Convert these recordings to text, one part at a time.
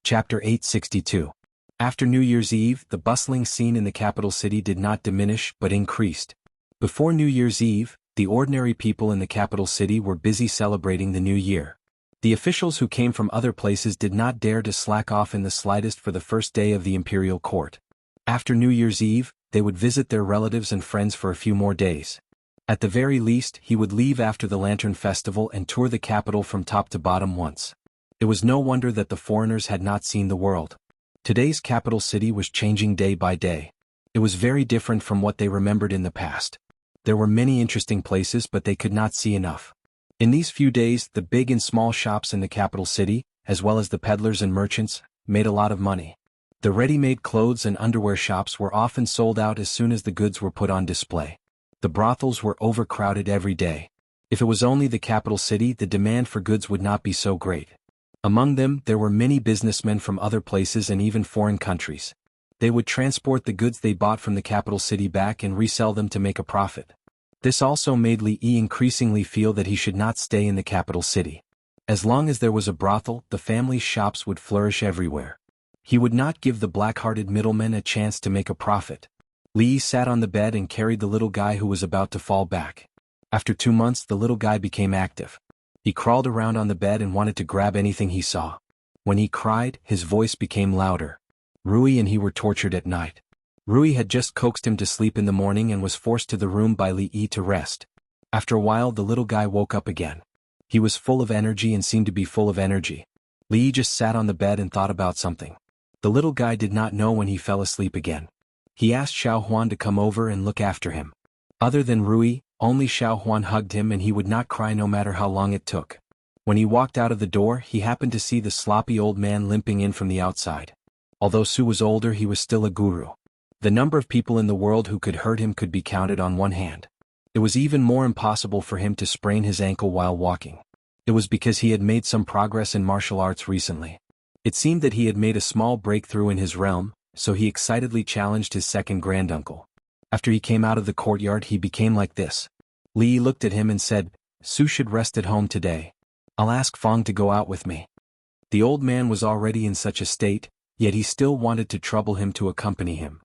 Chapter 862. After New Year's Eve, the bustling scene in the capital city did not diminish but increased. Before New Year's Eve, the ordinary people in the capital city were busy celebrating the new year. The officials who came from other places did not dare to slack off in the slightest for the first day of the imperial court. After New Year's Eve, they would visit their relatives and friends for a few more days. At the very least, he would leave after the Lantern Festival and tour the capital from top to bottom once. It was no wonder that the foreigners had not seen the world. Today's capital city was changing day by day. It was very different from what they remembered in the past. There were many interesting places, but they could not see enough. In these few days, the big and small shops in the capital city, as well as the peddlers and merchants, made a lot of money. The ready-made clothes and underwear shops were often sold out as soon as the goods were put on display. The brothels were overcrowded every day. If it was only the capital city, the demand for goods would not be so great. Among them, there were many businessmen from other places and even foreign countries. They would transport the goods they bought from the capital city back and resell them to make a profit. This also made Li Yi increasingly feel that he should not stay in the capital city. As long as there was a brothel, the family's shops would flourish everywhere. He would not give the black-hearted middlemen a chance to make a profit. Li Yi sat on the bed and carried the little guy who was about to fall back. After 2 months, the little guy became active. He crawled around on the bed and wanted to grab anything he saw. When he cried, his voice became louder. Rui and he were tortured at night. Rui had just coaxed him to sleep in the morning and was forced to the room by Li Yi to rest. After a while, the little guy woke up again. He was full of energy and seemed to be full of energy. Li Yi just sat on the bed and thought about something. The little guy did not know when he fell asleep again. He asked Xiao Huan to come over and look after him. Other than Rui, only Xiao Huan hugged him and he would not cry no matter how long it took. When he walked out of the door, he happened to see the sloppy old man limping in from the outside. Although Su was older, he was still a guru. The number of people in the world who could hurt him could be counted on one hand. It was even more impossible for him to sprain his ankle while walking. It was because he had made some progress in martial arts recently. It seemed that he had made a small breakthrough in his realm, so he excitedly challenged his second granduncle. After he came out of the courtyard, he became like this. Li Yi looked at him and said, "Su should rest at home today. I'll ask Fong to go out with me." The old man was already in such a state, yet he still wanted to trouble him to accompany him.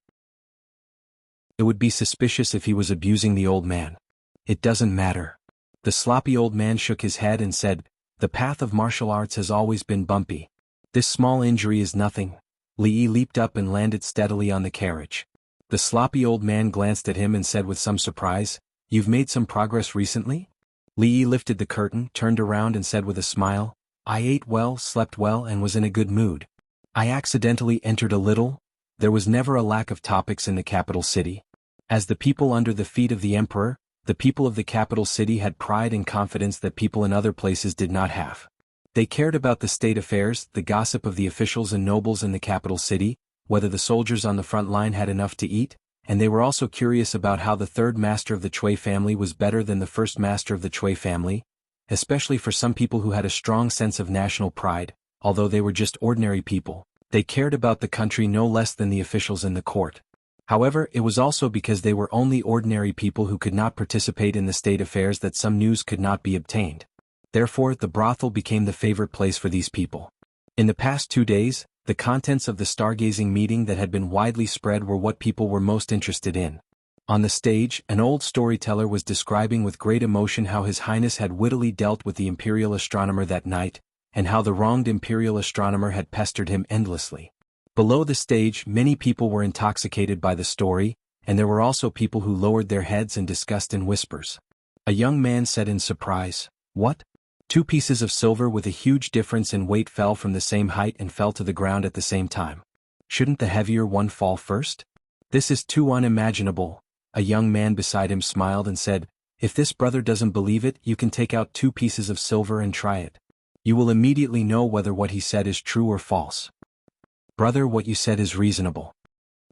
It would be suspicious if he was abusing the old man. It doesn't matter. The sloppy old man shook his head and said, "The path of martial arts has always been bumpy. This small injury is nothing." Li Yi leaped up and landed steadily on the carriage. The sloppy old man glanced at him and said with some surprise, "You've made some progress recently?" Li Yi lifted the curtain, turned around and said with a smile, "I ate well, slept well and was in a good mood. I accidentally entered a little." There was never a lack of topics in the capital city. As the people under the feet of the emperor, the people of the capital city had pride and confidence that people in other places did not have. They cared about the state affairs, the gossip of the officials and nobles in the capital city, whether the soldiers on the front line had enough to eat, and they were also curious about how the third master of the Chui family was better than the first master of the Chui family, especially for some people who had a strong sense of national pride. Although they were just ordinary people, they cared about the country no less than the officials in the court. However, it was also because they were only ordinary people who could not participate in the state affairs that some news could not be obtained. Therefore, the brothel became the favorite place for these people. In the past 2 days, the contents of the stargazing meeting that had been widely spread were what people were most interested in. On the stage, an old storyteller was describing with great emotion how His Highness had wittily dealt with the imperial astronomer that night, and how the wronged imperial astronomer had pestered him endlessly. Below the stage, many people were intoxicated by the story, and there were also people who lowered their heads and discussed in whispers. A young man said in surprise, "What? 2 pieces of silver with a huge difference in weight fell from the same height and fell to the ground at the same time. Shouldn't the heavier one fall first? This is too unimaginable." A young man beside him smiled and said, "If this brother doesn't believe it, you can take out 2 pieces of silver and try it. You will immediately know whether what he said is true or false." "Brother, what you said is reasonable."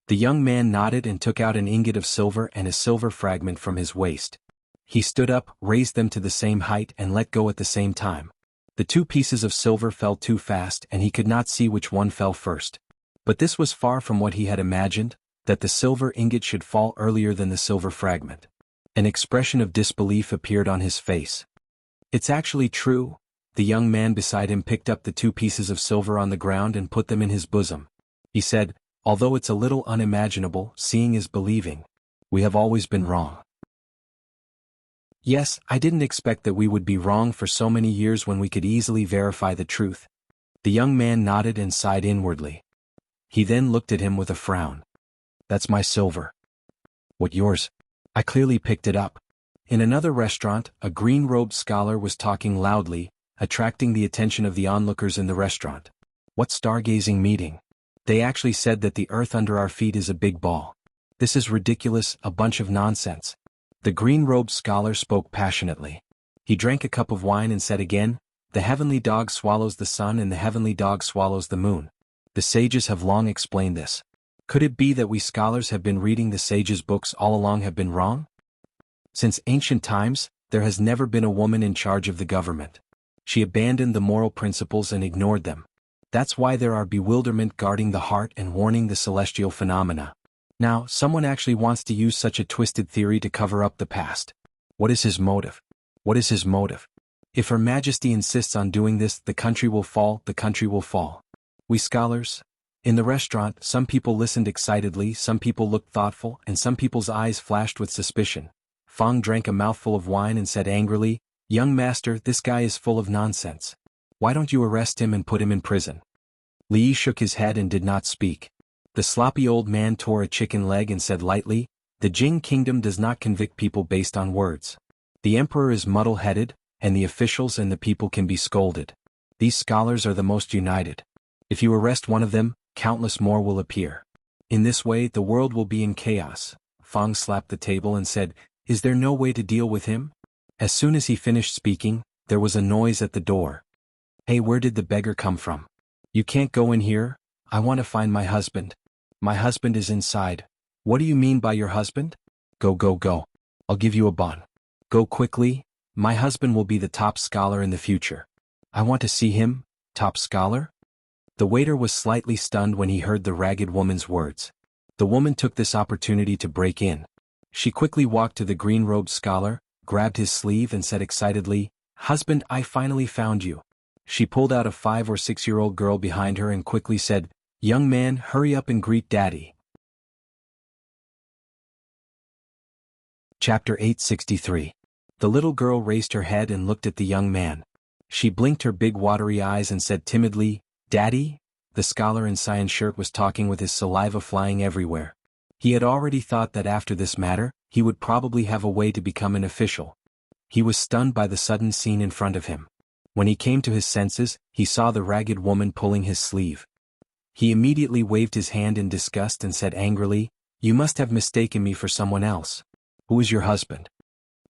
The young man nodded and took out an ingot of silver and a silver fragment from his waist. He stood up, raised them to the same height and let go at the same time. The 2 pieces of silver fell too fast and he could not see which one fell first. But this was far from what he had imagined, that the silver ingot should fall earlier than the silver fragment. An expression of disbelief appeared on his face. "It's actually true. The young man beside him picked up the 2 pieces of silver on the ground and put them in his bosom. He said, "Although it's a little unimaginable, seeing is believing. We have always been wrong." Yes, I didn't expect that we would be wrong for so many years when we could easily verify the truth. The young man nodded and sighed inwardly. He then looked at him with a frown. "That's my silver." "What, yours?" "I clearly picked it up." In another restaurant, a green-robed scholar was talking loudly, attracting the attention of the onlookers in the restaurant. "What stargazing meeting? They actually said that the earth under our feet is a big ball. This is ridiculous, a bunch of nonsense." The green-robed scholar spoke passionately. He drank a cup of wine and said again, "The heavenly dog swallows the sun and the heavenly dog swallows the moon. The sages have long explained this. Could it be that we scholars have been reading the sages' books all along have been wrong? Since ancient times, there has never been a woman in charge of the government. She abandoned the moral principles and ignored them. That's why there are bewilderment guarding the heart and warning the celestial phenomena. Now, someone actually wants to use such a twisted theory to cover up the past. What is his motive? What is his motive? If Her Majesty insists on doing this, the country will fall, the country will fall. We scholars?" In the restaurant, some people listened excitedly, some people looked thoughtful, and some people's eyes flashed with suspicion. Fang drank a mouthful of wine and said angrily, "Young master, this guy is full of nonsense. Why don't you arrest him and put him in prison?" Li shook his head and did not speak. The sloppy old man tore a chicken leg and said lightly, "The Jing kingdom does not convict people based on words. The emperor is muddle-headed, and the officials and the people can be scolded. These scholars are the most united. If you arrest one of them, countless more will appear. In this way the world will be in chaos." Fang slapped the table and said, "Is there no way to deal with him?" As soon as he finished speaking, there was a noise at the door. "Hey, where did the beggar come from? You can't go in here. I want to find my husband. My husband is inside." "What do you mean by your husband?" Go, go, go. I'll give you a bon. Go quickly. My husband will be the top scholar in the future." "I want to see him, top scholar?" The waiter was slightly stunned when he heard the ragged woman's words. The woman took this opportunity to break in. She quickly walked to the green-robed scholar, grabbed his sleeve and said excitedly, "Husband, I finally found you." She pulled out a 5 or 6-year-old girl behind her and quickly said, "Young man, hurry up and greet daddy." Chapter 863. The little girl raised her head and looked at the young man. She blinked her big watery eyes and said timidly, "Daddy?" The scholar in cyan shirt was talking with his saliva flying everywhere. He had already thought that after this matter, he would probably have a way to become an official. He was stunned by the sudden scene in front of him. When he came to his senses, he saw the ragged woman pulling his sleeve. He immediately waved his hand in disgust and said angrily, "You must have mistaken me for someone else. Who is your husband?"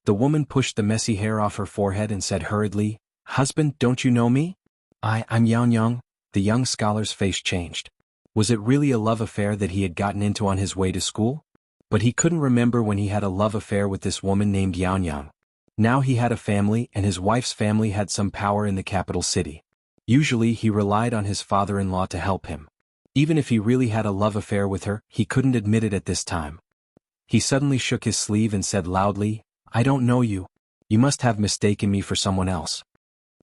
The woman pushed the messy hair off her forehead and said hurriedly, "Husband, don't you know me? I'm Yang." The young scholar's face changed. Was it really a love affair that he had gotten into on his way to school? But he couldn't remember when he had a love affair with this woman named Yang. Now he had a family and his wife's family had some power in the capital city. Usually he relied on his father-in-law to help him. Even if he really had a love affair with her, he couldn't admit it at this time. He suddenly shook his sleeve and said loudly, "I don't know you. You must have mistaken me for someone else."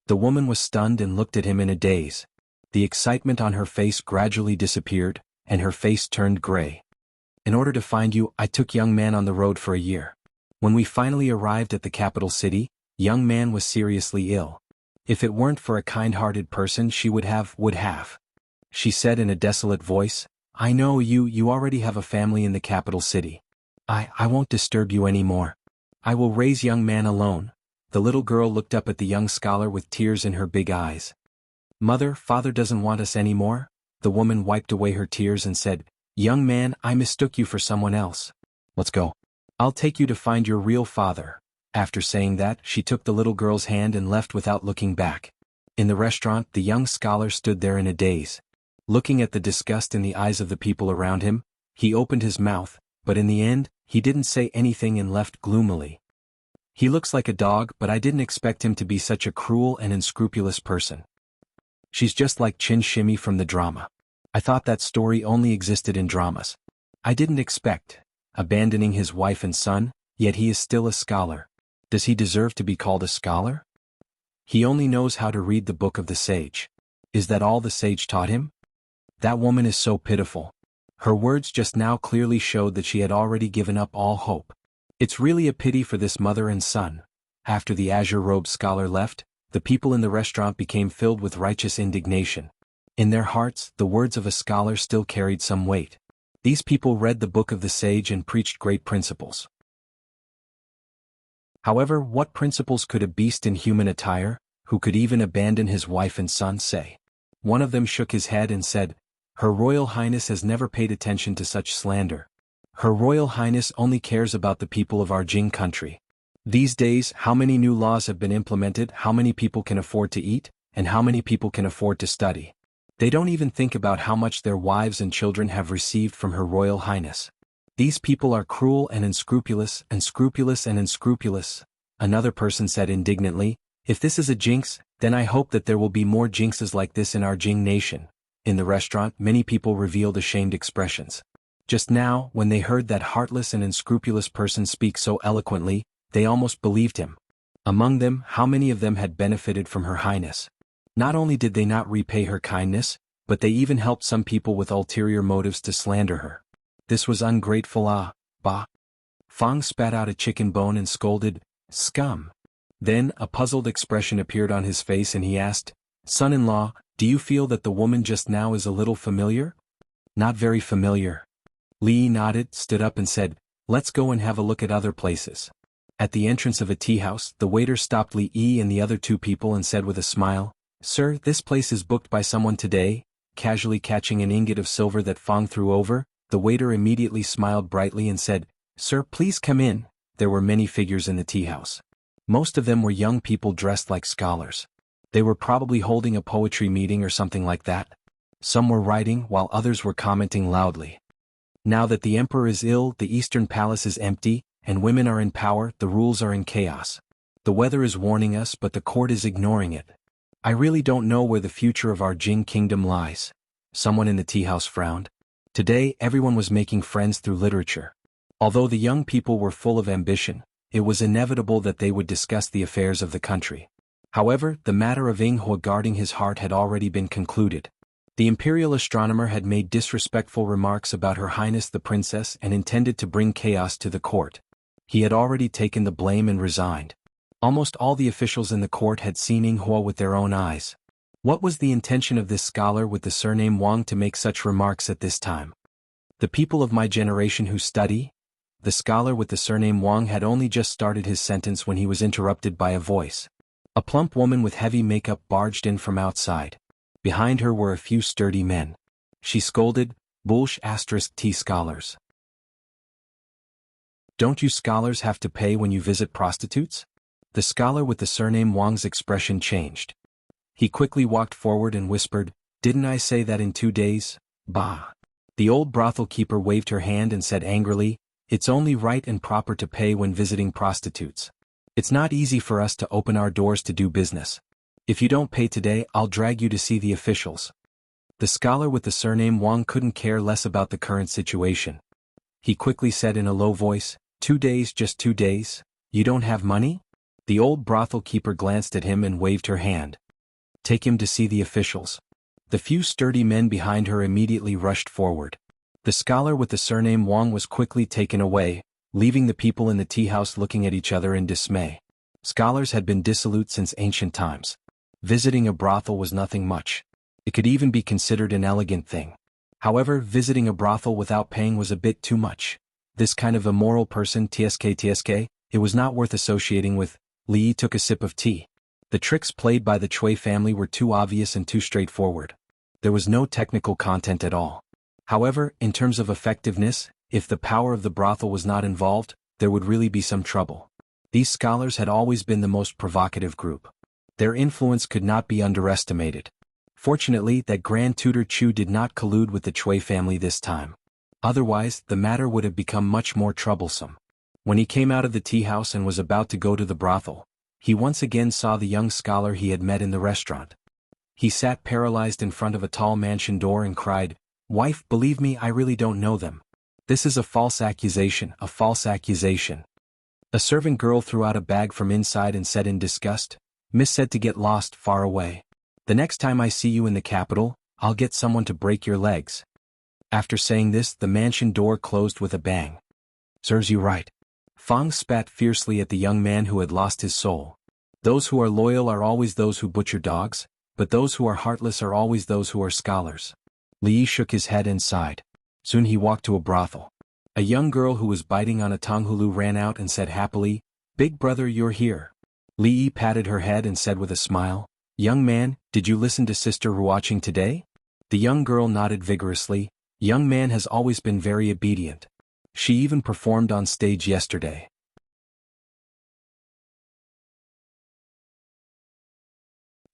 The woman was stunned and looked at him in a daze. The excitement on her face gradually disappeared, and her face turned gray. "In order to find you, I took young man on the road for a year. When we finally arrived at the capital city, young man was seriously ill. If it weren't for a kind-hearted person she would have. She said in a desolate voice, "I know you already have a family in the capital city. I won't disturb you anymore. I will raise young man alone." The little girl looked up at the young scholar with tears in her big eyes. "Mother, father doesn't want us anymore?" The woman wiped away her tears and said, "Young man, I mistook you for someone else. Let's go. I'll take you to find your real father." After saying that, she took the little girl's hand and left without looking back. In the restaurant, the young scholar stood there in a daze. Looking at the disgust in the eyes of the people around him, he opened his mouth, but in the end, he didn't say anything and left gloomily. "He looks like a dog, but I didn't expect him to be such a cruel and unscrupulous person. She's just like Chin Shimmy from the drama. I thought that story only existed in dramas. I didn't expect, abandoning his wife and son, yet he is still a scholar. Does he deserve to be called a scholar?" He only knows how to read the book of the sage. Is that all the sage taught him? That woman is so pitiful. Her words just now clearly showed that she had already given up all hope. It's really a pity for this mother and son. After the azure-robed scholar left, the people in the restaurant became filled with righteous indignation. In their hearts, the words of a scholar still carried some weight. These people read the book of the sage and preached great principles. However, what principles could a beast in human attire, who could even abandon his wife and son, say? One of them shook his head and said, "Her Royal Highness has never paid attention to such slander. Her Royal Highness only cares about the people of our Jing country. These days, how many new laws have been implemented, how many people can afford to eat, and how many people can afford to study. They don't even think about how much their wives and children have received from Her Royal Highness. These people are cruel and unscrupulous, and unscrupulous." Another person said indignantly, "If this is a jinx, then I hope that there will be more jinxes like this in our Jing nation." In the restaurant, many people revealed ashamed expressions. Just now, when they heard that heartless and unscrupulous person speak so eloquently, they almost believed him. Among them, how many of them had benefited from Her Highness? Not only did they not repay her kindness, but they even helped some people with ulterior motives to slander her. This was ungrateful. Bah. Fang spat out a chicken bone and scolded, "Scum." Then, a puzzled expression appeared on his face and he asked, "Son-in-law, do you feel that the woman just now is a little familiar?" "Not very familiar." Li nodded, stood up and said, "Let's go and have a look at other places." At the entrance of a tea house, the waiter stopped Li and the other two people and said with a smile, "Sir, this place is booked by someone today." Casually catching an ingot of silver that Fang threw over, the waiter immediately smiled brightly and said, "Sir, please come in." There were many figures in the tea house. Most of them were young people dressed like scholars. They were probably holding a poetry meeting or something like that. Some were writing while others were commenting loudly. Now that the emperor is ill, the eastern palace is empty, and women are in power, the rules are in chaos. The weather is warning us, but the court is ignoring it. I really don't know where the future of our Jing kingdom lies. Someone in the tea house frowned. Today, everyone was making friends through literature. Although the young people were full of ambition, it was inevitable that they would discuss the affairs of the country. However, the matter of Yinghua guarding his heart had already been concluded. The imperial astronomer had made disrespectful remarks about Her Highness the Princess and intended to bring chaos to the court. He had already taken the blame and resigned. Almost all the officials in the court had seen Yinghua with their own eyes. What was the intention of this scholar with the surname Wang to make such remarks at this time? The people of my generation who study? The scholar with the surname Wang had only just started his sentence when he was interrupted by a voice. A plump woman with heavy makeup barged in from outside. Behind her were a few sturdy men. She scolded, "T scholars. Don't you scholars have to pay when you visit prostitutes?" The scholar with the surname Wang's expression changed. He quickly walked forward and whispered, "Didn't I say that in 2 days? Bah." The old brothel keeper waved her hand and said angrily, "It's only right and proper to pay when visiting prostitutes. It's not easy for us to open our doors to do business. If you don't pay today, I'll drag you to see the officials." The scholar with the surname Wang couldn't care less about the current situation. He quickly said in a low voice, 2 days, just 2 days? You don't have money?" The old brothel keeper glanced at him and waved her hand. "Take him to see the officials." The few sturdy men behind her immediately rushed forward. The scholar with the surname Wang was quickly taken away, leaving the people in the tea house looking at each other in dismay. Scholars had been dissolute since ancient times. Visiting a brothel was nothing much. It could even be considered an elegant thing. However, visiting a brothel without paying was a bit too much. This kind of immoral person, tsk, it was not worth associating with. Li took a sip of tea. The tricks played by the Chui family were too obvious and too straightforward. There was no technical content at all. However, in terms of effectiveness, if the power of the brothel was not involved, there would really be some trouble. These scholars had always been the most provocative group. Their influence could not be underestimated. Fortunately, that Grand Tutor Chu did not collude with the Chui family this time. Otherwise, the matter would have become much more troublesome. When he came out of the tea house and was about to go to the brothel, he once again saw the young scholar he had met in the restaurant. He sat paralyzed in front of a tall mansion door and cried, "Wife, believe me, I really don't know them. This is a false accusation, a false accusation." A servant girl threw out a bag from inside and said in disgust, Miss said to get lost far away. The next time I see you in the capital, I'll get someone to break your legs. After saying this, the mansion door closed with a bang. Serves you right. Fang spat fiercely at the young man who had lost his soul. Those who are loyal are always those who butcher dogs, but those who are heartless are always those who are scholars. Li shook his head and sighed. Soon he walked to a brothel. A young girl who was biting on a tonghulu ran out and said happily, "Big brother, you're here." Li patted her head and said with a smile, "Young man, did you listen to Sister Ruoqing today?" The young girl nodded vigorously. Young man has always been very obedient. She even performed on stage yesterday.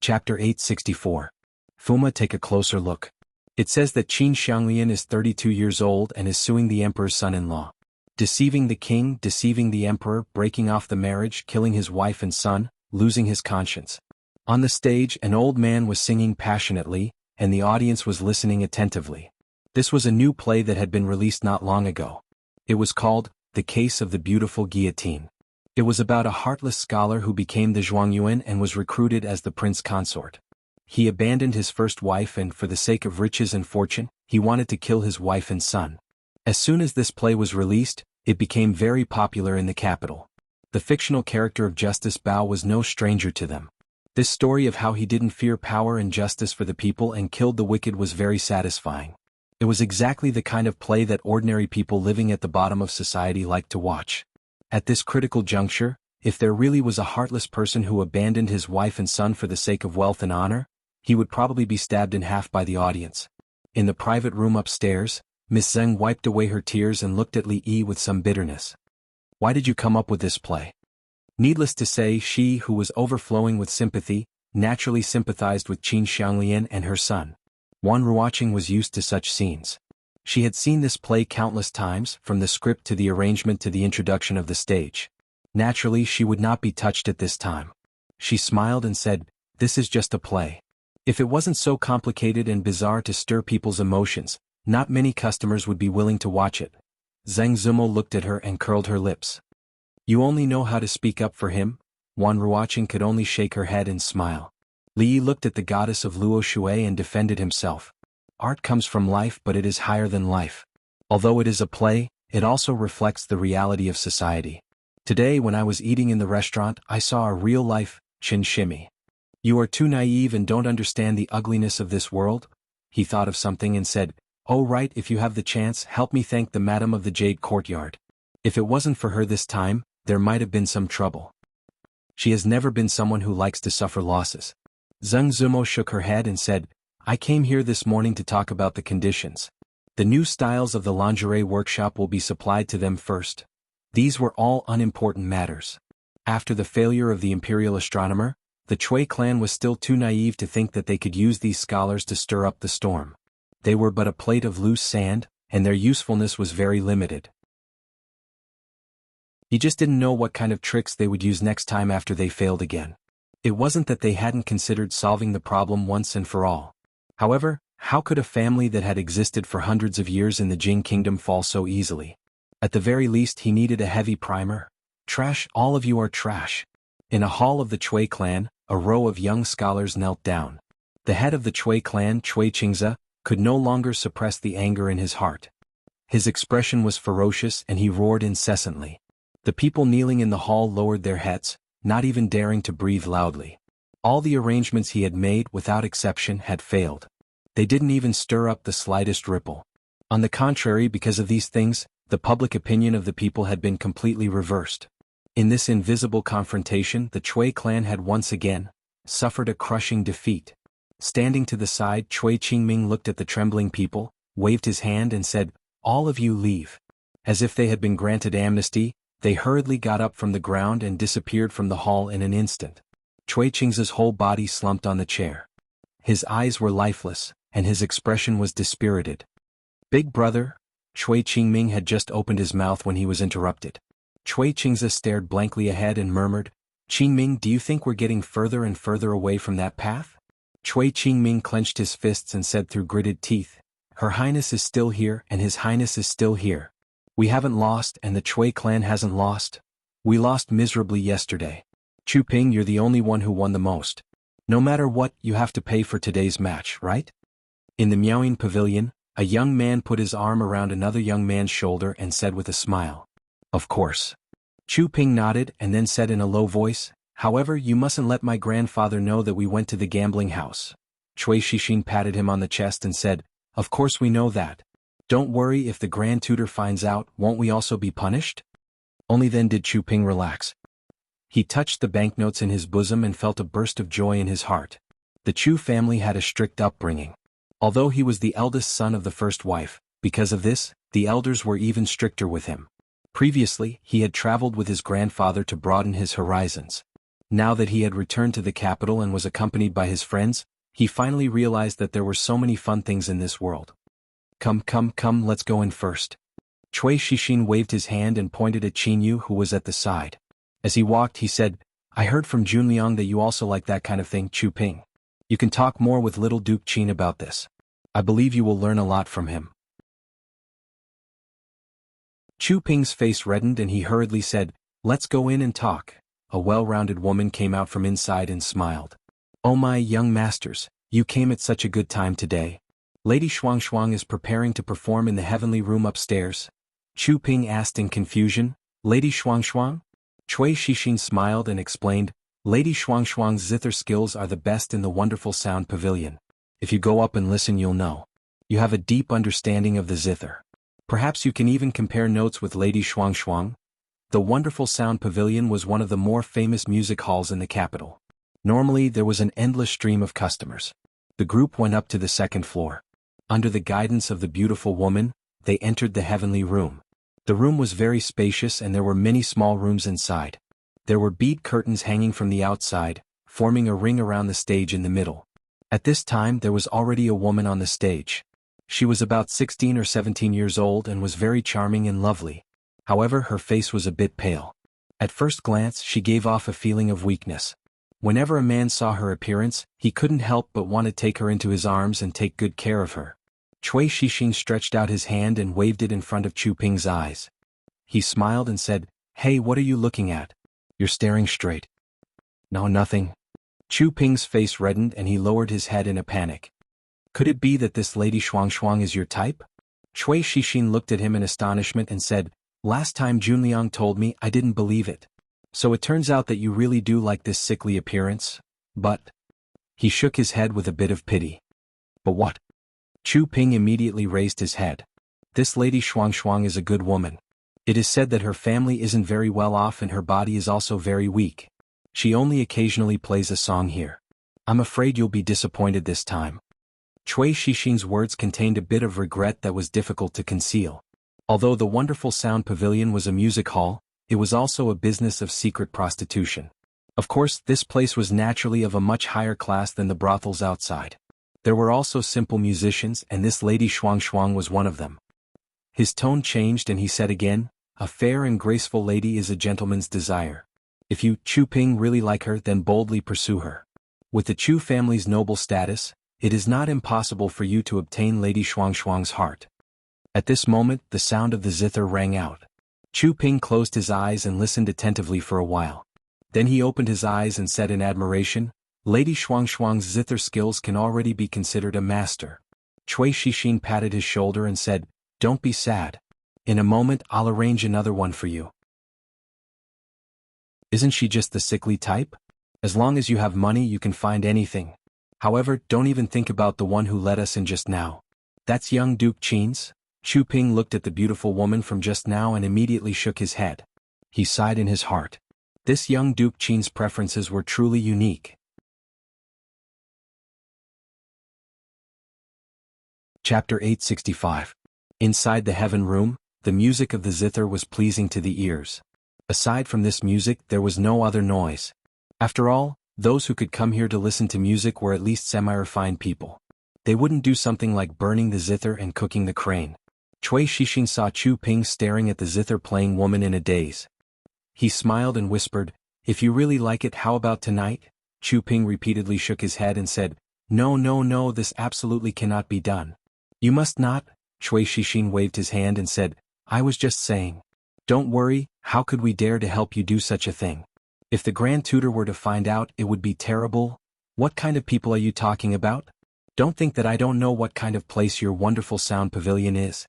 Chapter 864. Fuma, take a closer look. It says that Qin Xianglian is 32 years old and is suing the emperor's son-in-law. Deceiving the king, deceiving the emperor, breaking off the marriage, killing his wife and son, losing his conscience. On the stage, an old man was singing passionately, and the audience was listening attentively. This was a new play that had been released not long ago. It was called The Case of the Beautiful Guillotine. It was about a heartless scholar who became the Zhuangyuan and was recruited as the prince consort. He abandoned his first wife and, for the sake of riches and fortune, he wanted to kill his wife and son. As soon as this play was released, it became very popular in the capital. The fictional character of Justice Bao was no stranger to them. This story of how he didn't fear power and justice for the people and killed the wicked was very satisfying. It was exactly the kind of play that ordinary people living at the bottom of society like to watch. At this critical juncture, if there really was a heartless person who abandoned his wife and son for the sake of wealth and honor, he would probably be stabbed in half by the audience. In the private room upstairs, Miss Zheng wiped away her tears and looked at Li Yi with some bitterness. "Why did you come up with this play?" Needless to say, she, who was overflowing with sympathy, naturally sympathized with Qin Xianglian and her son. Wan Ruoqing was used to such scenes. She had seen this play countless times, from the script to the arrangement to the introduction of the stage. Naturally, she would not be touched at this time. She smiled and said, "This is just a play. If it wasn't so complicated and bizarre to stir people's emotions, not many customers would be willing to watch it." Zheng Zumo looked at her and curled her lips. "You only know how to speak up for him?" Wan Ruoqing could only shake her head and smile. Li Yi looked at the goddess of Luo Shui and defended himself. Art comes from life, but it is higher than life. Although it is a play, it also reflects the reality of society. Today when I was eating in the restaurant, I saw a real-life Chin Shimmy. "You are too naive and don't understand the ugliness of this world?" He thought of something and said, "Oh right, if you have the chance, help me thank the Madam of the Jade Courtyard. If it wasn't for her this time, there might have been some trouble. She has never been someone who likes to suffer losses." Zheng Zumo shook her head and said, "I came here this morning to talk about the conditions. The new styles of the lingerie workshop will be supplied to them first." These were all unimportant matters. After the failure of the imperial astronomer, the Chui clan was still too naive to think that they could use these scholars to stir up the storm. They were but a plate of loose sand, and their usefulness was very limited. He just didn't know what kind of tricks they would use next time after they failed again. It wasn't that they hadn't considered solving the problem once and for all. However, how could a family that had existed for hundreds of years in the Jing kingdom fall so easily? At the very least, he needed a heavy primer. Trash, all of you are trash. In a hall of the Chui clan, a row of young scholars knelt down. The head of the Chui clan, Chui Qingze, could no longer suppress the anger in his heart. His expression was ferocious and he roared incessantly. The people kneeling in the hall lowered their heads, not even daring to breathe loudly. All the arrangements he had made, without exception, had failed. They didn't even stir up the slightest ripple. On the contrary, because of these things, the public opinion of the people had been completely reversed. In this invisible confrontation, the Chui clan had once again suffered a crushing defeat. Standing to the side, Chui Qingming looked at the trembling people, waved his hand and said, "All of you leave." As if they had been granted amnesty, they hurriedly got up from the ground and disappeared from the hall in an instant. Chui Qingze's whole body slumped on the chair. His eyes were lifeless, and his expression was dispirited. "Big brother?" Chui Qingming had just opened his mouth when he was interrupted. Chui Qingze stared blankly ahead and murmured, "Qingming, do you think we're getting further and further away from that path?" Chui Qingming clenched his fists and said through gritted teeth, "Her Highness is still here and His Highness is still here. We haven't lost and the Chui clan hasn't lost. We lost miserably yesterday. Chu Ping, you're the only one who won the most. No matter what, you have to pay for today's match, right? In the Miaoying Pavilion, a young man put his arm around another young man's shoulder and said with a smile, "Of course." Chu Ping nodded and then said in a low voice, "However, you mustn't let my grandfather know that we went to the gambling house." Cui Shixin patted him on the chest and said, "Of course we know that. Don't worry, if the Grand Tutor finds out, won't we also be punished?" Only then did Chu Ping relax. He touched the banknotes in his bosom and felt a burst of joy in his heart. The Chu family had a strict upbringing. Although he was the eldest son of the first wife, because of this, the elders were even stricter with him. Previously, he had traveled with his grandfather to broaden his horizons. Now that he had returned to the capital and was accompanied by his friends, he finally realized that there were so many fun things in this world. Come, let's go in first." Cui Shixin waved his hand and pointed at Qinyu, who was at the side. As he walked, he said, "I heard from Junliang that you also like that kind of thing, Chu Ping. You can talk more with little Duke Qin about this. I believe you will learn a lot from him." Chu Ping's face reddened and he hurriedly said, "Let's go in and talk." A well-rounded woman came out from inside and smiled. "Oh my young masters, you came at such a good time today. Lady Shuang is preparing to perform in the heavenly room upstairs." Chu Ping asked in confusion, "Lady Shuang?" Cui Shixin smiled and explained, "Lady Shuang's zither skills are the best in the wonderful sound pavilion. If you go up and listen, you'll know. You have a deep understanding of the zither. Perhaps you can even compare notes with Lady Shuang." The wonderful sound pavilion was one of the more famous music halls in the capital. Normally there was an endless stream of customers. The group went up to the second floor. Under the guidance of the beautiful woman, they entered the heavenly room. The room was very spacious and there were many small rooms inside. There were bead curtains hanging from the outside, forming a ring around the stage in the middle. At this time there was already a woman on the stage. She was about 16 or 17 years old and was very charming and lovely. However, her face was a bit pale. At first glance she gave off a feeling of weakness. Whenever a man saw her appearance, he couldn't help but want to take her into his arms and take good care of her. Cui Shixin stretched out his hand and waved it in front of Chu Ping's eyes. He smiled and said, "Hey, what are you looking at? You're staring straight." "No, nothing." Chu Ping's face reddened and he lowered his head in a panic. "Could it be that this Lady Shuang is your type?" Cui Shixin looked at him in astonishment and said, "Last time Junliang told me, I didn't believe it. So it turns out that you really do like this sickly appearance? But—" He shook his head with a bit of pity. "But what?" Chu Ping immediately raised his head. "This Lady Shuang is a good woman. It is said that her family isn't very well off and her body is also very weak. She only occasionally plays a song here. I'm afraid you'll be disappointed this time." Cui Shixin's words contained a bit of regret that was difficult to conceal. Although the wonderful sound pavilion was a music hall, it was also a business of secret prostitution. Of course, this place was naturally of a much higher class than the brothels outside. There were also simple musicians and this Lady Shuang was one of them. His tone changed and he said again, "A fair and graceful lady is a gentleman's desire. If you, Chu Ping, really like her, then boldly pursue her. With the Chu family's noble status, it is not impossible for you to obtain Lady Shuang's heart." At this moment, the sound of the zither rang out. Chu Ping closed his eyes and listened attentively for a while. Then he opened his eyes and said in admiration, "Lady Shuang's zither skills can already be considered a master." Cui Shixin patted his shoulder and said, "Don't be sad. In a moment I'll arrange another one for you." "Isn't she just the sickly type? As long as you have money you can find anything. However, don't even think about the one who let us in just now. That's young Duke Qin's." Chu Ping looked at the beautiful woman from just now and immediately shook his head. He sighed in his heart. This young Duke Qin's preferences were truly unique. Chapter 865. Inside the heaven room, the music of the zither was pleasing to the ears. Aside from this music there was no other noise. After all, those who could come here to listen to music were at least semi-refined people. They wouldn't do something like burning the zither and cooking the crane. Cui Shixin saw Chu Ping staring at the zither-playing woman in a daze. He smiled and whispered, "If you really like it, how about tonight?" Chu Ping repeatedly shook his head and said, No, this absolutely cannot be done." "You must not." Cui Shixin waved his hand and said, "I was just saying. Don't worry, how could we dare to help you do such a thing? If the Grand Tutor were to find out, it would be terrible. What kind of people are you talking about? Don't think that I don't know what kind of place your wonderful sound pavilion is.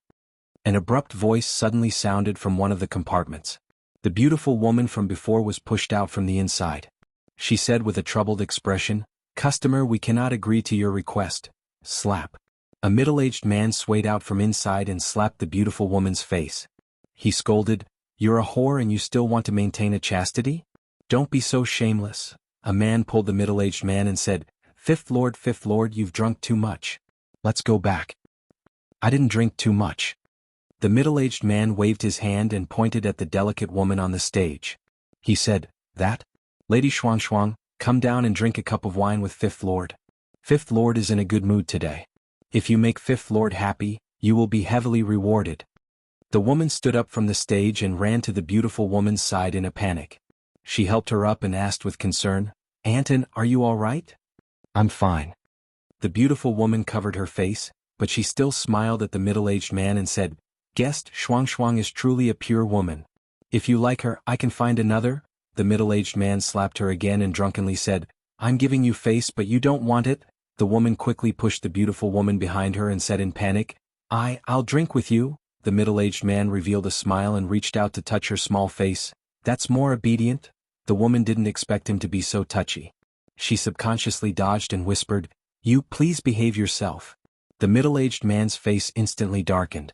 An abrupt voice suddenly sounded from one of the compartments. The beautiful woman from before was pushed out from the inside. She said with a troubled expression, "Customer, we cannot agree to your request." Slap. A middle-aged man swayed out from inside and slapped the beautiful woman's face. He scolded, "You're a whore and you still want to maintain a chastity? Don't be so shameless." A man pulled the middle-aged man and said, Fifth Lord, you've drunk too much. Let's go back." "I didn't drink too much." The middle-aged man waved his hand and pointed at the delicate woman on the stage. He said, "That? Lady Shuang, come down and drink a cup of wine with Fifth Lord. Fifth Lord is in a good mood today. If you make Fifth Lord happy, you will be heavily rewarded." The woman stood up from the stage and ran to the beautiful woman's side in a panic. She helped her up and asked with concern, "Anton, are you all right?" "I'm fine." The beautiful woman covered her face, but she still smiled at the middle-aged man and said, "Guest, Shuang is truly a pure woman. If you like her, I can find another." The middle-aged man slapped her again and drunkenly said, "I'm giving you face but you don't want it." The woman quickly pushed the beautiful woman behind her and said in panic, I'll drink with you." The middle-aged man revealed a smile and reached out to touch her small face. "That's more obedient." The woman didn't expect him to be so touchy. She subconsciously dodged and whispered, "You please behave yourself." The middle-aged man's face instantly darkened.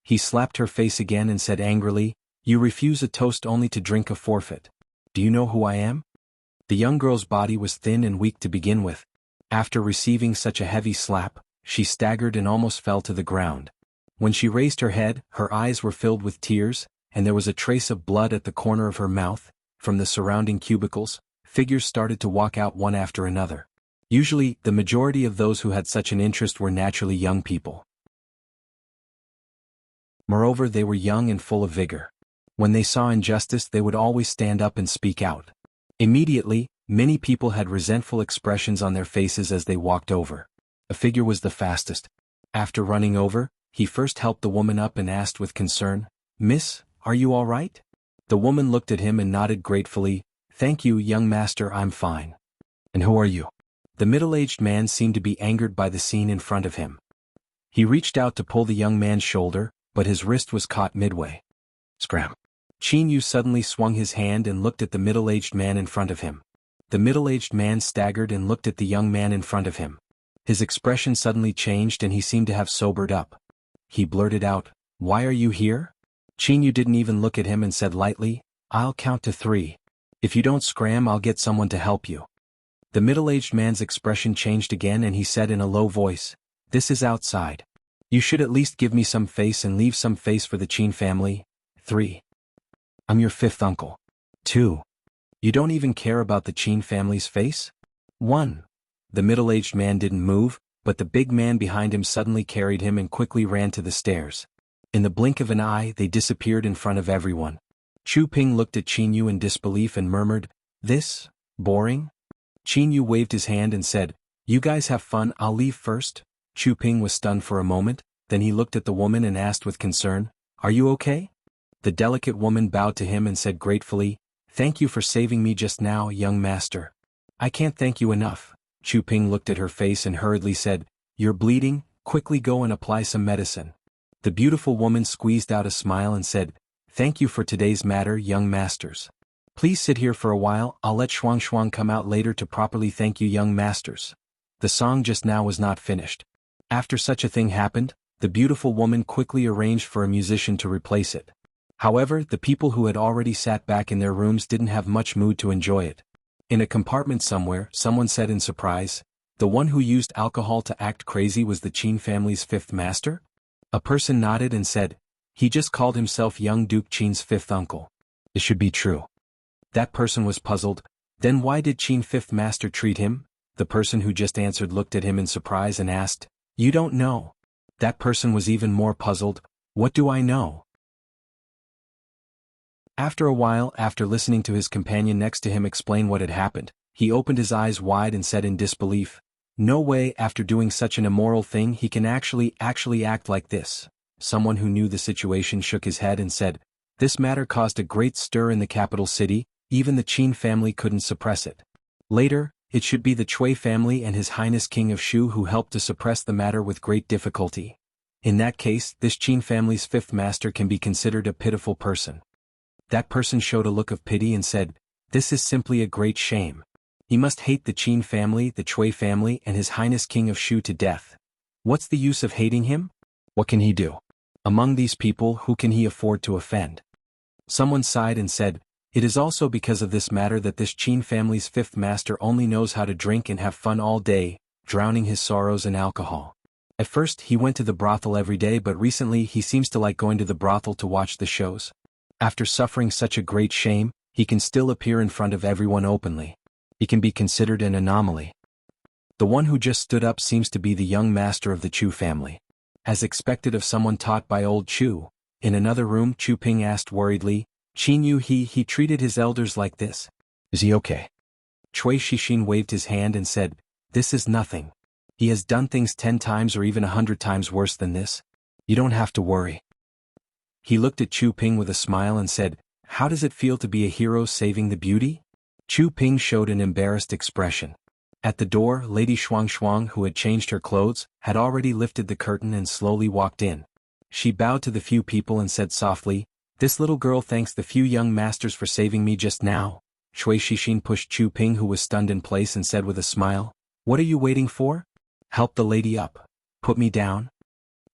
He slapped her face again and said angrily, "You refuse a toast only to drink a forfeit. Do you know who I am?" The young girl's body was thin and weak to begin with. After receiving such a heavy slap, she staggered and almost fell to the ground. When she raised her head, her eyes were filled with tears, and there was a trace of blood at the corner of her mouth. From the surrounding cubicles, figures started to walk out one after another. Usually, the majority of those who had such an interest were naturally young people. Moreover, they were young and full of vigor. When they saw injustice, they would always stand up and speak out. Immediately, many people had resentful expressions on their faces as they walked over. A figure was the fastest. After running over, he first helped the woman up and asked with concern, "Miss, are you all right?" The woman looked at him and nodded gratefully, "Thank you, young master, I'm fine." "And who are you?" The middle-aged man seemed to be angered by the scene in front of him. He reached out to pull the young man's shoulder, but his wrist was caught midway. Scram. Jianghu suddenly swung his hand and looked at the middle-aged man in front of him. The middle-aged man staggered and looked at the young man in front of him. His expression suddenly changed and he seemed to have sobered up. He blurted out, "Why are you here?" Jianghu didn't even look at him and said lightly, "I'll count to 3. If you don't scram, I'll get someone to help you." The middle-aged man's expression changed again and he said in a low voice, "This is outside. You should at least give me some face and leave some face for the Qin family." 3. "I'm your 5th uncle." 2. "You don't even care about the Qin family's face?" 1. The middle-aged man didn't move, but the big man behind him suddenly carried him and quickly ran to the stairs. In the blink of an eye, they disappeared in front of everyone. Chu Ping looked at Jianghu in disbelief and murmured, "This? Boring?" Jianghu waved his hand and said, "You guys have fun, I'll leave first." Chu Ping was stunned for a moment, then he looked at the woman and asked with concern, "Are you okay?" The delicate woman bowed to him and said gratefully, "Thank you for saving me just now, young master." "I can't thank you enough." Chu Ping looked at her face and hurriedly said, "You're bleeding, quickly go and apply some medicine." The beautiful woman squeezed out a smile and said, "Thank you for today's matter, young masters. Please sit here for a while, I'll let Shuang come out later to properly thank you, young masters." The song just now was not finished. After such a thing happened, the beautiful woman quickly arranged for a musician to replace it. However, the people who had already sat back in their rooms didn't have much mood to enjoy it. In a compartment somewhere, someone said in surprise, "The one who used alcohol to act crazy was the Qin family's 5th master?" A person nodded and said, "He just called himself young Duke Qin's 5th uncle. It should be true." That person was puzzled. "Then why did Qin 5th master treat him?" The person who just answered looked at him in surprise and asked, "You don't know?" That person was even more puzzled. "What do I know?" After a while, after listening to his companion next to him explain what had happened, he opened his eyes wide and said in disbelief, "No way, after doing such an immoral thing he can actually act like this." Someone who knew the situation shook his head and said, "This matter caused a great stir in the capital city, Even the Qin family couldn't suppress it. Later, it should be the Cui family and His Highness King of Shu who helped to suppress the matter with great difficulty. In that case, this Qin family's fifth master can be considered a pitiful person. That person showed a look of pity and said, "This is simply a great shame. He must hate the Qin family, the Cui family, and His Highness King of Shu to death. What's the use of hating him? What can he do? Among these people, who can he afford to offend?" Someone sighed and said, "It is also because of this matter that this Qin family's fifth master only knows how to drink and have fun all day, drowning his sorrows in alcohol. At first he went to the brothel every day, but recently he seems to like going to the brothel to watch the shows. After suffering such a great shame, he can still appear in front of everyone openly. He can be considered an anomaly." The one who just stood up seems to be the young master of the Chu family. As expected of someone taught by old Chu, in another room Chu Ping asked worriedly, "Qin Yu he treated his elders like this. Is he okay?" Cui Shixin waved his hand and said, "This is nothing. He has done things 10 times or even 100 times worse than this. You don't have to worry." He looked at Chu Ping with a smile and said, "How does it feel to be a hero saving the beauty?" Chu Ping showed an embarrassed expression. At the door, Lady Shuang, who had changed her clothes, had already lifted the curtain and slowly walked in. She bowed to the few people and said softly, "This little girl thanks the few young masters for saving me just now." Cui Shixin pushed Chu Ping, who was stunned in place, and said with a smile, "What are you waiting for? Help the lady up. Put me down."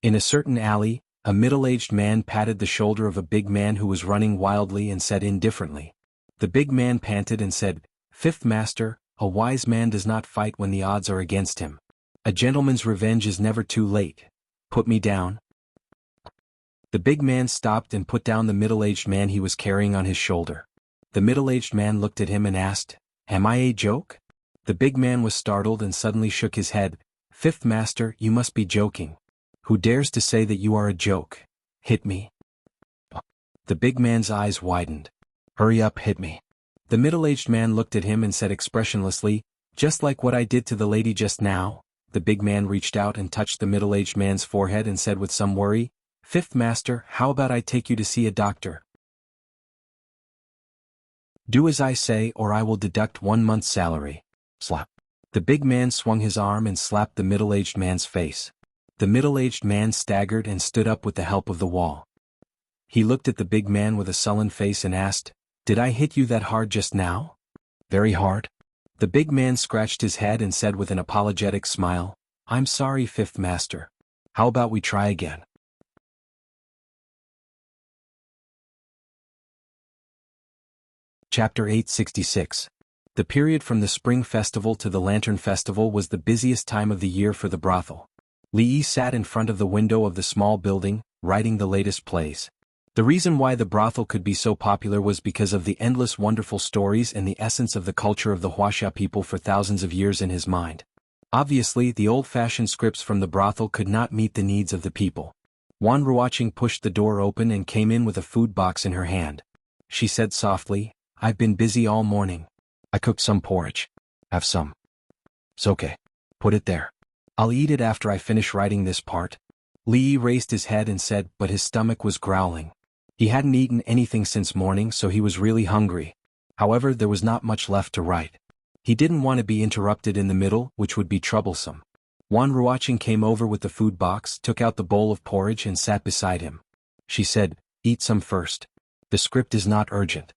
In a certain alley, a middle-aged man patted the shoulder of a big man who was running wildly and said indifferently. The big man panted and said, "Fifth master, a wise man does not fight when the odds are against him. A gentleman's revenge is never too late. Put me down." The big man stopped and put down the middle-aged man he was carrying on his shoulder. The middle-aged man looked at him and asked, "Am I a joke?" The big man was startled and suddenly shook his head. "Fifth master, you must be joking. Who dares to say that you are a joke? Hit me." The big man's eyes widened. "Hurry up, hit me." The middle-aged man looked at him and said expressionlessly, "Just like what I did to the lady just now." The big man reached out and touched the middle-aged man's forehead and said with some worry, "Fifth master, how about I take you to see a doctor? Do as I say or I will deduct 1 month's salary." Slap. The big man swung his arm and slapped the middle-aged man's face. The middle-aged man staggered and stood up with the help of the wall. He looked at the big man with a sullen face and asked, "Did I hit you that hard just now?" "Very hard." The big man scratched his head and said with an apologetic smile, "I'm sorry, fifth master. How about we try again?" Chapter 866. The period from the Spring Festival to the Lantern Festival was the busiest time of the year for the brothel. Li Yi sat in front of the window of the small building, writing the latest plays. The reason why the brothel could be so popular was because of the endless wonderful stories and the essence of the culture of the Wuxia people for thousands of years in his mind. Obviously, the old-fashioned scripts from the brothel could not meet the needs of the people. Wan Ruoqing pushed the door open and came in with a food box in her hand. She said softly, "I've been busy all morning. I cooked some porridge. Have some." "It's okay. Put it there. I'll eat it after I finish writing this part." Li Yi raised his head and said, but his stomach was growling. He hadn't eaten anything since morning, so he was really hungry. However, there was not much left to write. He didn't want to be interrupted in the middle, which would be troublesome. Wan Ruoqing came over with the food box, took out the bowl of porridge and sat beside him. She said, "Eat some first. The script is not urgent."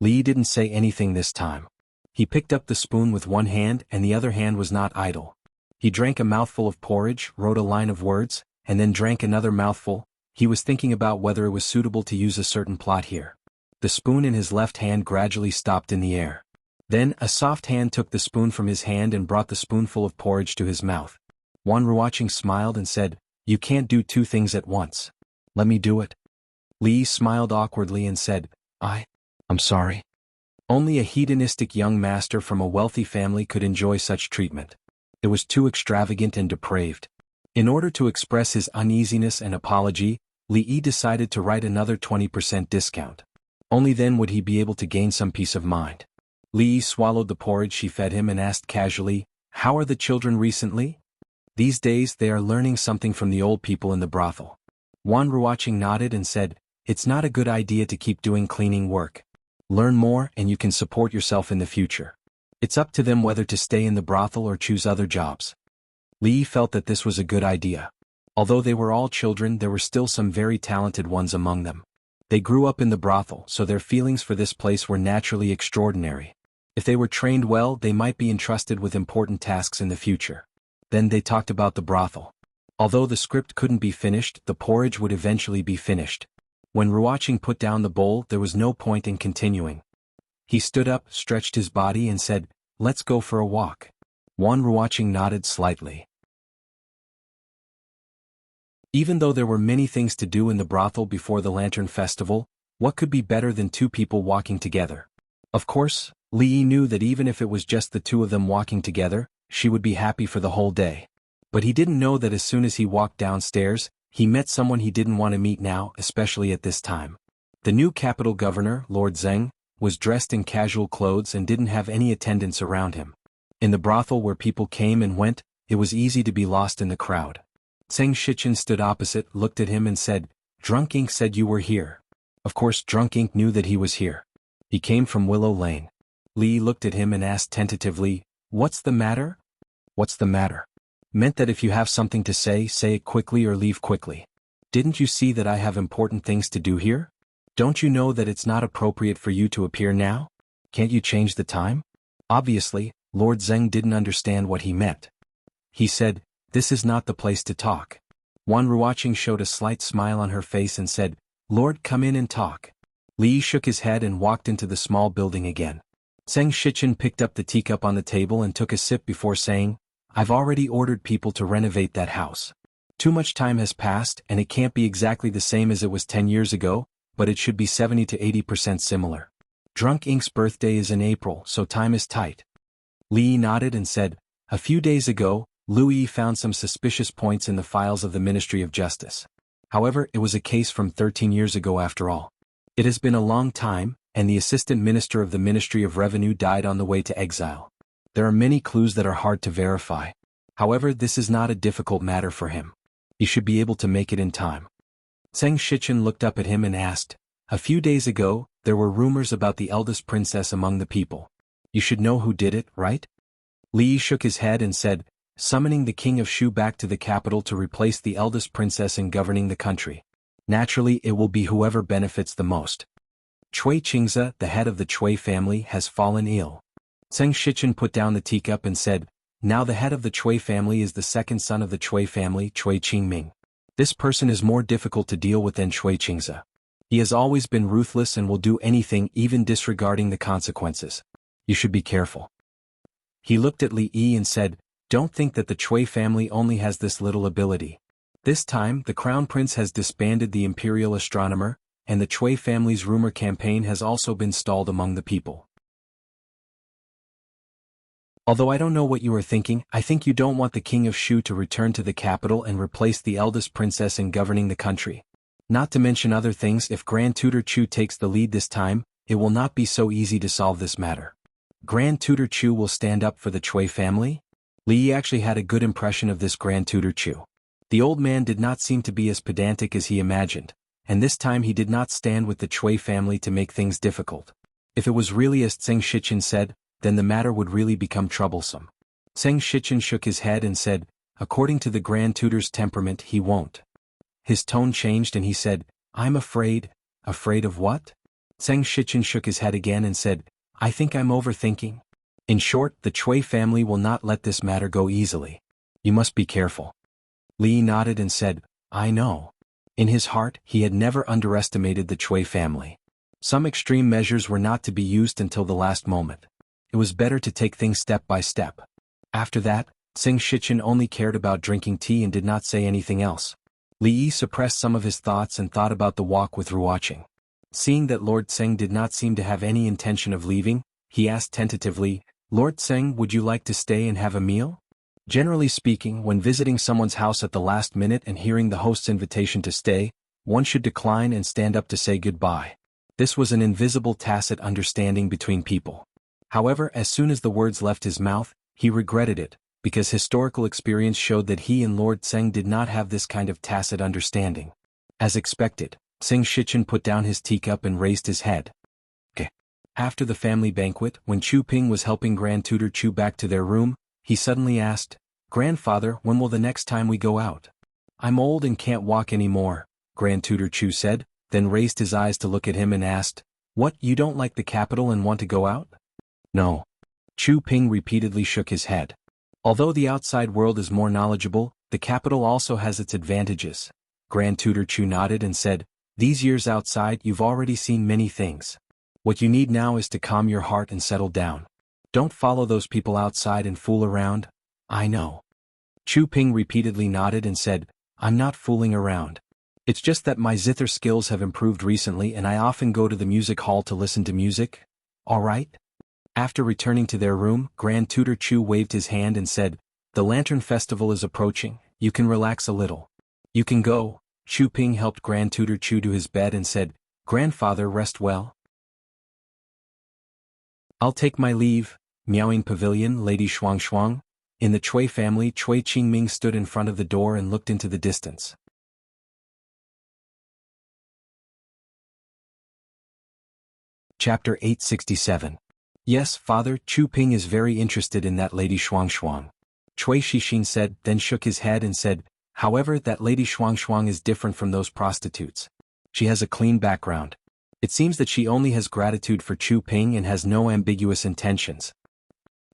Li Yi didn't say anything this time. He picked up the spoon with one hand and the other hand was not idle. He drank a mouthful of porridge, wrote a line of words, and then drank another mouthful. He was thinking about whether it was suitable to use a certain plot here. The spoon in his left hand gradually stopped in the air. Then, a soft hand took the spoon from his hand and brought the spoonful of porridge to his mouth. Wan Ruoqing smiled and said, "You can't do 2 things at once. Let me do it." Li Yi smiled awkwardly and said, I'm sorry." Only a hedonistic young master from a wealthy family could enjoy such treatment. It was too extravagant and depraved. In order to express his uneasiness and apology, Li Yi decided to write another 20% discount. Only then would he be able to gain some peace of mind. Li Yi swallowed the porridge she fed him and asked casually, "How are the children recently?" "These days they are learning something from the old people in the brothel." Wan Ruoqing nodded and said, "It's not a good idea to keep doing cleaning work." Learn more and you can support yourself in the future. It's up to them whether to stay in the brothel or choose other jobs. Li felt that this was a good idea. Although they were all children, there were still some very talented ones among them. They grew up in the brothel, so their feelings for this place were naturally extraordinary. If they were trained well, they might be entrusted with important tasks in the future. Then they talked about the brothel. Although the script couldn't be finished, the porridge would eventually be finished. When Ruoqing put down the bowl, there was no point in continuing. He stood up, stretched his body and said, "Let's go for a walk." Ruoqing nodded slightly. Even though there were many things to do in the brothel before the Lantern Festival, what could be better than two people walking together? Of course, Li knew that even if it was just the two of them walking together, she would be happy for the whole day. But he didn't know that as soon as he walked downstairs, he met someone he didn't want to meet now, especially at this time. The new capital governor, Lord Zeng, was dressed in casual clothes and didn't have any attendants around him. In the brothel where people came and went, it was easy to be lost in the crowd. Zeng Shichen stood opposite, looked at him and said, "Drunk Ink said you were here." Of course Drunk Ink knew that he was here. He came from Willow Lane. Li looked at him and asked tentatively, "What's the matter?" "What's the matter?" meant that if you have something to say it quickly or leave quickly. "Didn't you see that I have important things to do here? Don't you know that it's not appropriate for you to appear now? Can't you change the time?" Obviously, Lord Zeng didn't understand what he meant. He said, "This is not the place to talk." Ruoqing showed a slight smile on her face and said, "Lord, come in and talk." Li shook his head and walked into the small building again. Zeng Shichen picked up the teacup on the table and took a sip before saying, "I've already ordered people to renovate that house. Too much time has passed and it can't be exactly the same as it was 10 years ago, but it should be 70 to 80% similar. Drunk Ink's birthday is in April, so time is tight." Li nodded and said, "A few days ago, Louis found some suspicious points in the files of the Ministry of Justice. However, it was a case from 13 years ago after all. It has been a long time, and the assistant minister of the Ministry of Revenue died on the way to exile. There are many clues that are hard to verify. However, this is not a difficult matter for him. He should be able to make it in time." Zeng Shichen looked up at him and asked, "A few days ago, there were rumors about the eldest princess among the people. You should know who did it, right?" Li shook his head and said, "Summoning the king of Shu back to the capital to replace the eldest princess in governing the country. Naturally, it will be whoever benefits the most. Cui Qingze, the head of the Cui family, has fallen ill." Zeng Shichen put down the teacup and said, "Now the head of the Cui family is the second son of the Cui family, Cui Qingming. This person is more difficult to deal with than Cui Qingze. He has always been ruthless and will do anything, even disregarding the consequences. You should be careful." He looked at Li Yi and said, "Don't think that the Cui family only has this little ability. This time, the crown prince has disbanded the imperial astronomer, and the Cui family's rumor campaign has also been stalled among the people. Although I don't know what you are thinking, I think you don't want the king of Shu to return to the capital and replace the eldest princess in governing the country. Not to mention other things, if Grand Tutor Chu takes the lead this time, it will not be so easy to solve this matter. Grand Tutor Chu will stand up for the Cui family?" Li actually had a good impression of this Grand Tutor Chu. The old man did not seem to be as pedantic as he imagined, and this time he did not stand with the Cui family to make things difficult. If it was really as Zeng Shichen said, then the matter would really become troublesome. Zeng Shichen shook his head and said, "According to the Grand Tutor's temperament, he won't." His tone changed and he said, "I'm afraid." "Afraid of what?" Zeng Shichen shook his head again and said, "I think I'm overthinking. In short, the Cui family will not let this matter go easily. You must be careful." Li nodded and said, "I know." In his heart, he had never underestimated the Cui family. Some extreme measures were not to be used until the last moment. It was better to take things step by step. After that, Zeng Shichen only cared about drinking tea and did not say anything else. Li Yi suppressed some of his thoughts and thought about the walk with Ruoqing. Seeing that Lord Zeng did not seem to have any intention of leaving, he asked tentatively, "Lord Zeng, would you like to stay and have a meal?" Generally speaking, when visiting someone's house at the last minute and hearing the host's invitation to stay, one should decline and stand up to say goodbye. This was an invisible tacit understanding between people. However, as soon as the words left his mouth, he regretted it, because historical experience showed that he and Lord Zeng did not have this kind of tacit understanding. As expected, Zeng Shichen put down his teacup and raised his head. "Okay. After the family banquet, when Chu Ping was helping Grand Tutor Chu back to their room, he suddenly asked, "Grandfather, when will the next time we go out?" "I'm old and can't walk anymore," Grand Tutor Chu said, then raised his eyes to look at him and asked, "What, you don't like the capital and want to go out?" "No." Chu Ping repeatedly shook his head. Although the outside world is more knowledgeable, the capital also has its advantages. Grand Tutor Chu nodded and said, "These years outside you've already seen many things. What you need now is to calm your heart and settle down. Don't follow those people outside and fool around." "I know." Chu Ping repeatedly nodded and said, "I'm not fooling around. It's just that my zither skills have improved recently and I often go to the music hall to listen to music. All right?" After returning to their room, Grand Tutor Chu waved his hand and said, "The Lantern Festival is approaching, you can relax a little. You can go." Chu Ping helped Grand Tutor Chu to his bed and said, "Grandfather, rest well." "I'll take my leave." Miaoing Pavilion, Lady Shuang Shuang. In the Chui family, Chui Qingming stood in front of the door and looked into the distance. Chapter 867. "Yes, father, Chu Ping is very interested in that Lady Shuang Shuang." Chui Shixin said, then shook his head and said, "However, that Lady Shuang Shuang is different from those prostitutes. She has a clean background. It seems that she only has gratitude for Chu Ping and has no ambiguous intentions."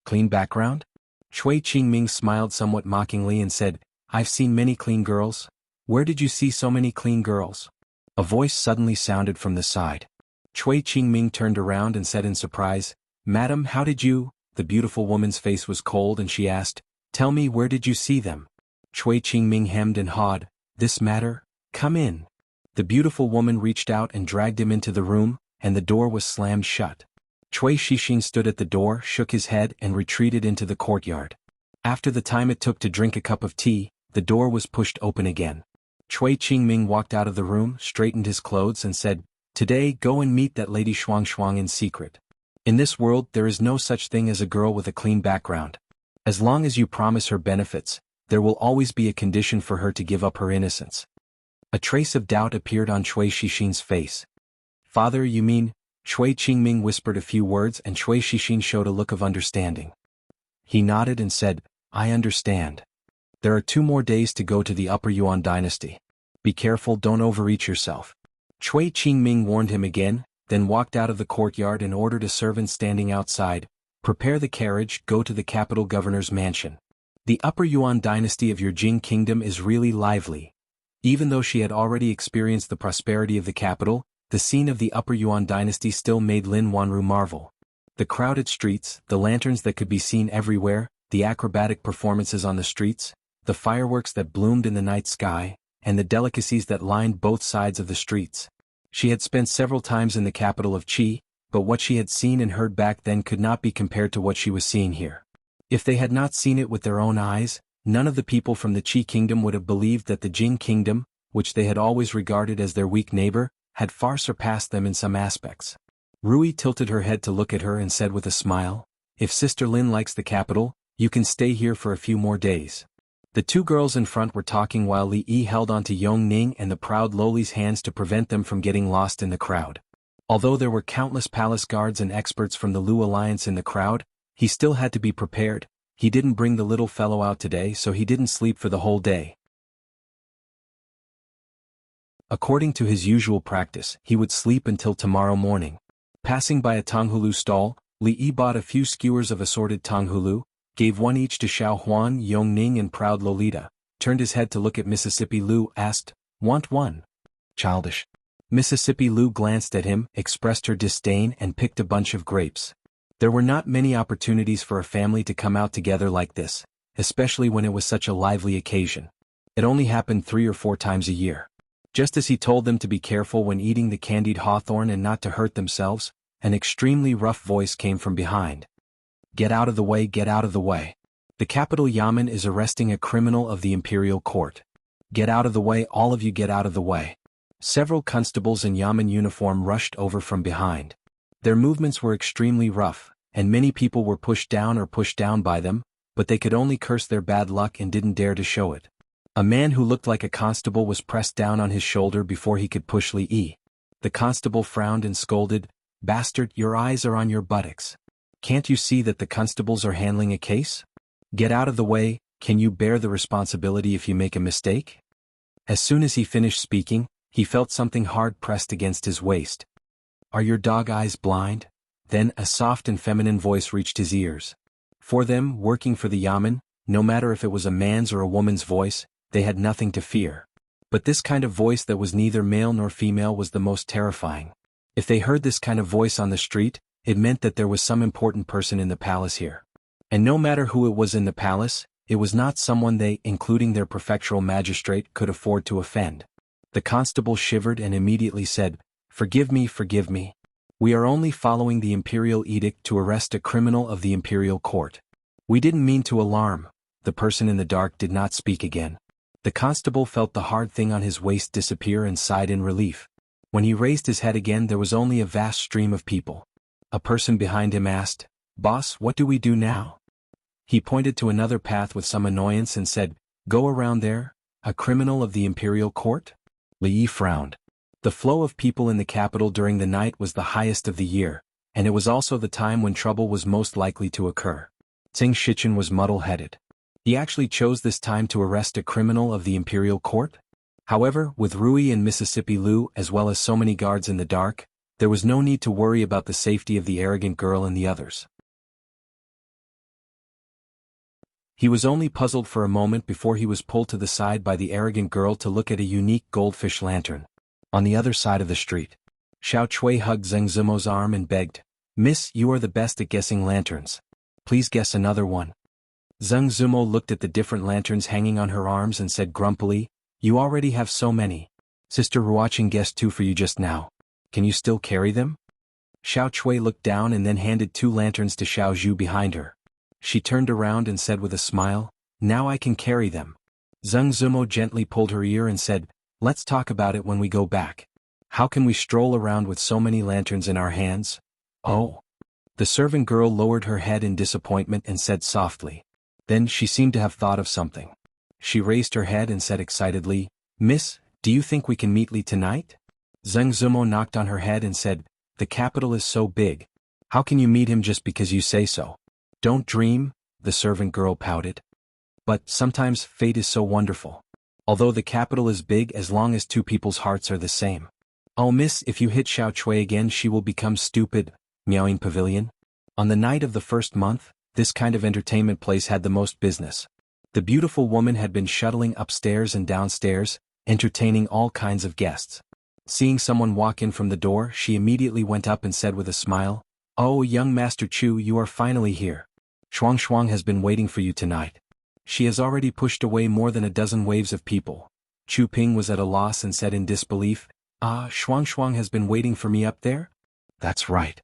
"Clean background?" Chui Qingming smiled somewhat mockingly and said, "I've seen many clean girls." "Where did you see so many clean girls?" A voice suddenly sounded from the side. Chui Qingming turned around and said in surprise, "Madam, how did you?" The beautiful woman's face was cold and she asked, "Tell me, where did you see them?" Chui Qingming hemmed and hawed, "This matter? Come in." The beautiful woman reached out and dragged him into the room, and the door was slammed shut. Chui Shixin stood at the door, shook his head and retreated into the courtyard. After the time it took to drink a cup of tea, the door was pushed open again. Chui Qingming walked out of the room, straightened his clothes and said, "Today go and meet that Lady Shuang Shuang in secret. In this world there is no such thing as a girl with a clean background. As long as you promise her benefits, there will always be a condition for her to give up her innocence." A trace of doubt appeared on Chui Shixin's face. "Father, you mean?" Chui Qingming whispered a few words and Chui Shixin showed a look of understanding. He nodded and said, "I understand. There are 2 more days to go to the Upper Yuan dynasty. Be careful, don't overeat yourself." Chui Qingming warned him again, then walked out of the courtyard and ordered a servant standing outside, "Prepare the carriage, go to the capital governor's mansion. The Upper Yuan dynasty of your Jing kingdom is really lively." Even though she had already experienced the prosperity of the capital, the scene of the Upper Yuan dynasty still made Lin Wanru marvel. The crowded streets, the lanterns that could be seen everywhere, the acrobatic performances on the streets, the fireworks that bloomed in the night sky, and the delicacies that lined both sides of the streets. She had spent several times in the capital of Qi, but what she had seen and heard back then could not be compared to what she was seeing here. If they had not seen it with their own eyes, none of the people from the Qi kingdom would have believed that the Jing kingdom, which they had always regarded as their weak neighbor, had far surpassed them in some aspects. Rui tilted her head to look at her and said with a smile, "If Sister Lin likes the capital, you can stay here for a few more days." The 2 girls in front were talking while Li Yi held onto Yong Ning and the proud Loli's hands to prevent them from getting lost in the crowd. Although there were countless palace guards and experts from the Lu Alliance in the crowd, he still had to be prepared. He didn't bring the little fellow out today, so he didn't sleep for the whole day. According to his usual practice, he would sleep until tomorrow morning. Passing by a Tonghulu stall, Li Yi bought a few skewers of assorted Tonghulu, gave one each to Xiao Huan, Yong Ning and proud Lolita, turned his head to look at Mississippi Lu, asked, "Want one?" "Childish." Mississippi Lu glanced at him, expressed her disdain and picked a bunch of grapes. There were not many opportunities for a family to come out together like this, especially when it was such a lively occasion. It only happened 3 or 4 times a year. Just as he told them to be careful when eating the candied hawthorn and not to hurt themselves, an extremely rough voice came from behind. "Get out of the way, get out of the way. The capital Yamen is arresting a criminal of the imperial court. Get out of the way, all of you, get out of the way." Several constables in Yamen uniform rushed over from behind. Their movements were extremely rough, and many people were pushed down by them, but they could only curse their bad luck and didn't dare to show it. A man who looked like a constable was pressed down on his shoulder before he could push Li Yi. The constable frowned and scolded, Bastard, your eyes are on your buttocks. Can't you see that the constables are handling a case? Get out of the way, can you bear the responsibility if you make a mistake? As soon as he finished speaking, he felt something hard pressed against his waist. Are your dog eyes blind? Then a soft and feminine voice reached his ears. For them, working for the yamen, no matter if it was a man's or a woman's voice, they had nothing to fear. But this kind of voice that was neither male nor female was the most terrifying. If they heard this kind of voice on the street, it meant that there was some important person in the palace here. And no matter who it was in the palace, it was not someone they, including their prefectural magistrate, could afford to offend. The constable shivered and immediately said, forgive me. We are only following the imperial edict to arrest a criminal of the imperial court. We didn't mean to alarm. The person in the dark did not speak again. The constable felt the hard thing on his waist disappear and sighed in relief. When he raised his head again, there was only a vast stream of people. A person behind him asked, Boss, what do we do now? He pointed to another path with some annoyance and said, Go around there, a criminal of the imperial court? Li Yi frowned. The flow of people in the capital during the night was the highest of the year, and it was also the time when trouble was most likely to occur. Tsing Shichen was muddle-headed. He actually chose this time to arrest a criminal of the imperial court? However, with Rui and Mississippi Lu as well as so many guards in the dark, there was no need to worry about the safety of the arrogant girl and the others. He was only puzzled for a moment before he was pulled to the side by the arrogant girl to look at a unique goldfish lantern. On the other side of the street, Xiao Chui hugged Zheng Zimo's arm and begged, Miss, you are the best at guessing lanterns. Please guess another one. Zheng Zimo looked at the different lanterns hanging on her arms and said grumpily, You already have so many. Sister Ruoqing guessed 2 for you just now. Can you still carry them? Xiao Chui looked down and then handed 2 lanterns to Xiao Zhu behind her. She turned around and said with a smile, Now I can carry them. Zheng Zimo gently pulled her ear and said, Let's talk about it when we go back. How can we stroll around with so many lanterns in our hands? Oh. The servant girl lowered her head in disappointment and said softly. Then she seemed to have thought of something. She raised her head and said excitedly, Miss, do you think we can meet Li tonight? Zheng Zimo knocked on her head and said, The capital is so big. How can you meet him just because you say so? Don't dream, the servant girl pouted. But sometimes fate is so wonderful. Although the capital is big, as long as 2 people's hearts are the same. Oh miss, if you hit Xiao Chui again she will become stupid, meowing pavilion. On the night of the first month, this kind of entertainment place had the most business. The beautiful woman had been shuttling upstairs and downstairs, entertaining all kinds of guests. Seeing someone walk in from the door, she immediately went up and said with a smile, Oh, young Master Chu, you are finally here. Shuang has been waiting for you tonight. She has already pushed away more than a dozen waves of people. Chu Ping was at a loss and said in disbelief, Shuang has been waiting for me up there? That's right.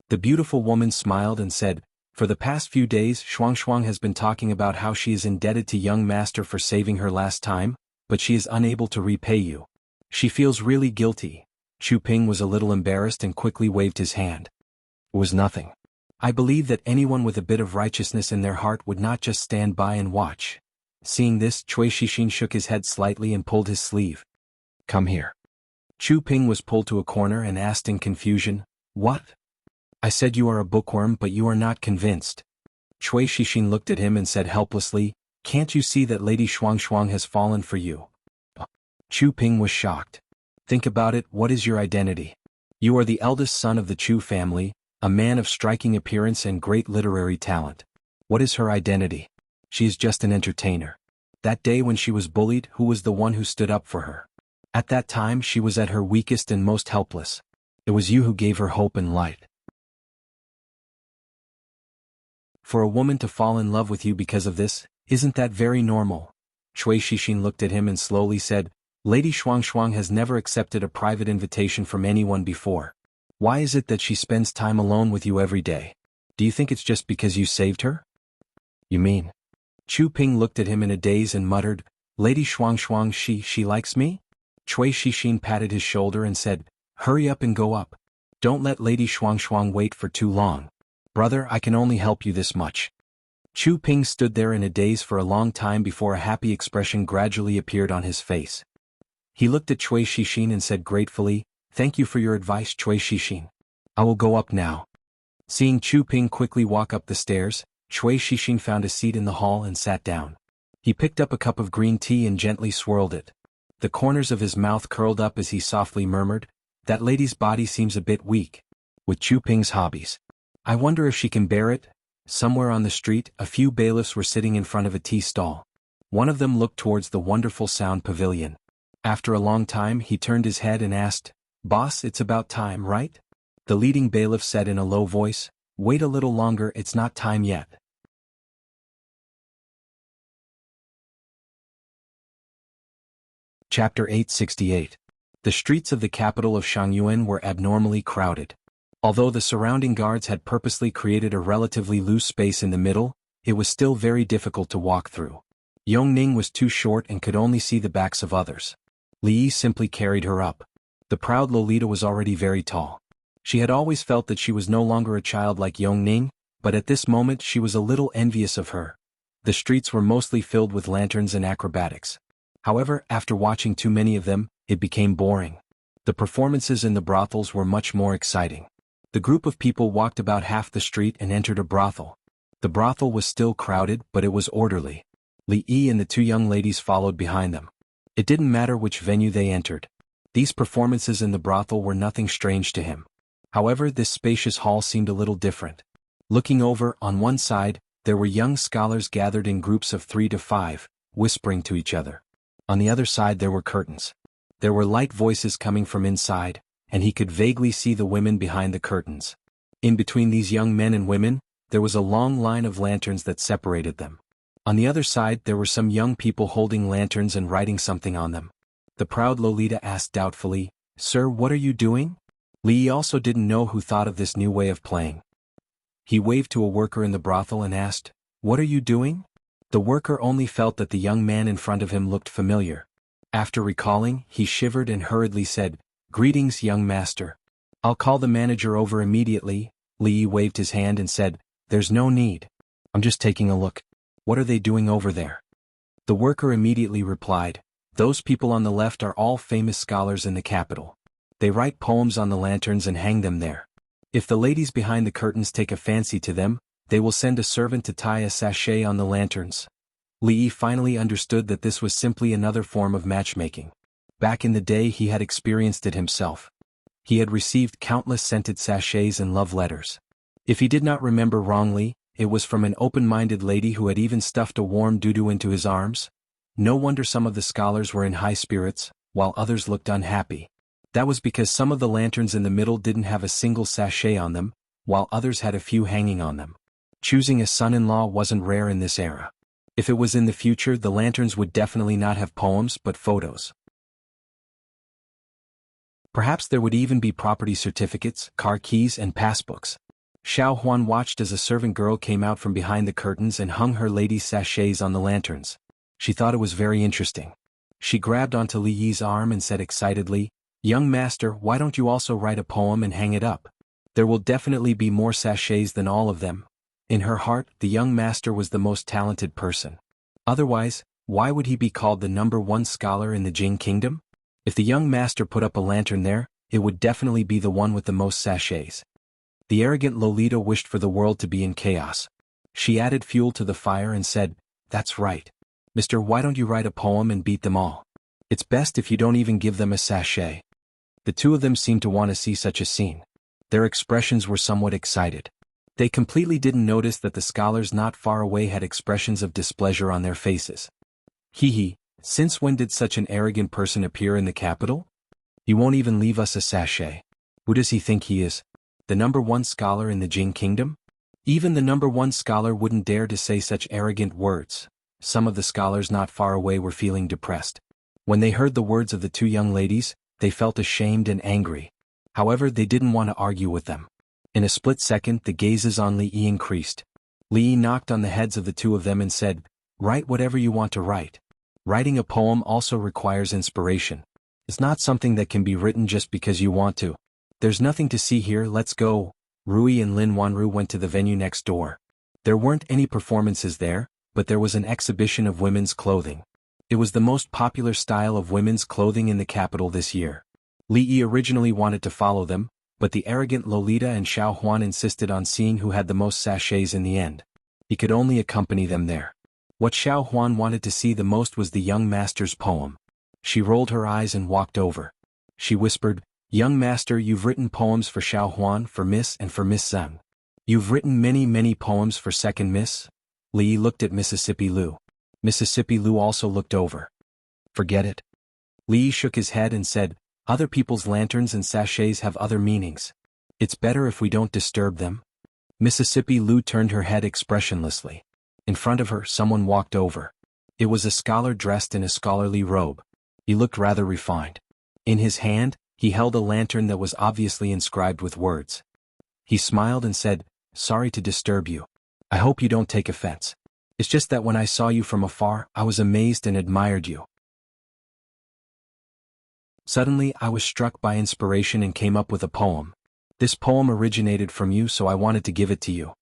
The beautiful woman smiled and said, For the past few days Shuang has been talking about how she is indebted to young master for saving her last time, but she is unable to repay you. She feels really guilty. Chu Ping was a little embarrassed and quickly waved his hand. It was nothing. I believe that anyone with a bit of righteousness in their heart would not just stand by and watch. Seeing this, Cui Shixin shook his head slightly and pulled his sleeve. Come here. Chu Ping was pulled to a corner and asked in confusion, What? I said you are a bookworm but you are not convinced. Cui Shixin looked at him and said helplessly, Can't you see that Lady Shuang has fallen for you? Chu Ping was shocked. Think about it, what is your identity? You are the eldest son of the Chu family, a man of striking appearance and great literary talent. What is her identity? She is just an entertainer. That day when she was bullied, who was the one who stood up for her? At that time she was at her weakest and most helpless. It was you who gave her hope and light. For a woman to fall in love with you because of this, isn't that very normal? Cui Shixin looked at him and slowly said, Lady Shuang has never accepted a private invitation from anyone before. Why is it that she spends time alone with you every day? Do you think it's just because you saved her? You mean? Chu Ping looked at him in a daze and muttered, Lady Shuang, she likes me? Cui Shixin patted his shoulder and said, Hurry up and go up. Don't let Lady Shuang wait for too long. Brother, I can only help you this much. Chu Ping stood there in a daze for a long time before a happy expression gradually appeared on his face. He looked at Cui Shixin and said gratefully, Thank you for your advice, Cui Shixin. I will go up now. Seeing Chu Ping quickly walk up the stairs, Cui Shixing found a seat in the hall and sat down. He picked up a cup of green tea and gently swirled it. The corners of his mouth curled up as he softly murmured, "That lady's body seems a bit weak. With Chu Ping's hobbies. I wonder if she can bear it." Somewhere on the street, a few bailiffs were sitting in front of a tea stall. One of them looked towards the wonderful sound pavilion. After a long time he turned his head and asked, "Boss, it's about time, right?" The leading bailiff said in a low voice, "Wait a little longer, it's not time yet." Chapter 868. The streets of the capital of Shangyuan were abnormally crowded. Although the surrounding guards had purposely created a relatively loose space in the middle, it was still very difficult to walk through. Yongning was too short and could only see the backs of others. Li Yi simply carried her up. The proud Lolita was already very tall. She had always felt that she was no longer a child like Yongning, but at this moment she was a little envious of her. The streets were mostly filled with lanterns and acrobatics. However, after watching too many of them, it became boring. The performances in the brothels were much more exciting. The group of people walked about half the street and entered a brothel. The brothel was still crowded, but it was orderly. Li Yi and the two young ladies followed behind them. It didn't matter which venue they entered. These performances in the brothel were nothing strange to him. However, this spacious hall seemed a little different. Looking over, on one side, there were young scholars gathered in groups of 3 to 5, whispering to each other. On the other side there were curtains. There were light voices coming from inside, and he could vaguely see the women behind the curtains. In between these young men and women, there was a long line of lanterns that separated them. On the other side there were some young people holding lanterns and writing something on them. The proud Lolita asked doubtfully, "Sir, what are you doing?" Li Yi also didn't know who thought of this new way of playing. He waved to a worker in the brothel and asked, "What are you doing?" The worker only felt that the young man in front of him looked familiar. After recalling, he shivered and hurriedly said, "Greetings, young master. I'll call the manager over immediately." Li Yi waved his hand and said, "There's no need. I'm just taking a look. What are they doing over there?" The worker immediately replied, "Those people on the left are all famous scholars in the capital. They write poems on the lanterns and hang them there. If the ladies behind the curtains take a fancy to them, they will send a servant to tie a sachet on the lanterns." Li Yi finally understood that this was simply another form of matchmaking. Back in the day he had experienced it himself. He had received countless scented sachets and love letters. If he did not remember wrongly, it was from an open-minded lady who had even stuffed a warm doo-doo into his arms. No wonder some of the scholars were in high spirits, while others looked unhappy. That was because some of the lanterns in the middle didn't have a single sachet on them, while others had a few hanging on them. Choosing a son-in-law wasn't rare in this era. If it was in the future, the lanterns would definitely not have poems but photos. Perhaps there would even be property certificates, car keys and passbooks. Xiao Huan watched as a servant girl came out from behind the curtains and hung her lady's sachets on the lanterns. She thought it was very interesting. She grabbed onto Li Yi's arm and said excitedly, "Young master, why don't you also write a poem and hang it up? There will definitely be more sachets than all of them." In her heart, the young master was the most talented person. Otherwise, why would he be called the #1 scholar in the Jing kingdom? If the young master put up a lantern there, it would definitely be the one with the most sachets. The arrogant Lolita wished for the world to be in chaos. She added fuel to the fire and said, "That's right. Mister, why don't you write a poem and beat them all? It's best if you don't even give them a sachet." The two of them seemed to want to see such a scene. Their expressions were somewhat excited. They completely didn't notice that the scholars not far away had expressions of displeasure on their faces. Hee, since when did such an arrogant person appear in the capital? He won't even leave us a sachet. Who does he think he is? The #1 scholar in the Jing kingdom? Even the #1 scholar wouldn't dare to say such arrogant words. Some of the scholars not far away were feeling depressed. When they heard the words of the two young ladies, they felt ashamed and angry. However, they didn't want to argue with them. In a split second, the gazes on Li Yi increased. Li Yi knocked on the heads of the two of them and said, "Write whatever you want to write. Writing a poem also requires inspiration. It's not something that can be written just because you want to. There's nothing to see here, let's go." Rui and Lin Wanru went to the venue next door. There weren't any performances there, but there was an exhibition of women's clothing. It was the most popular style of women's clothing in the capital this year. Li Yi originally wanted to follow them, But the arrogant Lolita and Xiao Huan insisted on seeing who had the most sachets in the end. He could only accompany them there. What Xiao Huan wanted to see the most was the young master's poem. She rolled her eyes and walked over. She whispered, "Young master, you've written poems for Xiao Huan, for Miss and for Miss Zhang. You've written many poems for second Miss?" Li looked at Mississippi Lu. Mississippi Lu also looked over. "Forget it." Li shook his head and said, "Other people's lanterns and sachets have other meanings. It's better if we don't disturb them." Mississippi Lu turned her head expressionlessly. In front of her, someone walked over. It was a scholar dressed in a scholarly robe. He looked rather refined. In his hand, he held a lantern that was obviously inscribed with words. He smiled and said, "Sorry to disturb you. I hope you don't take offense. It's just that when I saw you from afar, I was amazed and admired you. Suddenly, I was struck by inspiration and came up with a poem. This poem originated from you, so I wanted to give it to you."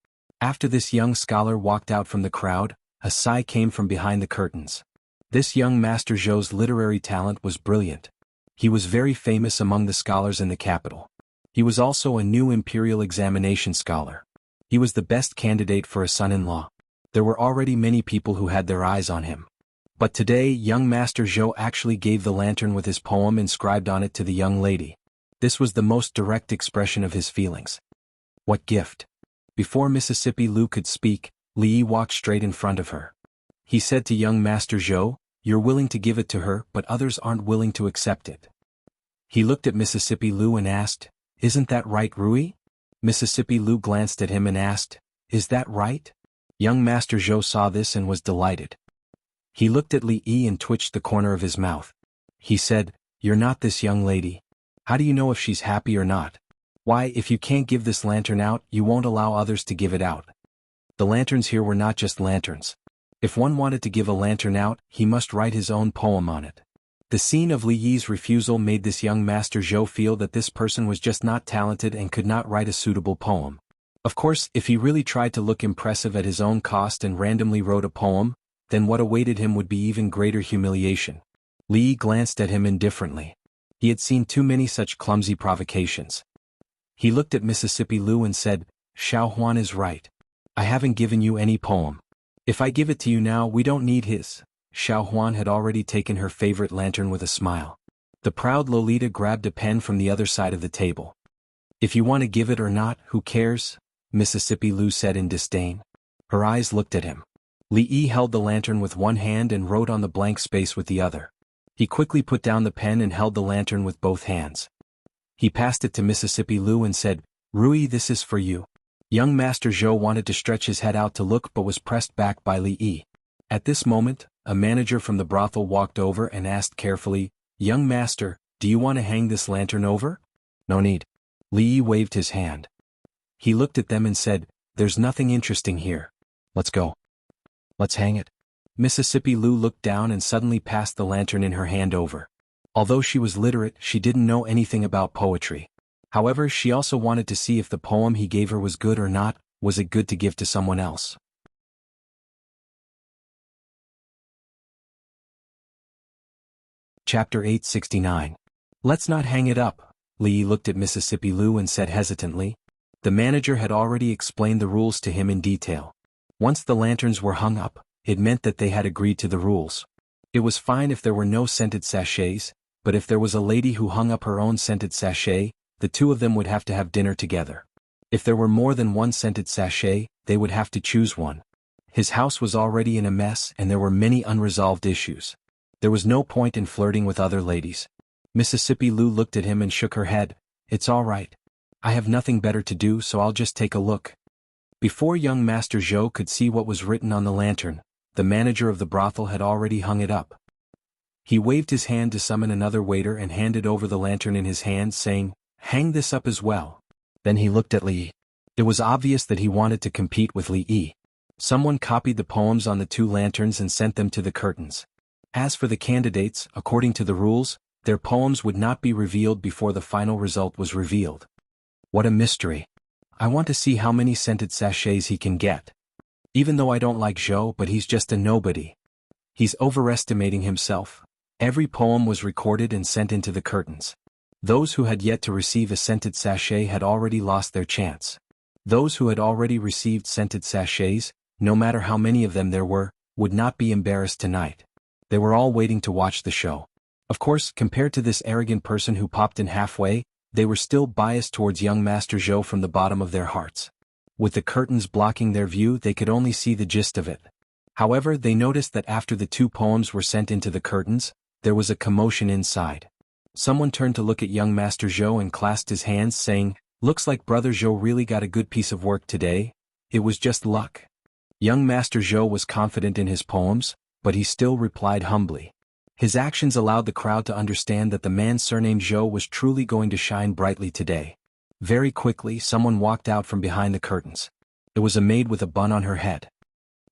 After this young scholar walked out from the crowd, a sigh came from behind the curtains. This young Master Zhou's literary talent was brilliant. He was very famous among the scholars in the capital. He was also a new imperial examination scholar. He was the best candidate for a son-in-law. There were already many people who had their eyes on him. But today, young Master Zhou actually gave the lantern with his poem inscribed on it to the young lady. This was the most direct expression of his feelings. What gift! Before Mississippi Lu could speak, Li walked straight in front of her. He said to young Master Zhou, "You're willing to give it to her, but others aren't willing to accept it." He looked at Mississippi Lu and asked, "Isn't that right, Rui?" Mississippi Lu glanced at him and asked, "Is that right?" Young Master Zhou saw this and was delighted. He looked at Li Yi and twitched the corner of his mouth. He said, "You're not this young lady. How do you know if she's happy or not? Why, if you can't give this lantern out, you won't allow others to give it out." The lanterns here were not just lanterns. If one wanted to give a lantern out, he must write his own poem on it. The scene of Li Yi's refusal made this young Master Zhou feel that this person was just not talented and could not write a suitable poem. Of course, if he really tried to look impressive at his own cost and randomly wrote a poem, then what awaited him would be even greater humiliation. Li glanced at him indifferently. He had seen too many such clumsy provocations. He looked at Mississippi Lu and said, "Xiao Huan is right. I haven't given you any poem. If I give it to you now, we don't need his." Xiao Huan had already taken her favorite lantern with a smile. The proud Lolita grabbed a pen from the other side of the table. "If you want to give it or not, who cares?" Mississippi Lu said in disdain. Her eyes looked at him. Li Yi held the lantern with one hand and wrote on the blank space with the other. He quickly put down the pen and held the lantern with both hands. He passed it to Mississippi Lu and said, "Rui, this is for you." Young Master Zhou wanted to stretch his head out to look but was pressed back by Li Yi. At this moment, a manager from the brothel walked over and asked carefully, "Young master, do you want to hang this lantern over?" "No need." Li Yi waved his hand. He looked at them and said, "There's nothing interesting here. Let's go. Let's hang it." Mississippi Lu looked down and suddenly passed the lantern in her hand over. Although she was literate, she didn't know anything about poetry. However, she also wanted to see if the poem he gave her was good or not. Was it good to give to someone else? Chapter 869. "Let's not hang it up." Li looked at Mississippi Lu and said hesitantly. The manager had already explained the rules to him in detail. Once the lanterns were hung up, it meant that they had agreed to the rules. It was fine if there were no scented sachets, but if there was a lady who hung up her own scented sachet, the two of them would have to have dinner together. If there were more than one scented sachet, they would have to choose one. His house was already in a mess and there were many unresolved issues. There was no point in flirting with other ladies. Mississippi Lu looked at him and shook her head. "It's all right. I have nothing better to do, so I'll just take a look." Before young Master Zhou could see what was written on the lantern, the manager of the brothel had already hung it up. He waved his hand to summon another waiter and handed over the lantern in his hand, saying, "Hang this up as well." Then he looked at Li Yi. It was obvious that he wanted to compete with Li Yi. Someone copied the poems on the two lanterns and sent them to the curtains. As for the candidates, according to the rules, their poems would not be revealed before the final result was revealed. What a mystery. I want to see how many scented sachets he can get. Even though I don't like Zhou, but he's just a nobody. He's overestimating himself. Every poem was recorded and sent into the curtains. Those who had yet to receive a scented sachet had already lost their chance. Those who had already received scented sachets, no matter how many of them there were, would not be embarrassed tonight. They were all waiting to watch the show. Of course, compared to this arrogant person who popped in halfway, they were still biased towards young Master Zhou from the bottom of their hearts. With the curtains blocking their view, they could only see the gist of it. However, they noticed that after the 2 poems were sent into the curtains, there was a commotion inside. Someone turned to look at young Master Zhou and clasped his hands, saying, "Looks like Brother Zhou really got a good piece of work today. It was just luck." Young Master Zhou was confident in his poems, but he still replied humbly. His actions allowed the crowd to understand that the man surnamed Zhou was truly going to shine brightly today. Very quickly, someone walked out from behind the curtains. It was a maid with a bun on her head.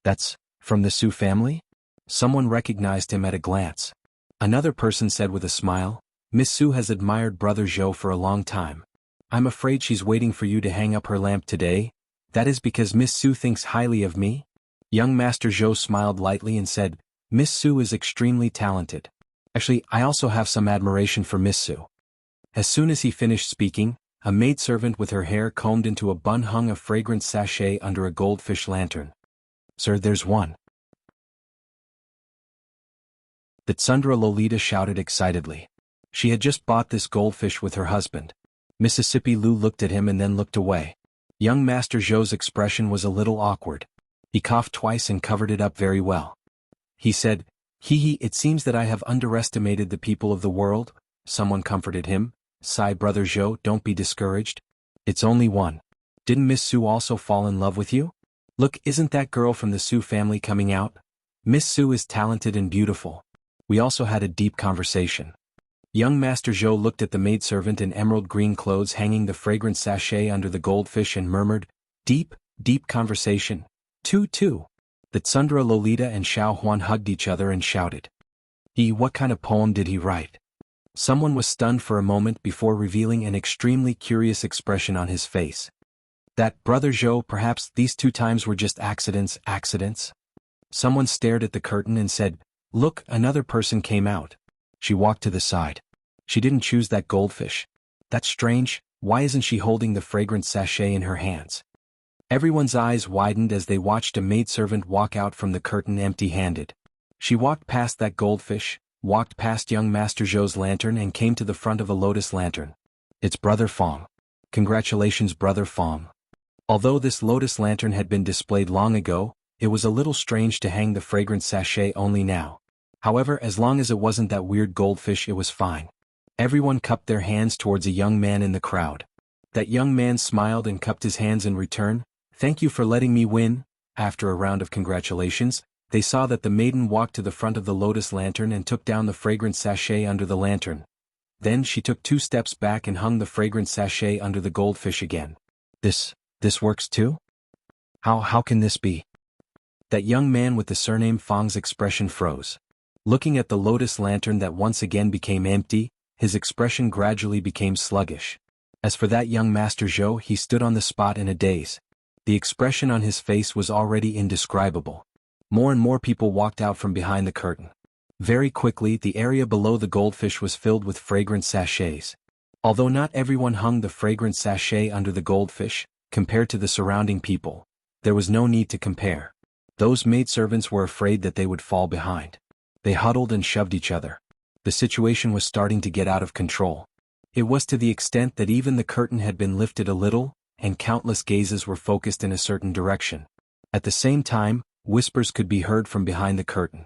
"That's from the Su family?" Someone recognized him at a glance. Another person said with a smile, "Miss Su has admired Brother Zhou for a long time. I'm afraid she's waiting for you to hang up her lamp today. That is because Miss Su thinks highly of me?" Young Master Zhou smiled lightly and said, "Miss Su is extremely talented. Actually, I also have some admiration for Miss Su." As soon as he finished speaking, a maidservant with her hair combed into a bun hung a fragrant sachet under a goldfish lantern. "Sir, there's one." The Tsundra Lolita shouted excitedly. She had just bought this goldfish with her husband. Mississippi Lu looked at him and then looked away. Young Master Zhou's expression was a little awkward. He coughed twice and covered it up very well. He said, It seems that I have underestimated the people of the world." Someone comforted him. "Sigh, Brother Zhou, don't be discouraged. It's only one. Didn't Miss Su also fall in love with you? Look, isn't that girl from the Su family coming out? Miss Su is talented and beautiful." We also had a deep conversation. Young Master Zhou looked at the maidservant in emerald green clothes hanging the fragrant sachet under the goldfish and murmured, "Deep, deep conversation. Two. The Tsundra Lolita and Xiao Huan hugged each other and shouted. What kind of poem did he write?" Someone was stunned for a moment before revealing an extremely curious expression on his face. "That, Brother Zhou, perhaps these 2 times were just accidents." Someone stared at the curtain and said, "Look, another person came out." She walked to the side. "She didn't choose that goldfish. That's strange. Why isn't she holding the fragrant sachet in her hands?" Everyone's eyes widened as they watched a maidservant walk out from the curtain empty-handed. She walked past that goldfish, walked past young Master Zhou's lantern and came to the front of a lotus lantern. "It's Brother Fong. Congratulations, Brother Fong." Although this lotus lantern had been displayed long ago, it was a little strange to hang the fragrant sachet only now. However, as long as it wasn't that weird goldfish, it was fine. Everyone cupped their hands towards a young man in the crowd. That young man smiled and cupped his hands in return. "Thank you for letting me win." After a round of congratulations, they saw that the maiden walked to the front of the lotus lantern and took down the fragrant sachet under the lantern. Then she took 2 steps back and hung the fragrant sachet under the goldfish again. This works too? How can this be?" That young man with the surname Fong's expression froze. Looking at the lotus lantern that once again became empty, his expression gradually became sluggish. As for that young Master Zhou, he stood on the spot in a daze. The expression on his face was already indescribable. More and more people walked out from behind the curtain. Very quickly, the area below the goldfish was filled with fragrant sachets. Although not everyone hung the fragrant sachet under the goldfish, compared to the surrounding people, there was no need to compare. Those maidservants were afraid that they would fall behind. They huddled and shoved each other. The situation was starting to get out of control. It was to the extent that even the curtain had been lifted a little, and countless gazes were focused in a certain direction. At the same time, whispers could be heard from behind the curtain.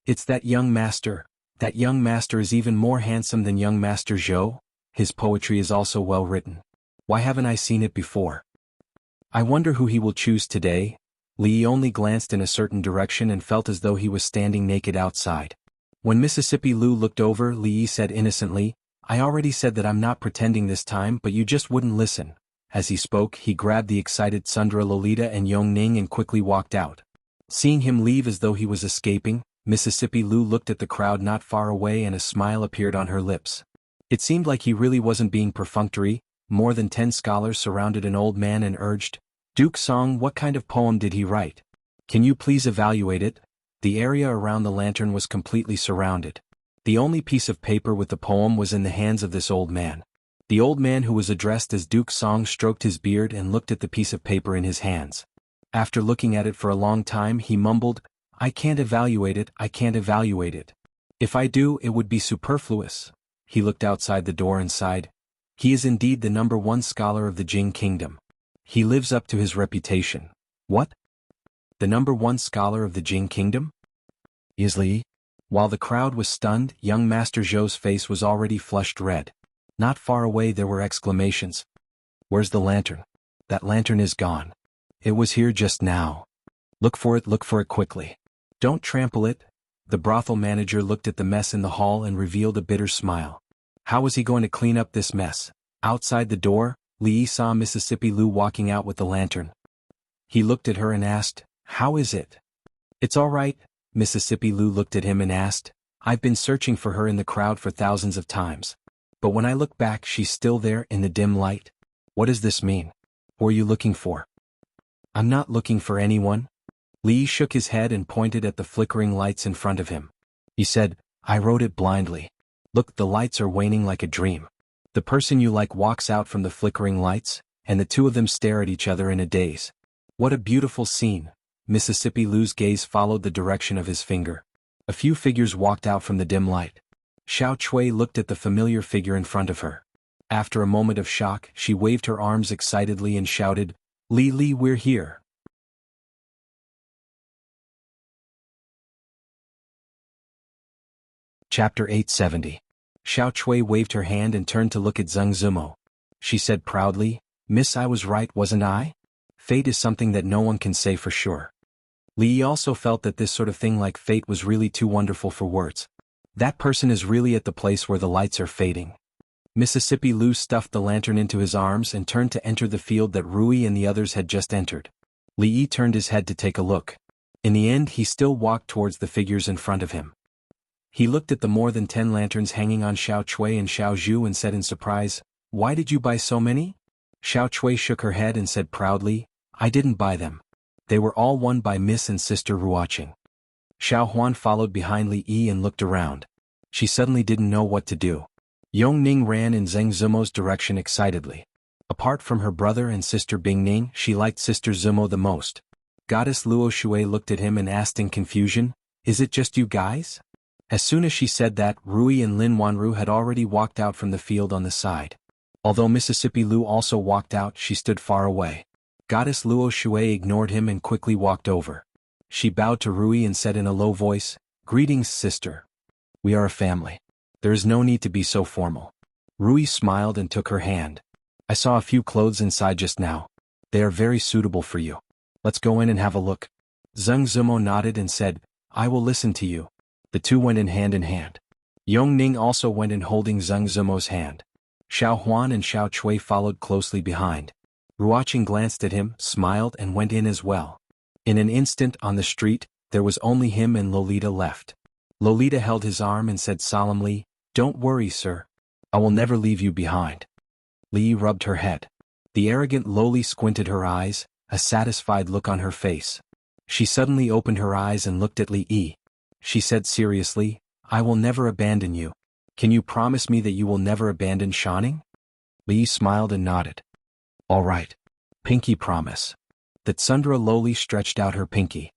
"It's that young master. That young master is even more handsome than young Master Zhou. His poetry is also well written. Why haven't I seen it before? I wonder who he will choose today." Li only glanced in a certain direction and felt as though he was standing naked outside. When Mississippi Lu looked over, Li said innocently, "I already said that I'm not pretending this time, but you just wouldn't listen." As he spoke, he grabbed the excited Tsundra Lolita and Yong Ning and quickly walked out. Seeing him leave as though he was escaping, Mississippi Lu looked at the crowd not far away and a smile appeared on her lips. It seemed like he really wasn't being perfunctory. More than 10 scholars surrounded an old man and urged, "Duke Song, what kind of poem did he write? Can you please evaluate it?" The area around the lantern was completely surrounded. The only piece of paper with the poem was in the hands of this old man. The old man, who was addressed as Duke Song, stroked his beard and looked at the piece of paper in his hands. After looking at it for a long time, he mumbled, "I can't evaluate it, I can't evaluate it. If I do, it would be superfluous." He looked outside the door and sighed. He is indeed the #1 scholar of the Jing kingdom. He lives up to his reputation. What? The #1 scholar of the Jing kingdom? Is Li? While the crowd was stunned, young Master Zhou's face was already flushed red. Not far away there were exclamations. "Where's the lantern? That lantern is gone. It was here just now. Look for it quickly. Don't trample it." The brothel manager looked at the mess in the hall and revealed a bitter smile. How was he going to clean up this mess? Outside the door, Li saw Mississippi Lu walking out with the lantern. He looked at her and asked, "How is it?" "It's all right." Mississippi Lu looked at him and asked, "I've been searching for her in the crowd for thousands of times. But when I look back, she's still there in the dim light. What does this mean? Who are you looking for?" "I'm not looking for anyone." Li shook his head and pointed at the flickering lights in front of him. He said, "I wrote it blindly. Look, the lights are waning like a dream. The person you like walks out from the flickering lights, and the two of them stare at each other in a daze. What a beautiful scene." Mississippi Lu's gaze followed the direction of his finger. A few figures walked out from the dim light. Xiao Chui looked at the familiar figure in front of her. After a moment of shock, she waved her arms excitedly and shouted, Li, we're here." Chapter 870. Xiao Chui waved her hand and turned to look at Zheng Zumo. She said proudly, "Miss, I was right, wasn't I? Fate is something that no one can say for sure." Li also felt that this sort of thing like fate was really too wonderful for words. That person is really at the place where the lights are fading. Mississippi Lu stuffed the lantern into his arms and turned to enter the field that Rui and the others had just entered. Li turned his head to take a look. In the end, he still walked towards the figures in front of him. He looked at the more than 10 lanterns hanging on Xiao Chui and Xiao Zhu and said in surprise, "Why did you buy so many?" Xiao Chui shook her head and said proudly, "I didn't buy them. They were all won by Miss and Sister Ruoqing." Xiao Huan followed behind Li and looked around. She suddenly didn't know what to do. Yong Ning ran in Zheng Zumo's direction excitedly. Apart from her brother and sister Bing Ning, she liked Sister Zumo the most. Goddess Luo Shui looked at him and asked in confusion, "Is it just you guys?" As soon as she said that, Rui and Lin Wanru had already walked out from the field on the side. Although Mississippi Lu also walked out, she stood far away. Goddess Luo Shui ignored him and quickly walked over. She bowed to Rui and said in a low voice, "Greetings, sister. We are a family. There is no need to be so formal." Rui smiled and took her hand. "I saw a few clothes inside just now. They are very suitable for you. Let's go in and have a look." Zheng Zumo nodded and said, "I will listen to you." The two went in hand in hand. Yong Ning also went in holding Zheng Zumo's hand. Xiao Huan and Xiao Chui followed closely behind. Ruoqing glanced at him, smiled and went in as well. In an instant, on the street, there was only him and Lolita left. Lolita held his arm and said solemnly, "Don't worry, sir. I will never leave you behind." Li rubbed her head. The arrogant Loli squinted her eyes, a satisfied look on her face. She suddenly opened her eyes and looked at Li. She said seriously, "I will never abandon you. Can you promise me that you will never abandon Shanning?" Li smiled and nodded. "All right. Pinky promise." That Sundra Loli stretched out her pinky.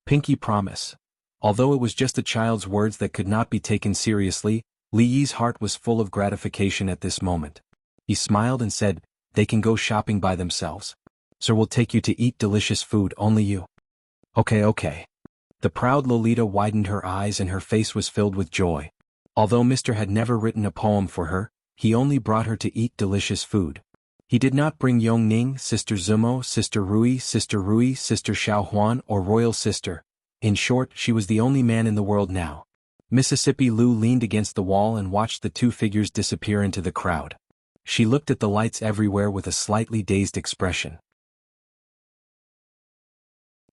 Pinky promise. Although it was just a child's words that could not be taken seriously, Li Yi's heart was full of gratification at this moment. He smiled and said, "They can go shopping by themselves. Sir will take you to eat delicious food, only you." Okay. The proud Lolita widened her eyes and her face was filled with joy. Although Mr. had never written a poem for her, he only brought her to eat delicious food. He did not bring Yong Ning, Sister Zumo, Sister Rui, Sister Xiao Huan, or Royal Sister. In short, she was the only man in the world now. Mississippi Lu leaned against the wall and watched the two figures disappear into the crowd. She looked at the lights everywhere with a slightly dazed expression.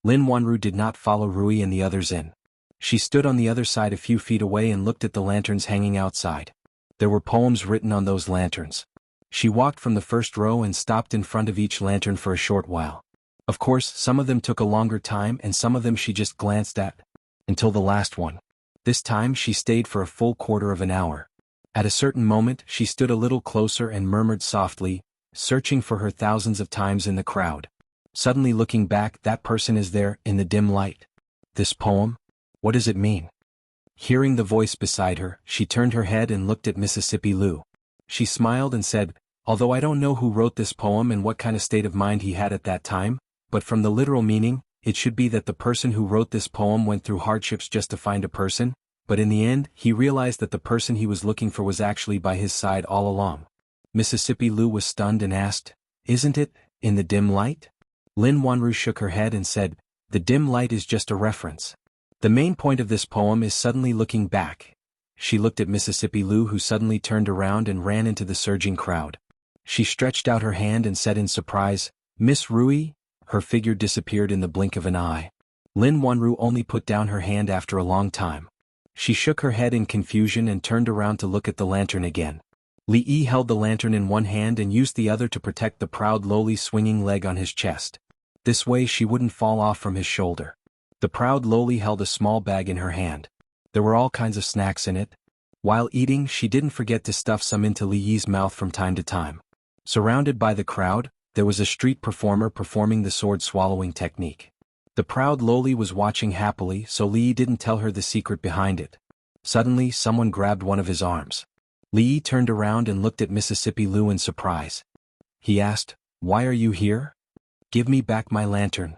Lin Wanru did not follow Rui and the others in. She stood on the other side a few feet away and looked at the lanterns hanging outside. There were poems written on those lanterns. She walked from the first row and stopped in front of each lantern for a short while. Of course, some of them took a longer time and some of them she just glanced at. Until the last one. This time she stayed for a full quarter of an hour. At a certain moment she stood a little closer and murmured softly, searching for her thousands of times in the crowd. Suddenly looking back, that person is there, in the dim light. This poem? What does it mean? Hearing the voice beside her, she turned her head and looked at Mississippi Lou. She smiled and said, "Although I don't know who wrote this poem and what kind of state of mind he had at that time, but from the literal meaning, it should be that the person who wrote this poem went through hardships just to find a person, but in the end, he realized that the person he was looking for was actually by his side all along." Mississippi Lou was stunned and asked, "Isn't it, in the dim light?" Lin Wanru shook her head and said, "The dim light is just a reference. The main point of this poem is suddenly looking back." She looked at Mississippi Lou, who suddenly turned around and ran into the surging crowd. She stretched out her hand and said in surprise, "Miss Rui?" Her figure disappeared in the blink of an eye. Lin Wanru only put down her hand after a long time. She shook her head in confusion and turned around to look at the lantern again. Li Yi held the lantern in one hand and used the other to protect the proud lowly swinging leg on his chest. This way she wouldn't fall off from his shoulder. The proud lowly held a small bag in her hand. There were all kinds of snacks in it. While eating, she didn't forget to stuff some into Li Yi's mouth from time to time. Surrounded by the crowd, there was a street performer performing the sword-swallowing technique. The proud lowly was watching happily, so Li Yi didn't tell her the secret behind it. Suddenly, someone grabbed one of his arms. Li Yi turned around and looked at Mississippi Lou in surprise. He asked, "Why are you here?" "Give me back my lantern."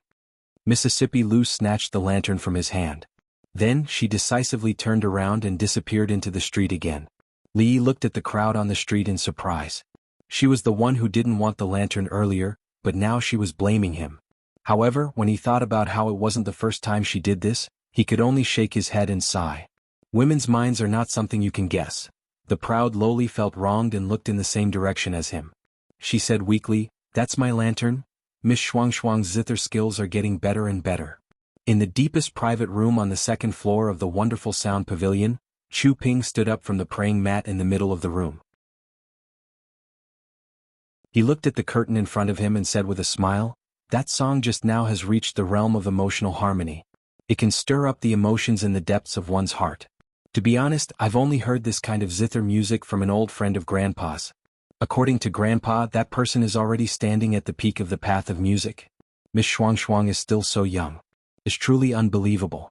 Mississippi Lou snatched the lantern from his hand. Then she decisively turned around and disappeared into the street again. Li Yi looked at the crowd on the street in surprise. She was the one who didn't want the lantern earlier, but now she was blaming him. However, when he thought about how it wasn't the first time she did this, he could only shake his head and sigh. Women's minds are not something you can guess. The proud lowly felt wronged and looked in the same direction as him. She said weakly, "That's my lantern. Miss Shuang's zither skills are getting better and better." In the deepest private room on the second floor of the wonderful sound pavilion, Chu Ping stood up from the praying mat in the middle of the room. He looked at the curtain in front of him and said with a smile, "That song just now has reached the realm of emotional harmony. It can stir up the emotions in the depths of one's heart. To be honest, I've only heard this kind of zither music from an old friend of Grandpa's. According to Grandpa, that person is already standing at the peak of the path of music. Miss Shuang is still so young. It's truly unbelievable."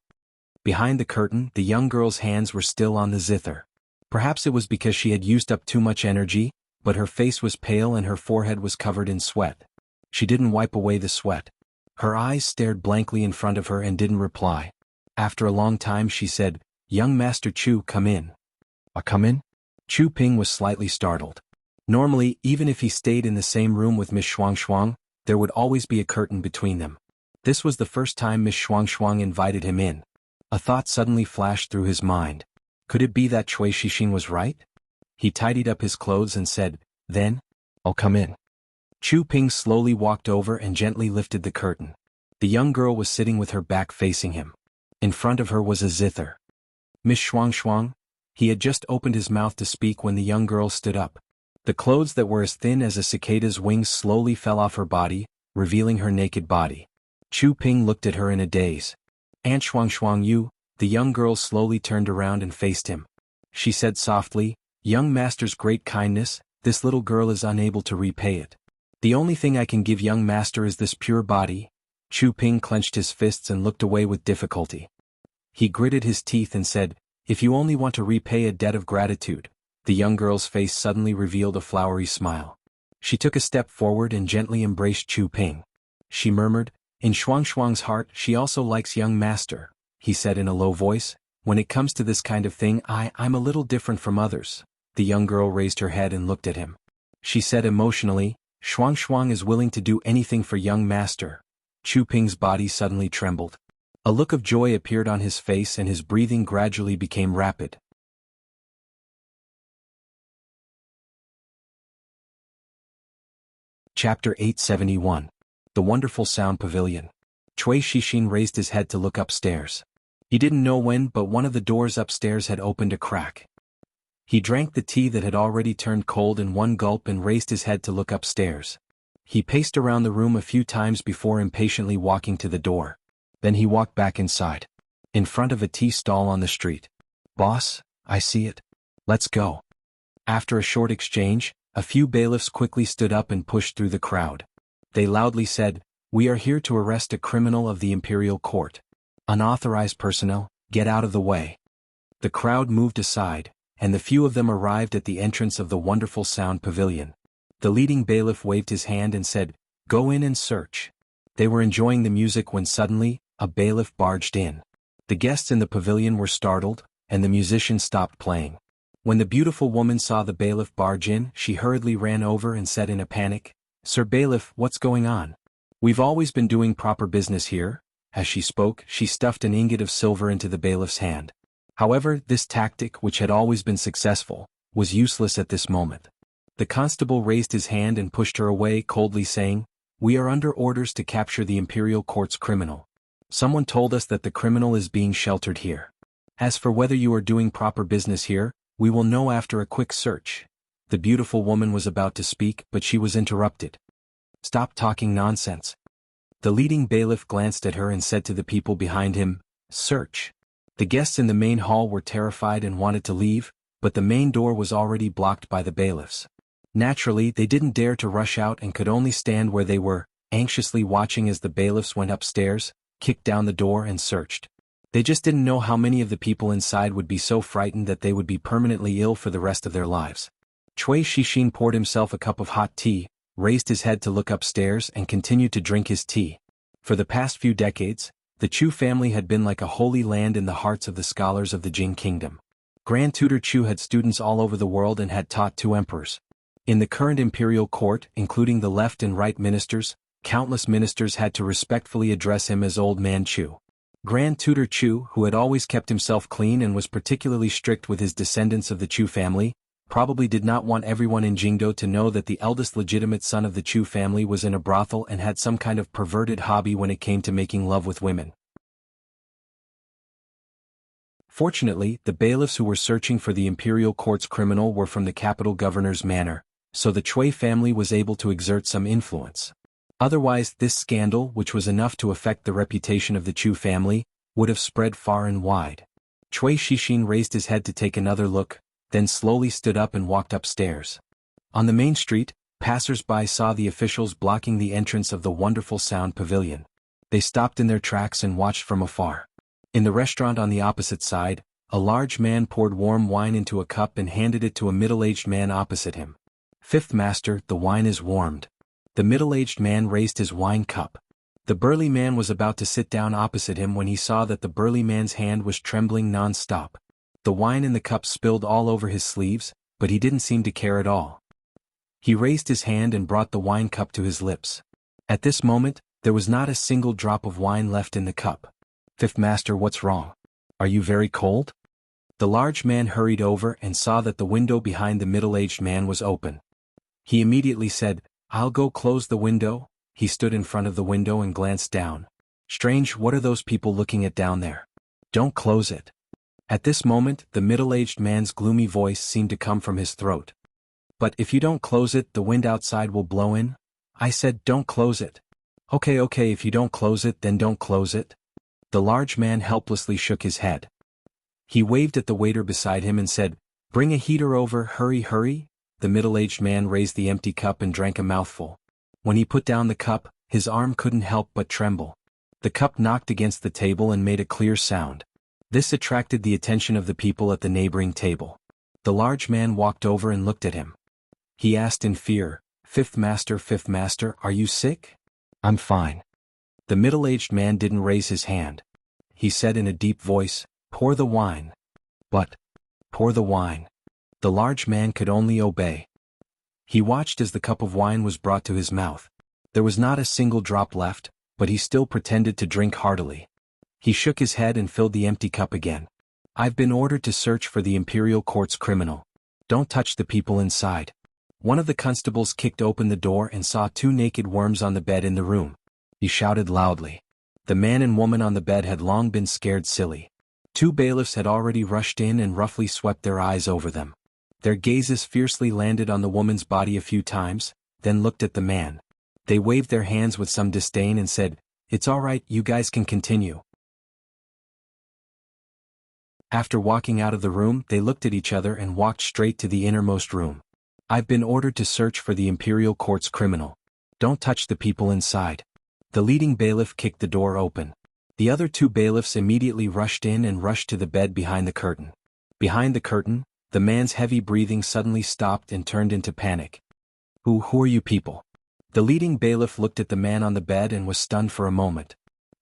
Behind the curtain, the young girl's hands were still on the zither. Perhaps it was because she had used up too much energy, but her face was pale and her forehead was covered in sweat. She didn't wipe away the sweat. Her eyes stared blankly in front of her and didn't reply. After a long time she said, "Young Master Chu, come in." Come in?" Chu Ping was slightly startled. Normally, even if he stayed in the same room with Miss Shuang, there would always be a curtain between them. This was the first time Miss Shuang invited him in. A thought suddenly flashed through his mind. Could it be that Cui Shixin was right? He tidied up his clothes and said, "Then, I'll come in." Chu Ping slowly walked over and gently lifted the curtain. The young girl was sitting with her back facing him. In front of her was a zither. "Miss Shuang." He had just opened his mouth to speak when the young girl stood up. The clothes that were as thin as a cicada's wings slowly fell off her body, revealing her naked body. Chu Ping looked at her in a daze. "Aunt Shuang, you." The young girl slowly turned around and faced him. She said softly, "Young Master's great kindness, this little girl is unable to repay it. The only thing I can give young Master is this pure body." Chu Ping clenched his fists and looked away with difficulty. He gritted his teeth and said, "If you only want to repay a debt of gratitude." The young girl's face suddenly revealed a flowery smile. She took a step forward and gently embraced Chu Ping. She murmured, "In Shuang's heart, she also likes young Master," he said in a low voice. "When it comes to this kind of thing, I'm a little different from others." The young girl raised her head and looked at him. She said emotionally, Shuang is willing to do anything for young Master." Chu Ping's body suddenly trembled. A look of joy appeared on his face and his breathing gradually became rapid. Chapter 871. The Wonderful Sound Pavilion. Cui Shixin raised his head to look upstairs. He didn't know when, but one of the doors upstairs had opened a crack. He drank the tea that had already turned cold in one gulp and raised his head to look upstairs. He paced around the room a few times before impatiently walking to the door. Then he walked back inside. In front of a tea stall on the street, Boss, I see it. Let's go. After a short exchange, a few bailiffs quickly stood up and pushed through the crowd. They loudly said, "We are here to arrest a criminal of the imperial court. Unauthorized personnel, get out of the way." The crowd moved aside, and the few of them arrived at the entrance of the wonderful sound pavilion. The leading bailiff waved his hand and said, "Go in and search." They were enjoying the music when suddenly, a bailiff barged in. The guests in the pavilion were startled, and the musician stopped playing. When the beautiful woman saw the bailiff barge in, she hurriedly ran over and said in a panic, "Sir Bailiff, what's going on? We've always been doing proper business here." As she spoke, she stuffed an ingot of silver into the bailiff's hand. However, this tactic, which had always been successful, was useless at this moment. The constable raised his hand and pushed her away, coldly saying, "We are under orders to capture the imperial court's criminal. Someone told us that the criminal is being sheltered here. As for whether you are doing proper business here, we will know after a quick search." The beautiful woman was about to speak, but she was interrupted. "Stop talking nonsense." The leading bailiff glanced at her and said to the people behind him, "Search." The guests in the main hall were terrified and wanted to leave, but the main door was already blocked by the bailiffs. Naturally, they didn't dare to rush out and could only stand where they were, anxiously watching as the bailiffs went upstairs, kicked down the door and searched. They just didn't know how many of the people inside would be so frightened that they would be permanently ill for the rest of their lives. Cui Shixin poured himself a cup of hot tea, raised his head to look upstairs and continued to drink his tea. For the past few decades, the Chu family had been like a holy land in the hearts of the scholars of the Jing kingdom. Grand Tutor Chu had students all over the world and had taught 2 emperors. In the current imperial court, including the left and right ministers, countless ministers had to respectfully address him as Old Man Chu. Grand Tutor Chu, who had always kept himself clean and was particularly strict with his descendants of the Chu family, probably did not want everyone in Jianghu to know that the eldest legitimate son of the Chu family was in a brothel and had some kind of perverted hobby when it came to making love with women. Fortunately, the bailiffs who were searching for the imperial court's criminal were from the capital governor's manor, so the Cui family was able to exert some influence. Otherwise, this scandal, which was enough to affect the reputation of the Chu family, would have spread far and wide. Cui Shixin raised his head to take another look, then slowly stood up and walked upstairs. On the main street, passers-by saw the officials blocking the entrance of the wonderful sound pavilion. They stopped in their tracks and watched from afar. In the restaurant on the opposite side, a large man poured warm wine into a cup and handed it to a middle-aged man opposite him. "Fifth master, the wine is warmed." The middle-aged man raised his wine cup. The burly man was about to sit down opposite him when he saw that the burly man's hand was trembling non-stop. The wine in the cup spilled all over his sleeves, but he didn't seem to care at all. He raised his hand and brought the wine cup to his lips. At this moment, there was not a single drop of wine left in the cup. "Fifth master, what's wrong? Are you very cold?" The large man hurried over and saw that the window behind the middle-aged man was open. He immediately said, "I'll go close the window." He stood in front of the window and glanced down. "Strange, what are those people looking at down there? Don't close it." At this moment, the middle-aged man's gloomy voice seemed to come from his throat. "But if you don't close it, the wind outside will blow in." I said, "Don't close it." Okay, if you don't close it, then don't close it." The large man helplessly shook his head. He waved at the waiter beside him and said, "Bring a heater over, hurry, hurry." The middle-aged man raised the empty cup and drank a mouthful. When he put down the cup, his arm couldn't help but tremble. The cup knocked against the table and made a clear sound. This attracted the attention of the people at the neighboring table. The large man walked over and looked at him. He asked in fear, Fifth master, are you sick?" "I'm fine." The middle-aged man didn't raise his hand. He said in a deep voice, "Pour the wine." "But, pour the wine." The large man could only obey. He watched as the cup of wine was brought to his mouth. There was not a single drop left, but he still pretended to drink heartily. He shook his head and filled the empty cup again. "I've been ordered to search for the imperial court's criminal. Don't touch the people inside." One of the constables kicked open the door and saw 2 naked worms on the bed in the room. He shouted loudly. The man and woman on the bed had long been scared silly. 2 bailiffs had already rushed in and roughly swept their eyes over them. Their gazes fiercely landed on the woman's body a few times, then looked at the man. They waved their hands with some disdain and said, "It's all right, you guys can continue." After walking out of the room, they looked at each other and walked straight to the innermost room. I've been ordered to search for the imperial court's criminal. Don't touch the people inside. The leading bailiff kicked the door open. The other two bailiffs immediately rushed in and rushed to the bed behind the curtain. Behind the curtain, the man's heavy breathing suddenly stopped and turned into panic. Who are you people? The leading bailiff looked at the man on the bed and was stunned for a moment.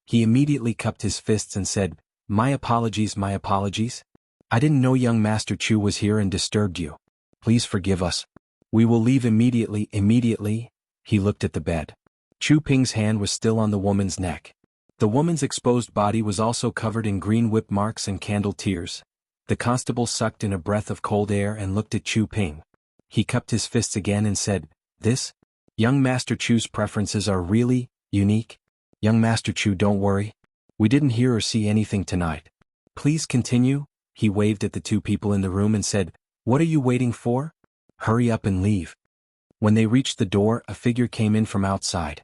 He immediately cupped his fists and said, My apologies, my apologies. I didn't know young Master Chu was here and disturbed you. Please forgive us. We will leave immediately. He looked at the bed. Chu Ping's hand was still on the woman's neck. The woman's exposed body was also covered in green whip marks and candle tears. The constable sucked in a breath of cold air and looked at Chu Ping. He cupped his fists again and said, This? Young Master Chu's preferences are really unique. Young Master Chu, don't worry. We didn't hear or see anything tonight. Please continue. He waved at the two people in the room and said, What are you waiting for? Hurry up and leave. When they reached the door, a figure came in from outside.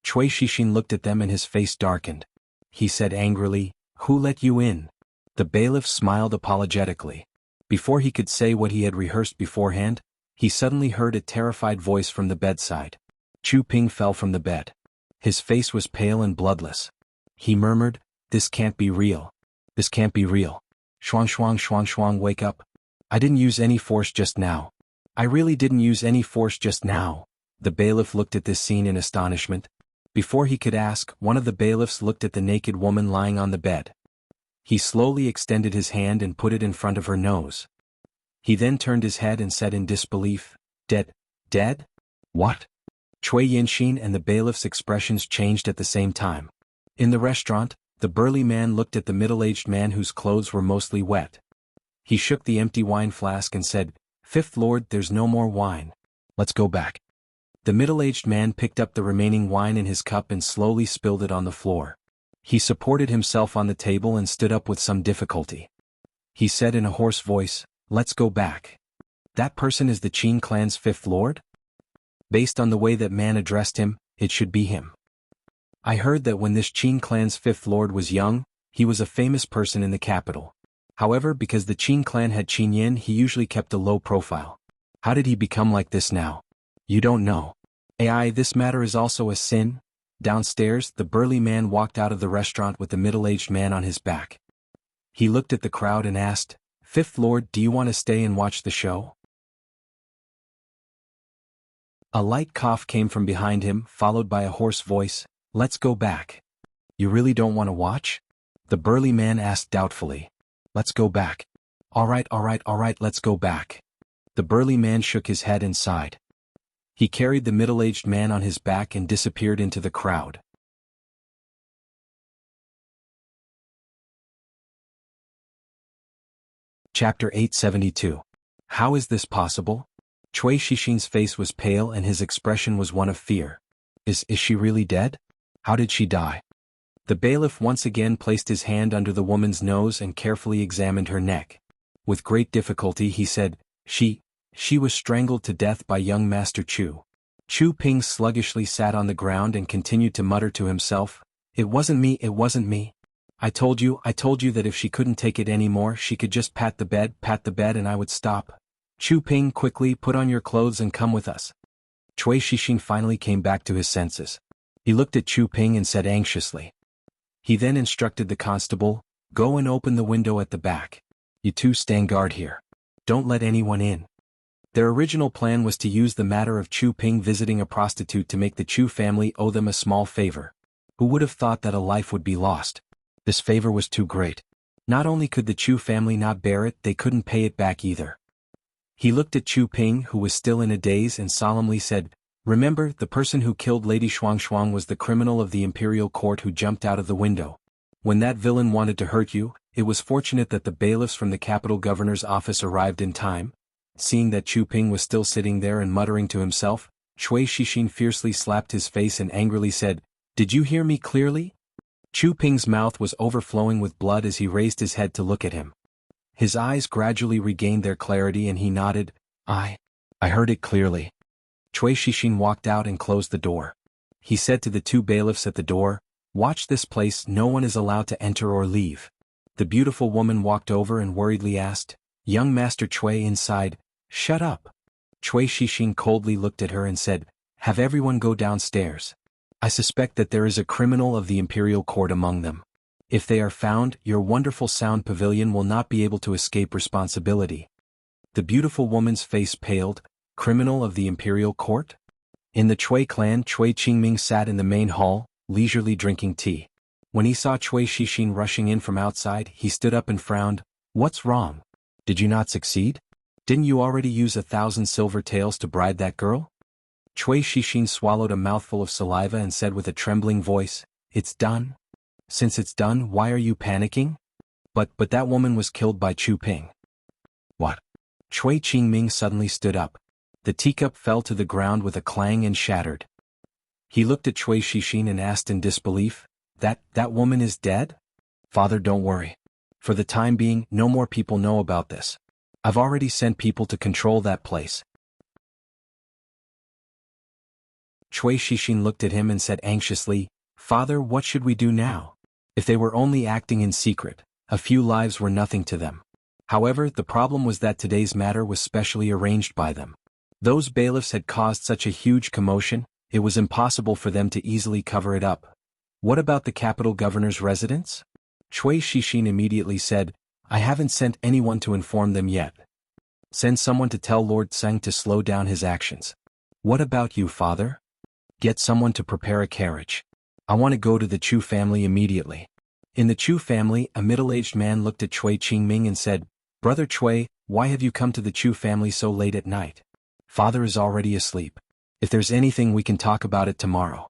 Cui Shixin looked at them and his face darkened. He said angrily, Who let you in? The bailiff smiled apologetically. Before he could say what he had rehearsed beforehand, he suddenly heard a terrified voice from the bedside. Chu Ping fell from the bed. His face was pale and bloodless. He murmured, This can't be real. This can't be real. Shuang, wake up. I didn't use any force just now. I really didn't use any force just now. The bailiff looked at this scene in astonishment. Before he could ask, one of the bailiffs looked at the naked woman lying on the bed. He slowly extended his hand and put it in front of her nose. He then turned his head and said in disbelief, Dead? Dead? What? Cui Yinxin and the bailiff's expressions changed at the same time. In the restaurant, the burly man looked at the middle-aged man whose clothes were mostly wet. He shook the empty wine flask and said, Fifth Lord, there's no more wine. Let's go back. The middle-aged man picked up the remaining wine in his cup and slowly spilled it on the floor. He supported himself on the table and stood up with some difficulty. He said in a hoarse voice, Let's go back. That person is the Qin clan's fifth lord? Based on the way that man addressed him, it should be him. I heard that when this Qin clan's fifth lord was young, he was a famous person in the capital. However, because the Qin clan had Qin Yin, he usually kept a low profile. How did he become like this now? You don't know. AI, this matter is also a sin. Downstairs, the burly man walked out of the restaurant with the middle-aged man on his back. He looked at the crowd and asked, Fifth Lord, do you want to stay and watch the show? A light cough came from behind him, followed by a hoarse voice, Let's go back. You really don't want to watch? The burly man asked doubtfully. Let's go back. All right, let's go back. The burly man shook his head and sighed. He carried the middle-aged man on his back and disappeared into the crowd. Chapter 872. How is this possible? Cui Shixin's face was pale and his expression was one of fear. Is she really dead? How did she die? The bailiff once again placed his hand under the woman's nose and carefully examined her neck. With great difficulty he said, She was strangled to death by young Master Chu. Chu Ping sluggishly sat on the ground and continued to mutter to himself, It wasn't me. I told you that if she couldn't take it anymore she could just pat the bed and I would stop. Chu Ping, quickly put on your clothes and come with us. Cui Shixin finally came back to his senses. He looked at Chu Ping and said anxiously. He then instructed the constable, Go and open the window at the back. You two stand guard here. Don't let anyone in. Their original plan was to use the matter of Chu Ping visiting a prostitute to make the Chu family owe them a small favor. Who would have thought that a life would be lost? This favor was too great. Not only could the Chu family not bear it, they couldn't pay it back either. He looked at Chu Ping, who was still in a daze, and solemnly said, Remember, the person who killed Lady Shuang was the criminal of the imperial court who jumped out of the window. When that villain wanted to hurt you, it was fortunate that the bailiffs from the capital governor's office arrived in time. Seeing that Chu Ping was still sitting there and muttering to himself, Cui Shixin fiercely slapped his face and angrily said, Did you hear me clearly? Chu Ping's mouth was overflowing with blood as he raised his head to look at him. His eyes gradually regained their clarity and he nodded, I heard it clearly. Cui Shixin walked out and closed the door. He said to the two bailiffs at the door, Watch this place, no one is allowed to enter or leave. The beautiful woman walked over and worriedly asked, "Young Master Chui inside, shut up." Chui Shixing coldly looked at her and said, "Have everyone go downstairs. I suspect that there is a criminal of the imperial court among them. If they are found, your wonderful sound pavilion will not be able to escape responsibility." The beautiful woman's face paled. Criminal of the imperial court? In the Chui clan, Chui Qingming sat in the main hall, leisurely drinking tea. When he saw Chui Shixing rushing in from outside, he stood up and frowned. "What's wrong? Did you not succeed? Didn't you already use 1,000 silver taels to bribe that girl?" Chui Shixing swallowed a mouthful of saliva and said with a trembling voice, "It's done. Since it's done, why are you panicking? But that woman was killed by Chu Ping." "What?" Chui Qingming suddenly stood up. The teacup fell to the ground with a clang and shattered. He looked at Chui Shixing and asked in disbelief, That woman is dead? Father, don't worry. For the time being, no more people know about this. I've already sent people to control that place." Chui Shixing looked at him and said anxiously, "Father, what should we do now? If they were only acting in secret, a few lives were nothing to them. However, the problem was that today's matter was specially arranged by them. Those bailiffs had caused such a huge commotion, it was impossible for them to easily cover it up. What about the capital governor's residence?" Chui Shixing immediately said, "I haven't sent anyone to inform them yet. Send someone to tell Lord Tseng to slow down his actions." "What about you, father?" "Get someone to prepare a carriage. I want to go to the Chu family immediately." In the Chu family, a middle-aged man looked at Chui Qingming and said, "Brother Chui, why have you come to the Chu family so late at night? Father is already asleep. If there's anything we can talk about it tomorrow."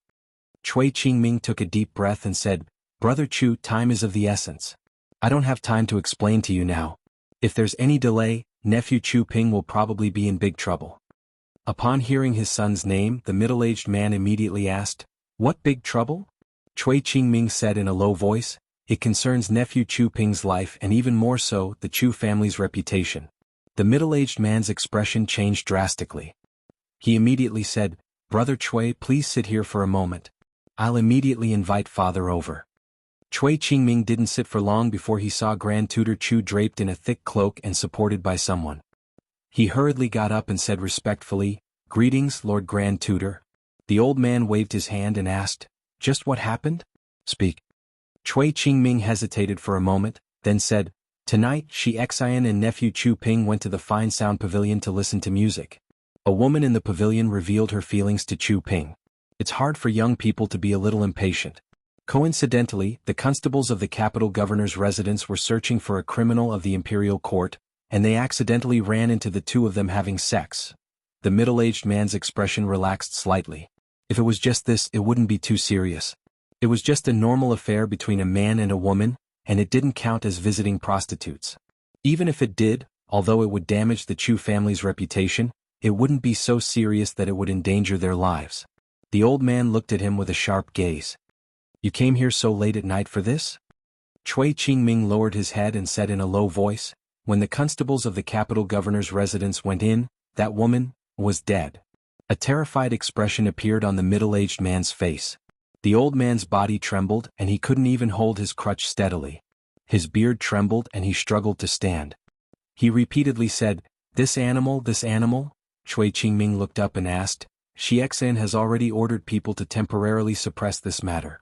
Chui Qingming took a deep breath and said, "Brother Chu, time is of the essence. I don't have time to explain to you now. If there's any delay, nephew Chu Ping will probably be in big trouble." Upon hearing his son's name, the middle-aged man immediately asked, "What big trouble?" Chui Qingming said in a low voice, "It concerns nephew Chu Ping's life and even more so, the Chu family's reputation." The middle-aged man's expression changed drastically. He immediately said, "Brother Chui, please sit here for a moment. I'll immediately invite father over." Chui Qingming didn't sit for long before he saw Grand Tutor Chu draped in a thick cloak and supported by someone. He hurriedly got up and said respectfully, "Greetings, Lord Grand Tutor." The old man waved his hand and asked, "Just what happened? Speak." Chui Qingming hesitated for a moment, then said, "Tonight, Xian and nephew Chu Ping went to the fine sound pavilion to listen to music. A woman in the pavilion revealed her feelings to Chu Ping. It's hard for young people to be a little impatient. Coincidentally, the constables of the capital governor's residence were searching for a criminal of the imperial court, and they accidentally ran into the two of them having sex." The middle-aged man's expression relaxed slightly. "If it was just this, it wouldn't be too serious. It was just a normal affair between a man and a woman, and it didn't count as visiting prostitutes. Even if it did, although it would damage the Chu family's reputation, it wouldn't be so serious that it would endanger their lives." The old man looked at him with a sharp gaze. "You came here so late at night for this?" Chui Qingming lowered his head and said in a low voice, "When the constables of the capital governor's residence went in, that woman was dead." A terrified expression appeared on the middle-aged man's face. The old man's body trembled and he couldn't even hold his crutch steadily. His beard trembled and he struggled to stand. He repeatedly said, this animal. Chui Qingming looked up and asked, "Xian has already ordered people to temporarily suppress this matter.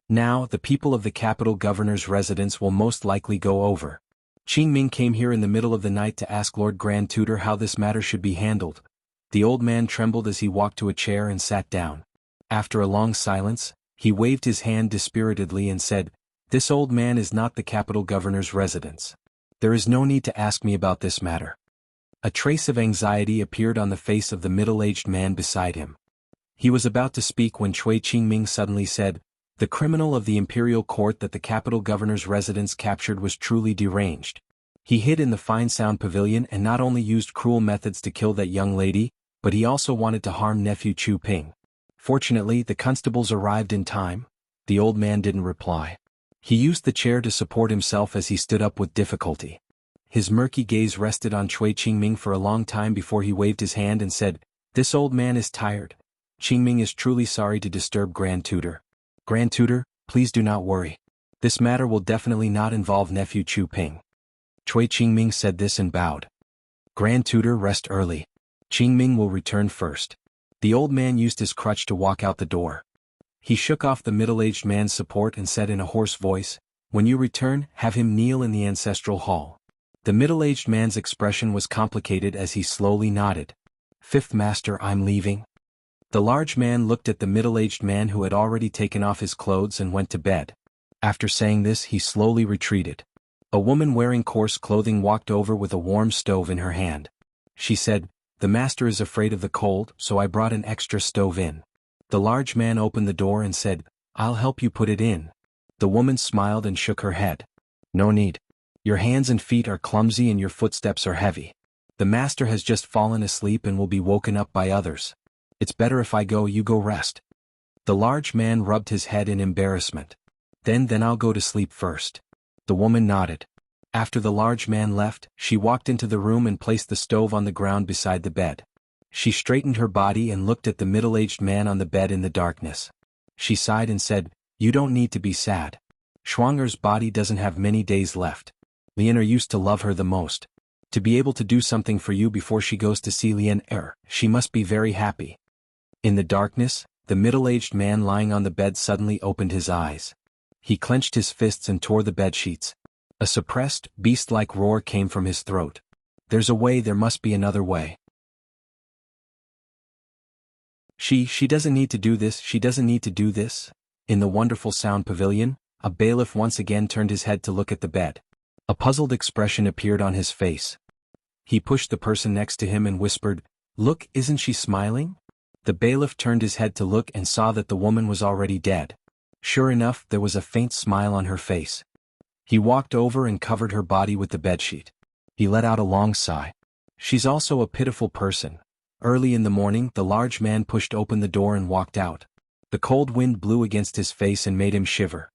Now, the people of the capital governor's residence will most likely go over. Qingming came here in the middle of the night to ask Lord Grand Tutor how this matter should be handled." The old man trembled as he walked to a chair and sat down. After a long silence, he waved his hand dispiritedly and said, "This old man is not the capital governor's residence. There is no need to ask me about this matter." A trace of anxiety appeared on the face of the middle-aged man beside him. He was about to speak when Chui Qingming suddenly said, "The criminal of the imperial court that the capital governor's residence captured was truly deranged. He hid in the fine sound pavilion and not only used cruel methods to kill that young lady, but he also wanted to harm nephew Chu Ping. Fortunately, the constables arrived in time." The old man didn't reply. He used the chair to support himself as he stood up with difficulty. His murky gaze rested on Chui Qingming for a long time before he waved his hand and said, "This old man is tired. Qingming is truly sorry to disturb Grand Tutor. Grand Tutor, please do not worry. This matter will definitely not involve nephew Chu Ping. Cui Qingming said this and bowed. Grand Tutor, rest early. Qingming will return first. The old man used his crutch to walk out the door. He shook off the middle-aged man's support and said in a hoarse voice, "When you return, have him kneel in the ancestral hall." The middle-aged man's expression was complicated as he slowly nodded. "Fifth Master, I'm leaving." The large man looked at the middle-aged man who had already taken off his clothes and went to bed. After saying this, he slowly retreated. A woman wearing coarse clothing walked over with a warm stove in her hand. She said, "The master is afraid of the cold, so I brought an extra stove in." The large man opened the door and said, "I'll help you put it in." The woman smiled and shook her head. "No need. Your hands and feet are clumsy and your footsteps are heavy. The master has just fallen asleep and will be woken up by others. It's better if I go, you go rest." The large man rubbed his head in embarrassment. Then I'll go to sleep first." The woman nodded. After the large man left, she walked into the room and placed the stove on the ground beside the bed. She straightened her body and looked at the middle-aged man on the bed in the darkness. She sighed and said, "You don't need to be sad. Schwanger's body doesn't have many days left. Lianer used to love her the most. To be able to do something for you before she goes to see Lianer, she must be very happy." In the darkness, the middle-aged man lying on the bed suddenly opened his eyes. He clenched his fists and tore the bedsheets. A suppressed, beast-like roar came from his throat. "There's a way, there must be another way. She doesn't need to do this, she doesn't need to do this." In the wonderful sound pavilion, a bailiff once again turned his head to look at the bed. A puzzled expression appeared on his face. He pushed the person next to him and whispered, "Look, isn't she smiling?" The bailiff turned his head to look and saw that the woman was already dead. Sure enough, there was a faint smile on her face. He walked over and covered her body with the bedsheet. He let out a long sigh. "She's also a pitiful person." Early in the morning, the large man pushed open the door and walked out. The cold wind blew against his face and made him shiver.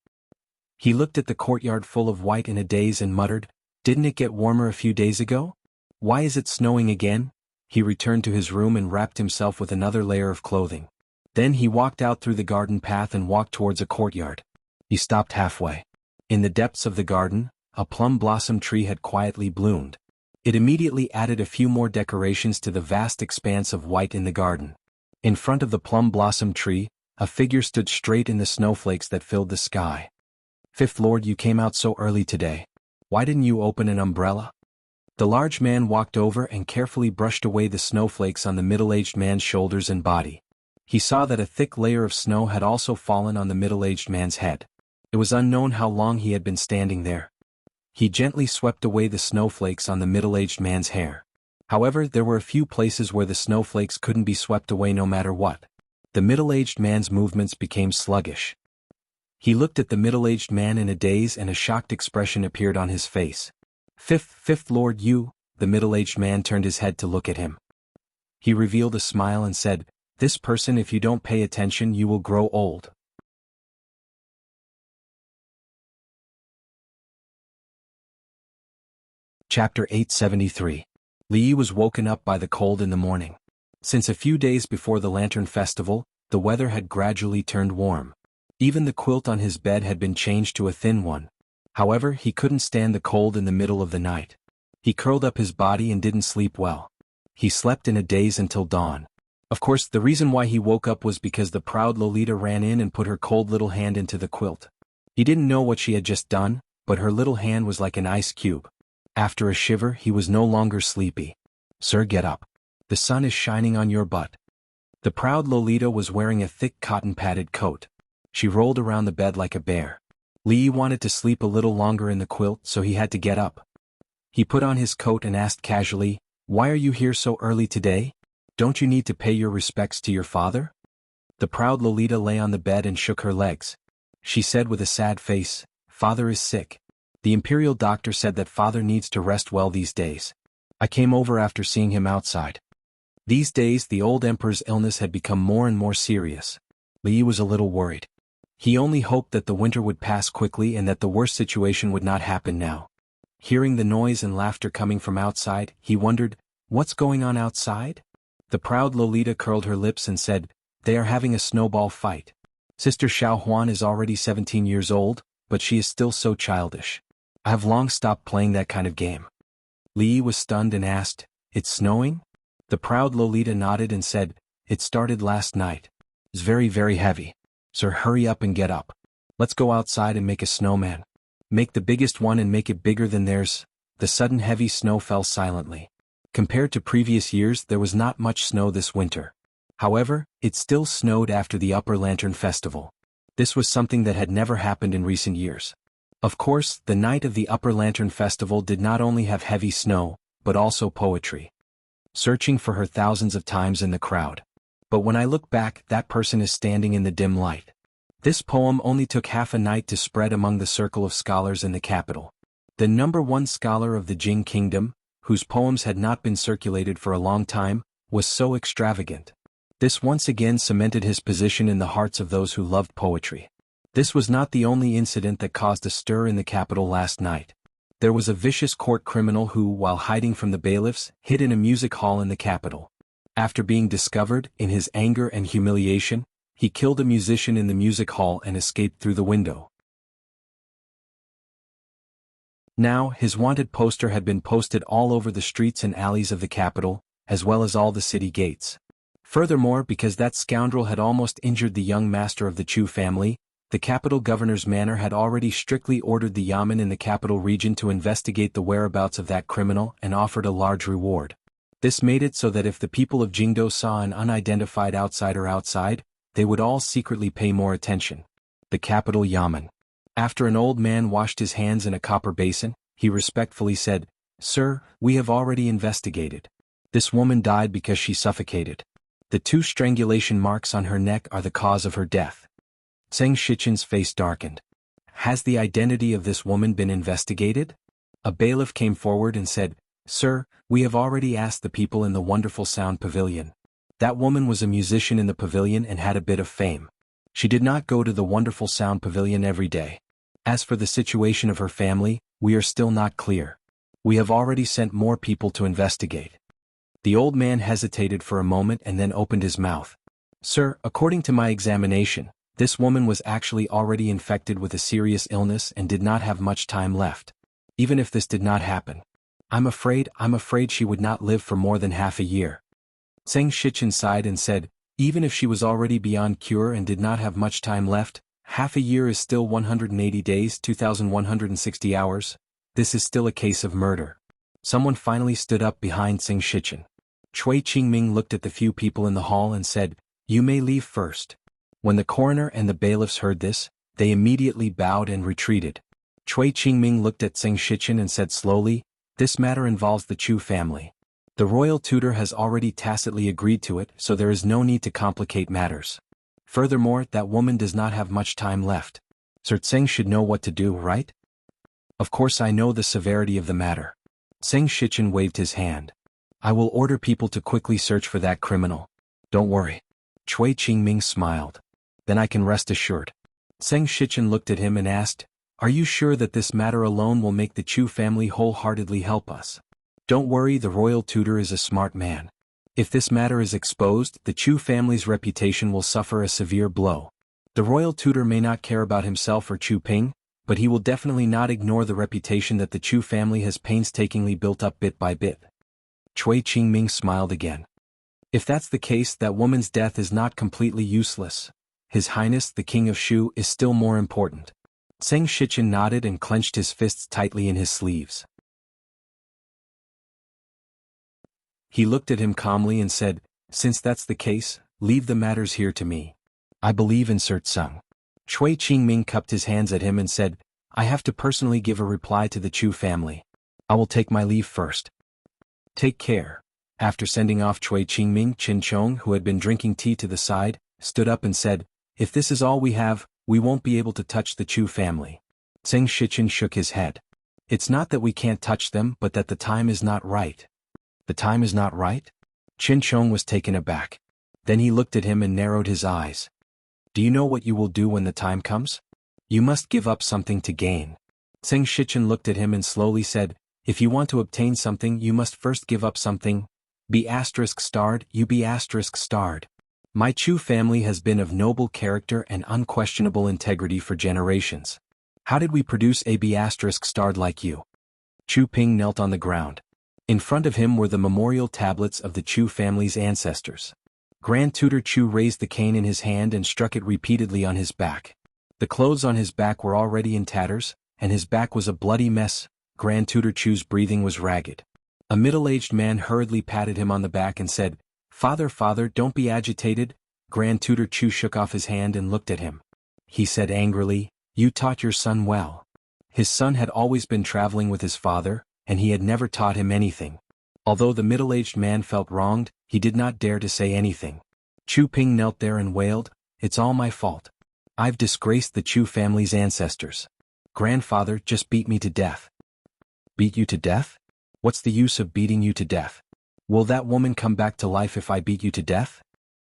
He looked at the courtyard full of white in a daze and muttered, "Didn't it get warmer a few days ago? Why is it snowing again?" He returned to his room and wrapped himself with another layer of clothing. Then he walked out through the garden path and walked towards a courtyard. He stopped halfway. In the depths of the garden, a plum blossom tree had quietly bloomed. It immediately added a few more decorations to the vast expanse of white in the garden. In front of the plum blossom tree, a figure stood straight in the snowflakes that filled the sky. "Fifth Lord, you came out so early today. Why didn't you open an umbrella?" The large man walked over and carefully brushed away the snowflakes on the middle-aged man's shoulders and body. He saw that a thick layer of snow had also fallen on the middle-aged man's head. It was unknown how long he had been standing there. He gently swept away the snowflakes on the middle-aged man's hair. However, there were a few places where the snowflakes couldn't be swept away no matter what. The middle-aged man's movements became sluggish. He looked at the middle-aged man in a daze and a shocked expression appeared on his face. Fifth Lord, you." The middle-aged man turned his head to look at him. He revealed a smile and said, "This person, if you don't pay attention, you will grow old." Chapter 873. Li Yi was woken up by the cold in the morning. Since a few days before the Lantern Festival, the weather had gradually turned warm. Even the quilt on his bed had been changed to a thin one. However, he couldn't stand the cold in the middle of the night. He curled up his body and didn't sleep well. He slept in a daze until dawn. Of course, the reason why he woke up was because the proud Lolita ran in and put her cold little hand into the quilt. He didn't know what she had just done, but her little hand was like an ice cube. After a shiver, he was no longer sleepy. "Sir, get up. The sun is shining on your butt." The proud Lolita was wearing a thick cotton-padded coat. She rolled around the bed like a bear. Li Yi wanted to sleep a little longer in the quilt, so he had to get up. He put on his coat and asked casually, "Why are you here so early today? Don't you need to pay your respects to your father?" The proud Lolita lay on the bed and shook her legs. She said with a sad face, "Father is sick. The imperial doctor said that father needs to rest well these days. I came over after seeing him outside." These days the old emperor's illness had become more and more serious. Li Yi was a little worried. He only hoped that the winter would pass quickly and that the worst situation would not happen now. Hearing the noise and laughter coming from outside, he wondered, "What's going on outside?" The proud Lolita curled her lips and said, "They are having a snowball fight. Sister Xiao Huan is already 17 years old, but she is still so childish. I have long stopped playing that kind of game. Li was stunned and asked, "It's snowing?" The proud Lolita nodded and said, "It started last night. It's very, very heavy. Sir, hurry up and get up. Let's go outside and make a snowman. Make the biggest one and make it bigger than theirs." The sudden heavy snow fell silently. Compared to previous years, there was not much snow this winter. However, it still snowed after the Upper Lantern Festival. This was something that had never happened in recent years. Of course, the night of the Upper Lantern Festival did not only have heavy snow, but also poetry. Searching for her thousands of times in the crowd. But when I look back, that person is standing in the dim light. This poem only took half a night to spread among the circle of scholars in the capital. The #1 scholar of the Jing Kingdom, whose poems had not been circulated for a long time, was so extravagant. This once again cemented his position in the hearts of those who loved poetry. This was not the only incident that caused a stir in the capital last night. There was a vicious court criminal who, while hiding from the bailiffs, hid in a music hall in the capital. After being discovered, in his anger and humiliation, he killed a musician in the music hall and escaped through the window. Now, his wanted poster had been posted all over the streets and alleys of the capital, as well as all the city gates. Furthermore, because that scoundrel had almost injured the young master of the Chu family, the capital governor's manor had already strictly ordered the yamen in the capital region to investigate the whereabouts of that criminal and offered a large reward. This made it so that if the people of Jingdo saw an unidentified outsider outside, they would all secretly pay more attention. The capital yamen. After an old man washed his hands in a copper basin, he respectfully said, "Sir, we have already investigated. This woman died because she suffocated. The 2 strangulation marks on her neck are the cause of her death." Zheng Shichen's face darkened. "Has the identity of this woman been investigated?" A bailiff came forward and said, "Sir, we have already asked the people in the Wonderful Sound Pavilion. That woman was a musician in the pavilion and had a bit of fame. She did not go to the Wonderful Sound Pavilion every day. As for the situation of her family, we are still not clear. We have already sent more people to investigate." The old man hesitated for a moment and then opened his mouth. "Sir, according to my examination, this woman was actually already infected with a serious illness and did not have much time left. Even if this did not happen, I'm afraid she would not live for more than half a year." Zheng Shichen sighed and said, "Even if she was already beyond cure and did not have much time left, half a year is still 180 days, 2,160 hours. This is still a case of murder." Someone finally stood up behind Zheng Shichen. Cui Qingming looked at the few people in the hall and said, "You may leave first." When the coroner and the bailiffs heard this, they immediately bowed and retreated. Cui Qingming looked at Zheng Shichen and said slowly, "This matter involves the Chu family. The royal tutor has already tacitly agreed to it, so there is no need to complicate matters. Furthermore, that woman does not have much time left. Sir Zheng should know what to do, right?" "Of course I know the severity of the matter." Zheng Shichen waved his hand. "I will order people to quickly search for that criminal. Don't worry." Cui Qingming smiled. "Then I can rest assured." Zheng Shichen looked at him and asked, "Are you sure that this matter alone will make the Chu family wholeheartedly help us?" "Don't worry, the royal tutor is a smart man. If this matter is exposed, the Chu family's reputation will suffer a severe blow. The royal tutor may not care about himself or Chu Ping, but he will definitely not ignore the reputation that the Chu family has painstakingly built up bit by bit." Cui Qingming smiled again. "If that's the case, that woman's death is not completely useless. His Highness the King of Shu is still more important." Zheng Shichen nodded and clenched his fists tightly in his sleeves. He looked at him calmly and said, "Since that's the case, leave the matters here to me. I believe in Sir Tseng." Cui Qingming cupped his hands at him and said, "I have to personally give a reply to the Chu family. I will take my leave first." "Take care." After sending off Cui Qingming, Qin Chong, who had been drinking tea to the side, stood up and said, "If this is all we have, we won't be able to touch the Chu family." Zheng Shichen shook his head. "It's not that we can't touch them, but that the time is not right." "The time is not right?" Qin Chong was taken aback. Then he looked at him and narrowed his eyes. "Do you know what you will do when the time comes? You must give up something to gain." Zheng Shichen looked at him and slowly said, "If you want to obtain something, you must first give up something. Be asterisk starred, you be asterisk starred. My Chu family has been of noble character and unquestionable integrity for generations. How did we produce a B***starred like you? Chu Ping knelt on the ground. In front of him were the memorial tablets of the Chu family's ancestors. Grand Tutor Chu raised the cane in his hand and struck it repeatedly on his back. The clothes on his back were already in tatters, and his back was a bloody mess. Grand Tutor Chu's breathing was ragged. A middle-aged man hurriedly patted him on the back and said, "Father, father, don't be agitated." Grand Tutor Chu shook off his hand and looked at him. He said angrily, "You taught your son well." His son had always been traveling with his father, and he had never taught him anything. Although the middle-aged man felt wronged, he did not dare to say anything. Chu Ping knelt there and wailed, "It's all my fault. I've disgraced the Chu family's ancestors. Grandfather just beat me to death." "Beat you to death? What's the use of beating you to death? Will that woman come back to life if I beat you to death?"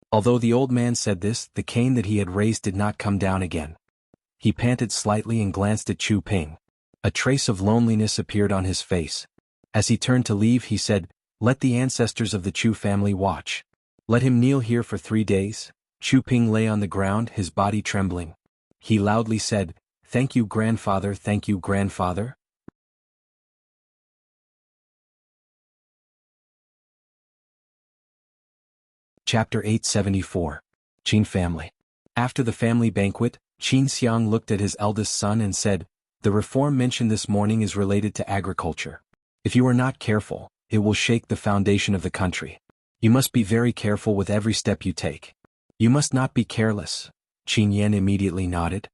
Although the old man said this, the cane that he had raised did not come down again. He panted slightly and glanced at Chu Ping. A trace of loneliness appeared on his face. As he turned to leave, he said, "Let the ancestors of the Chu family watch. Let him kneel here for 3 days." Chu Ping lay on the ground, his body trembling. He loudly said, "Thank you, grandfather, thank you, grandfather." Chapter 874. Qin Family. After the family banquet, Qin Xiang looked at his eldest son and said, "The reform mentioned this morning is related to agriculture. If you are not careful, it will shake the foundation of the country. You must be very careful with every step you take. You must not be careless." Qin Yan immediately nodded.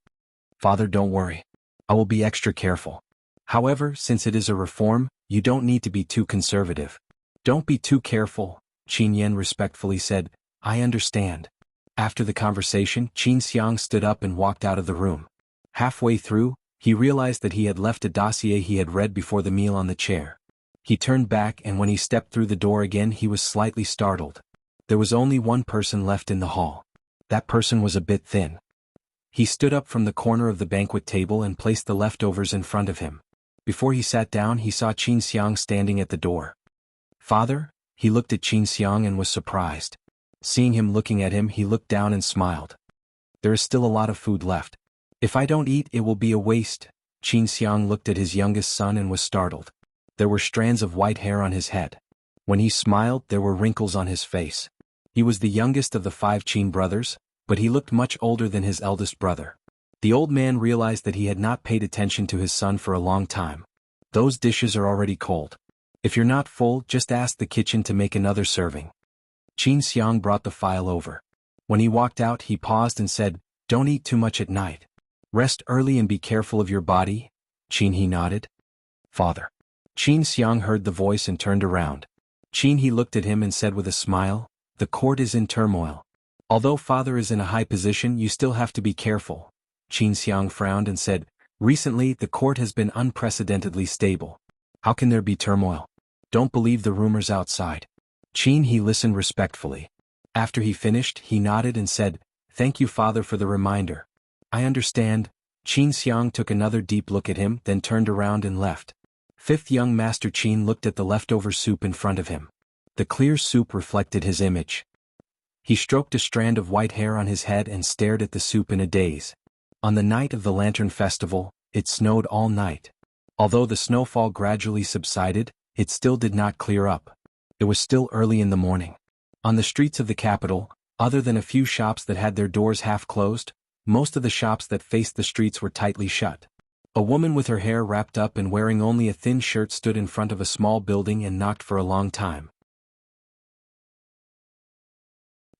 "Father, don't worry. I will be extra careful. However, since it is a reform, you don't need to be too conservative." "Don't be too careful," Qin Yan respectfully said. "I understand." After the conversation, Qin Xiang stood up and walked out of the room. Halfway through, he realized that he had left a dossier he had read before the meal on the chair. He turned back, and when he stepped through the door again, he was slightly startled. There was only one person left in the hall. That person was a bit thin. He stood up from the corner of the banquet table and placed the leftovers in front of him. Before he sat down, he saw Qin Xiang standing at the door. "Father?" He looked at Qin Xiang and was surprised. Seeing him looking at him, he looked down and smiled. "There is still a lot of food left. If I don't eat, it will be a waste." Qin Xiang looked at his youngest son and was startled. There were strands of white hair on his head. When he smiled, there were wrinkles on his face. He was the youngest of the 5 Qin brothers, but he looked much older than his eldest brother. The old man realized that he had not paid attention to his son for a long time. "Those dishes are already cold. If you're not full, just ask the kitchen to make another serving." Qin Xiang brought the file over. When he walked out, he paused and said, "Don't eat too much at night. Rest early and be careful of your body." "Qin," he nodded. "Father." Qin Xiang heard the voice and turned around. "Qin," he looked at him and said with a smile, "The court is in turmoil. Although father is in a high position, you still have to be careful." Qin Xiang frowned and said, "Recently, the court has been unprecedentedly stable. How can there be turmoil? Don't believe the rumors outside." Qin, he listened respectfully. After he finished, he nodded and said, "Thank you, father, for the reminder. I understand." Qin Xiang took another deep look at him, then turned around and left. Fifth young Master Qin looked at the leftover soup in front of him. The clear soup reflected his image. He stroked a strand of white hair on his head and stared at the soup in a daze. On the night of the Lantern Festival, it snowed all night. Although the snowfall gradually subsided, it still did not clear up. It was still early in the morning. On the streets of the capital, other than a few shops that had their doors half closed, most of the shops that faced the streets were tightly shut. A woman with her hair wrapped up and wearing only a thin shirt stood in front of a small building and knocked for a long time.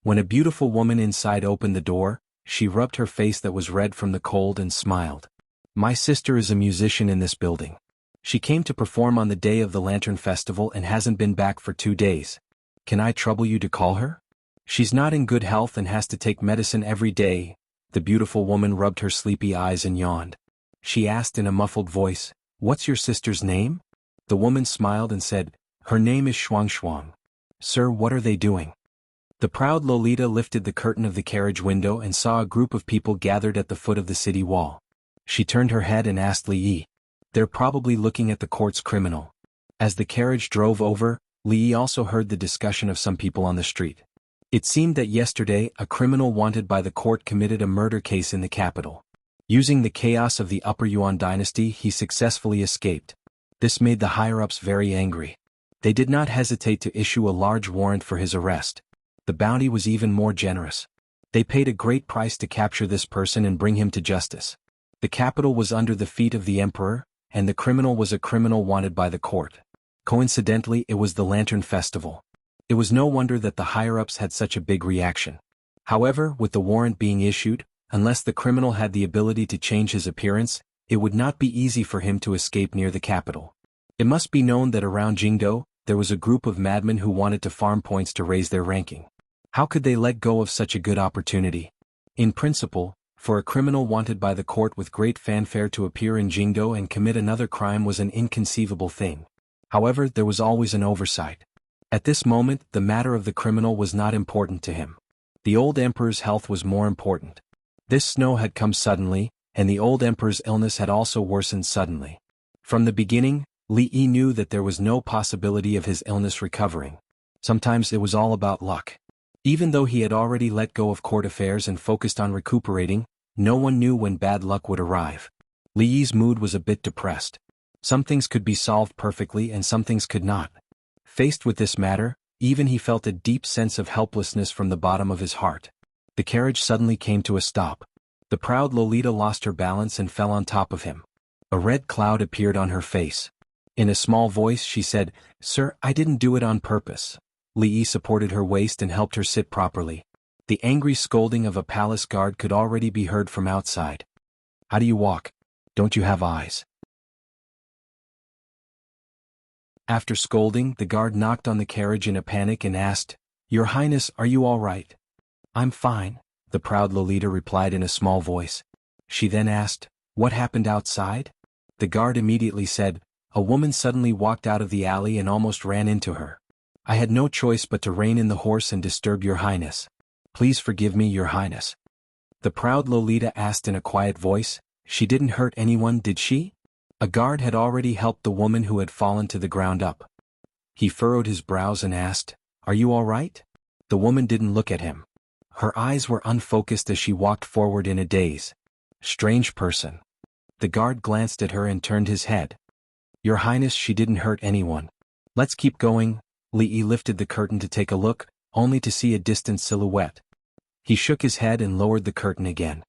When a beautiful woman inside opened the door, she rubbed her face that was red from the cold and smiled. "My sister is a musician in this building. She came to perform on the day of the Lantern Festival and hasn't been back for 2 days. Can I trouble you to call her? She's not in good health and has to take medicine every day." The beautiful woman rubbed her sleepy eyes and yawned. She asked in a muffled voice, "What's your sister's name?" The woman smiled and said, "Her name is Shuang Shuang." "Sir, what are they doing?" The proud Lolita lifted the curtain of the carriage window and saw a group of people gathered at the foot of the city wall. She turned her head and asked Li Yi. "They're probably looking at the court's criminal." As the carriage drove over, Li Yi also heard the discussion of some people on the street. It seemed that yesterday a criminal wanted by the court committed a murder case in the capital. Using the chaos of the Upper Yuan dynasty, he successfully escaped. This made the higher-ups very angry. They did not hesitate to issue a large warrant for his arrest. The bounty was even more generous. They paid a great price to capture this person and bring him to justice. The capital was under the feet of the emperor, and the criminal was a criminal wanted by the court. Coincidentally, it was the Lantern Festival. It was no wonder that the higher-ups had such a big reaction. However, with the warrant being issued, unless the criminal had the ability to change his appearance, it would not be easy for him to escape near the capital. It must be known that around Jianghu, there was a group of madmen who wanted to farm points to raise their ranking. How could they let go of such a good opportunity? In principle, for a criminal wanted by the court with great fanfare to appear in Jianghu and commit another crime was an inconceivable thing. However, there was always an oversight. At this moment, the matter of the criminal was not important to him. The old emperor's health was more important. This snow had come suddenly, and the old emperor's illness had also worsened suddenly. From the beginning, Li Yi knew that there was no possibility of his illness recovering. Sometimes it was all about luck. Even though he had already let go of court affairs and focused on recuperating, no one knew when bad luck would arrive. Li Yi's mood was a bit depressed. Some things could be solved perfectly and some things could not. Faced with this matter, even he felt a deep sense of helplessness from the bottom of his heart. The carriage suddenly came to a stop. The proud Lolita lost her balance and fell on top of him. A red cloud appeared on her face. In a small voice she said, "Sir, I didn't do it on purpose." Li Yi supported her waist and helped her sit properly. The angry scolding of a palace guard could already be heard from outside. "How do you walk? Don't you have eyes?" After scolding, the guard knocked on the carriage in a panic and asked, "Your Highness, are you all right?" "I'm fine," the proud Lolita replied in a small voice. She then asked, "What happened outside?" The guard immediately said, "A woman suddenly walked out of the alley and almost ran into her. I had no choice but to rein in the horse and disturb your Highness. Please forgive me, your Highness." The proud Lolita asked in a quiet voice, "She didn't hurt anyone, did she?" A guard had already helped the woman who had fallen to the ground up. He furrowed his brows and asked, "Are you all right?" The woman didn't look at him. Her eyes were unfocused as she walked forward in a daze. Strange person. The guard glanced at her and turned his head. "Your Highness, she didn't hurt anyone. Let's keep going." Li Yi lifted the curtain to take a look, only to see a distant silhouette. He shook his head and lowered the curtain again.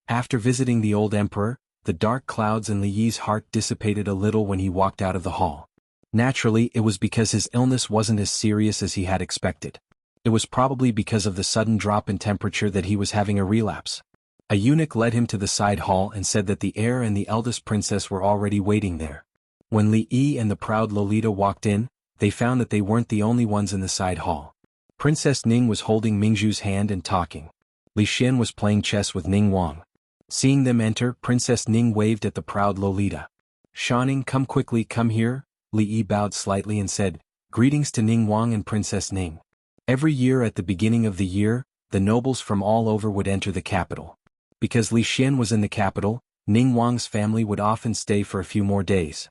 After visiting the old emperor, the dark clouds in Li Yi's heart dissipated a little when he walked out of the hall. Naturally, it was because his illness wasn't as serious as he had expected. It was probably because of the sudden drop in temperature that he was having a relapse. A eunuch led him to the side hall and said that the heir and the eldest princess were already waiting there. When Li Yi and the proud Lolita walked in, they found that they weren't the only ones in the side hall. Princess Ning was holding Mingzhu's hand and talking. Li Xian was playing chess with Ning Wang. Seeing them enter, Princess Ning waved at the proud Lolita. "Shaning, come quickly, come here." Li Yi bowed slightly and said, "Greetings to Ning Wang and Princess Ning." Every year at the beginning of the year, the nobles from all over would enter the capital. Because Li Xian was in the capital, Ning Wang's family would often stay for a few more days.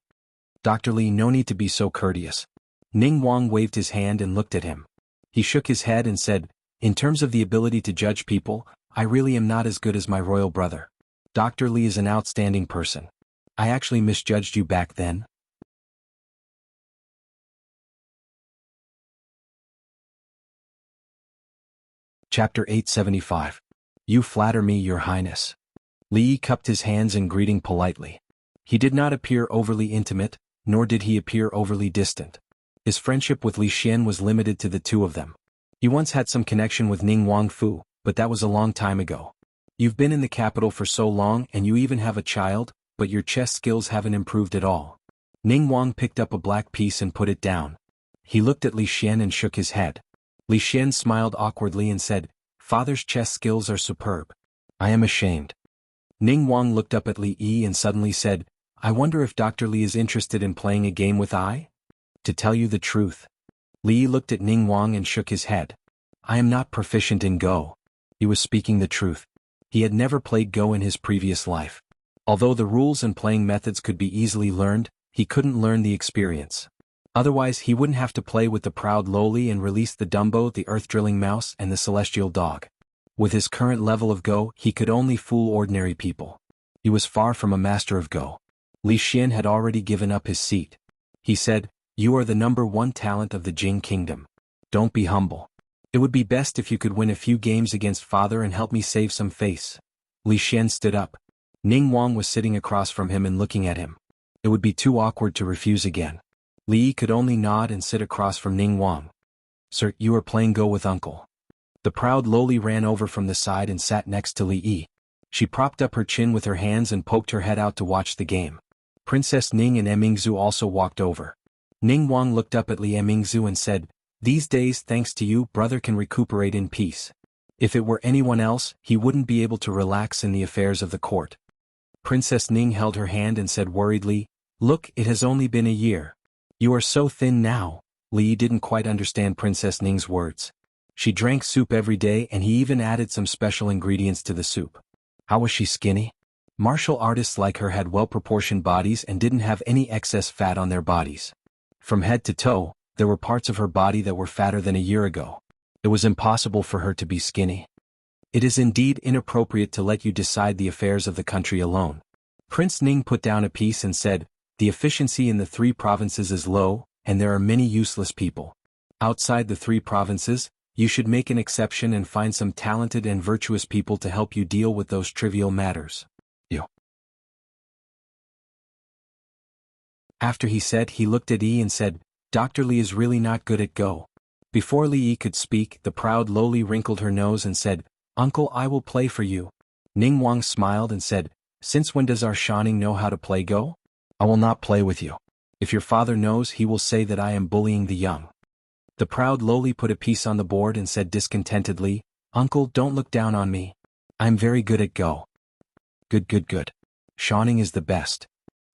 "Dr. Li, no need to be so courteous." Ning Wang waved his hand and looked at him. He shook his head and said, "In terms of the ability to judge people, I really am not as good as my royal brother. Dr. Li is an outstanding person. I actually misjudged you back then." Chapter 875. You flatter me, your Highness. Li Yi cupped his hands in greeting politely. He did not appear overly intimate, nor did he appear overly distant. His friendship with Li Xian was limited to the two of them. He once had some connection with Ning Wangfu, but that was a long time ago. "You've been in the capital for so long and you even have a child, but your chess skills haven't improved at all." Ning Wang picked up a black piece and put it down. He looked at Li Xian and shook his head. Li Xian smiled awkwardly and said, "Father's chess skills are superb. I am ashamed." Ning Wang looked up at Li Yi and suddenly said, "I wonder if Dr. Li is interested in playing a game with I?" "To tell you the truth." Li Yi looked at Ning Wang and shook his head. "I am not proficient in Go." He was speaking the truth. He had never played Go in his previous life. Although the rules and playing methods could be easily learned, he couldn't learn the experience. Otherwise he wouldn't have to play with the proud Loli and release the Dumbo, the earth-drilling mouse, and the celestial dog. With his current level of Go, he could only fool ordinary people. He was far from a master of Go. Li Xian had already given up his seat. He said, "You are the #1 talent of the Jing kingdom. Don't be humble. It would be best if you could win a few games against father and help me save some face." Li Xian stood up. Ning Wang was sitting across from him and looking at him. It would be too awkward to refuse again. Li Yi could only nod and sit across from Ning Wang. "Sir, you are playing Go with uncle." The proud lowly ran over from the side and sat next to Li Yi. She propped up her chin with her hands and poked her head out to watch the game. Princess Ning and Emingzu also walked over. Ning Wang looked up at Li Emingzu and said, "These days, thanks to you, brother can recuperate in peace. If it were anyone else, he wouldn't be able to relax in the affairs of the court." Princess Ning held her hand and said worriedly, "Look, it has only been a year. You are so thin now." Li didn't quite understand Princess Ning's words. She drank soup every day and he even added some special ingredients to the soup. How was she skinny? Martial artists like her had well-proportioned bodies and didn't have any excess fat on their bodies. From head to toe, there were parts of her body that were fatter than a year ago. It was impossible for her to be skinny. "It is indeed inappropriate to let you decide the affairs of the country alone." Prince Ning put down a piece and said, "The efficiency in the 3 provinces is low, and there are many useless people. Outside the 3 provinces, you should make an exception and find some talented and virtuous people to help you deal with those trivial matters." After he said, he looked at Yi and said, "Dr. Li is really not good at Go." Before Li Yi could speak, the proud lowly wrinkled her nose and said, "Uncle, I will play for you." Ning Wang smiled and said, "Since when does our Shaning know how to play Go? I will not play with you. If your father knows, he will say that I am bullying the young." The proud lowly put a piece on the board and said discontentedly, "Uncle, don't look down on me. I'm very good at Go." Good. Shaning is the best."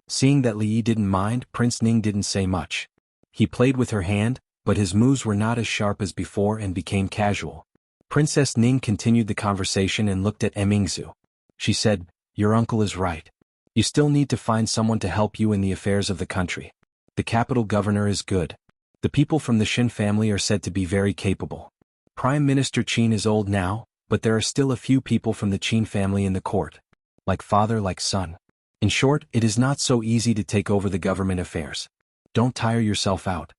Seeing that Li Yi didn't mind, Prince Ning didn't say much. He played with her hand, but his moves were not as sharp as before and became casual. Princess Ning continued the conversation and looked at Emingzu. She said, "Your uncle is right. You still need to find someone to help you in the affairs of the country. The capital governor is good. The people from the Xin family are said to be very capable. Prime Minister Qin is old now, but there are still a few people from the Qin family in the court. Like father, like son. In short, it is not so easy to take over the government affairs. Don't tire yourself out.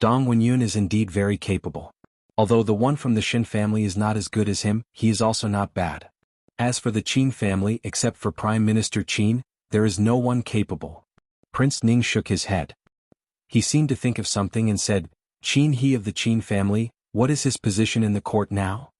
Dong Wenyun is indeed very capable. Although the one from the Xin family is not as good as him, he is also not bad. As for the Qin family, except for Prime Minister Qin, there is no one capable." Prince Ning shook his head. He seemed to think of something and said, "Qin He of the Qin family, what is his position in the court now?"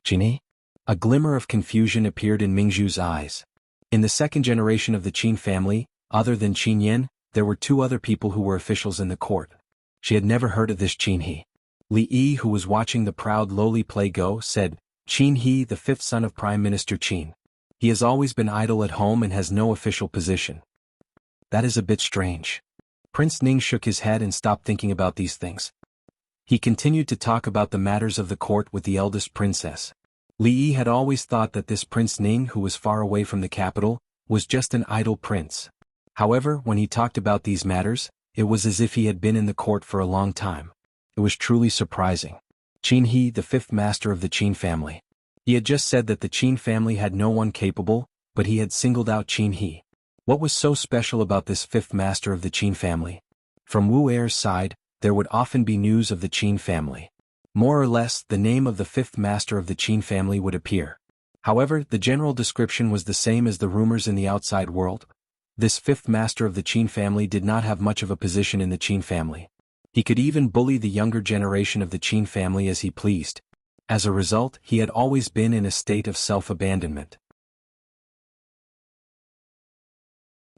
"Qin He?" A glimmer of confusion appeared in Mingzhu's eyes. In the second generation of the Qin family, other than Qin Yan, there were 2 other people who were officials in the court. She had never heard of this Qin He. Li Yi, who was watching the proud lowly play Go, said, "Qin He, the 5th son of Prime Minister Qin. He has always been idle at home and has no official position." "That is a bit strange." Prince Ning shook his head and stopped thinking about these things. He continued to talk about the matters of the court with the eldest princess. Li Yi had always thought that this Prince Ning, who was far away from the capital, was just an idle prince. However, when he talked about these matters, it was as if he had been in the court for a long time. It was truly surprising. Qin He, the 5th master of the Qin family. He had just said that the Qin family had no one capable, but he had singled out Qin He. What was so special about this 5th master of the Qin family? From Wu Er's side, there would often be news of the Qin family. More or less, the name of the 5th master of the Qin family would appear. However, the general description was the same as the rumors in the outside world. This 5th master of the Qin family did not have much of a position in the Qin family. He could even bully the younger generation of the Qin family as he pleased. As a result, he had always been in a state of self-abandonment.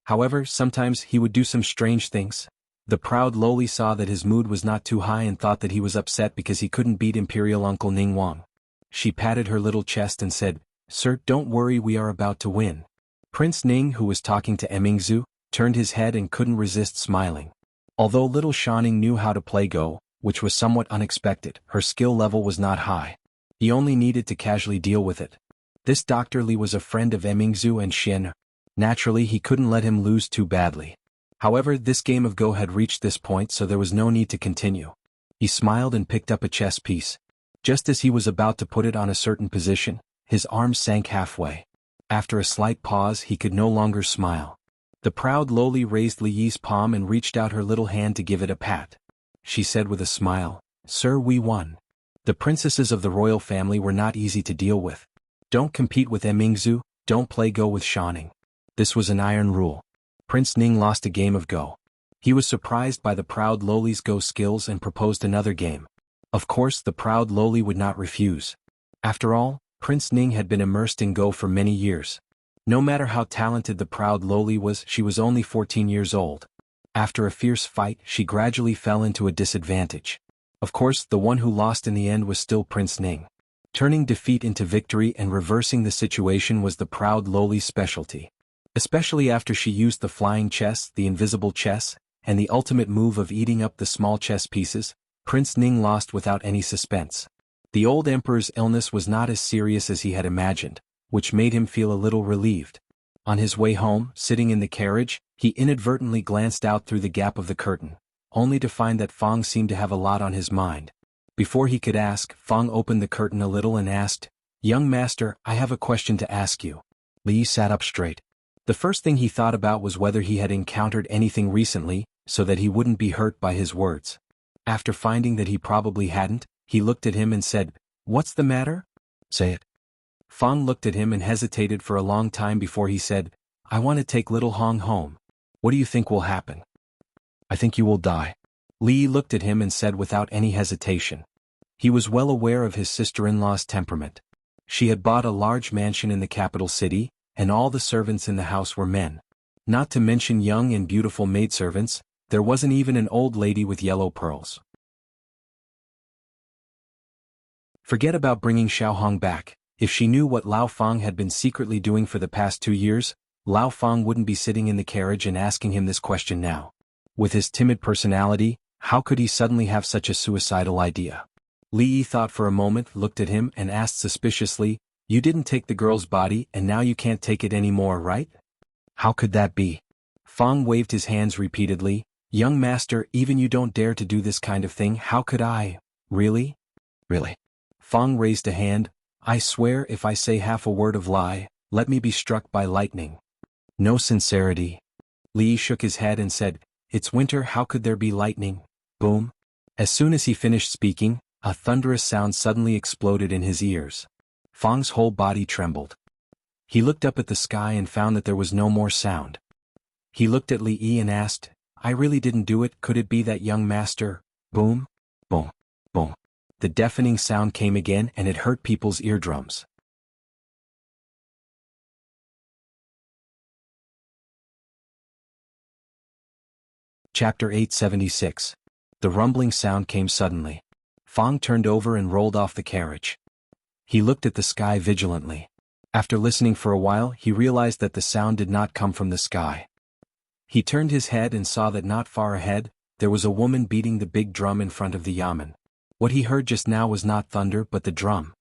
However, sometimes he would do some strange things. The proud lowly saw that his mood was not too high and thought that he was upset because he couldn't beat Imperial Uncle Ning Wang. She patted her little chest and said, "Sir, don't worry, we are about to win." Prince Ning, who was talking to Emingzu, turned his head and couldn't resist smiling. Although little Shaning knew how to play Go, which was somewhat unexpected, her skill level was not high. He only needed to casually deal with it. This Dr. Li was a friend of Emingzu and Xian. Naturally, he couldn't let him lose too badly. However, this game of Go had reached this point, so there was no need to continue. He smiled and picked up a chess piece. Just as he was about to put it on a certain position, his arm sank halfway. After a slight pause he could no longer smile. The proud lowly raised Li Yi's palm and reached out her little hand to give it a pat. She said with a smile, "Sir, we won." The princesses of the royal family were not easy to deal with. Don't compete with Mingzhu, don't play Go with Shanning. This was an iron rule. Prince Ning lost a game of Go. He was surprised by the proud lowly's Go skills and proposed another game. Of course the proud lowly would not refuse. After all, Prince Ning had been immersed in Go for many years. No matter how talented the proud lowly was, she was only 14 years old. After a fierce fight, she gradually fell into a disadvantage. Of course, the one who lost in the end was still Prince Ning. Turning defeat into victory and reversing the situation was the proud lowly's specialty. Especially after she used the flying chess, the invisible chess, and the ultimate move of eating up the small chess pieces, Prince Ning lost without any suspense. The old emperor's illness was not as serious as he had imagined, which made him feel a little relieved. On his way home, sitting in the carriage, he inadvertently glanced out through the gap of the curtain, only to find that Fang seemed to have a lot on his mind. Before he could ask, Fang opened the curtain a little and asked, "Young master, I have a question to ask you." Li sat up straight. The first thing he thought about was whether he had encountered anything recently, so that he wouldn't be hurt by his words. After finding that he probably hadn't, he looked at him and said, "What's the matter? Say it." Fang looked at him and hesitated for a long time before he said, "I want to take little Hong home. What do you think will happen?" "I think you will die." Li looked at him and said without any hesitation. He was well aware of his sister-in-law's temperament. She had bought a large mansion in the capital city, and all the servants in the house were men. Not to mention young and beautiful maidservants, there wasn't even an old lady with yellow pearls. Forget about bringing Xiaohong back. If she knew what Lao Fang had been secretly doing for the past 2 years, Lao Fang wouldn't be sitting in the carriage and asking him this question now. With his timid personality, how could he suddenly have such a suicidal idea? Li Yi thought for a moment, looked at him and asked suspiciously, "You didn't take the girl's body and now you can't take it anymore, right?" "How could that be?" Fang waved his hands repeatedly. "Young master, even you don't dare to do this kind of thing. How could I? Really? Really?" Fang raised a hand. "I swear if I say half a word of lie, let me be struck by lightning." "No sincerity." Li shook his head and said, "It's winter, how could there be lightning?" Boom. As soon as he finished speaking, a thunderous sound suddenly exploded in his ears. Fang's whole body trembled. He looked up at the sky and found that there was no more sound. He looked at Li Yi and asked, "I really didn't do it, could it be that young master?" Boom, boom, boom. The deafening sound came again and it hurt people's eardrums. Chapter 876. The rumbling sound came suddenly. Fang turned over and rolled off the carriage. He looked at the sky vigilantly. After listening for a while, he realized that the sound did not come from the sky. He turned his head and saw that not far ahead, there was a woman beating the big drum in front of the yamen. What he heard just now was not thunder but the drum.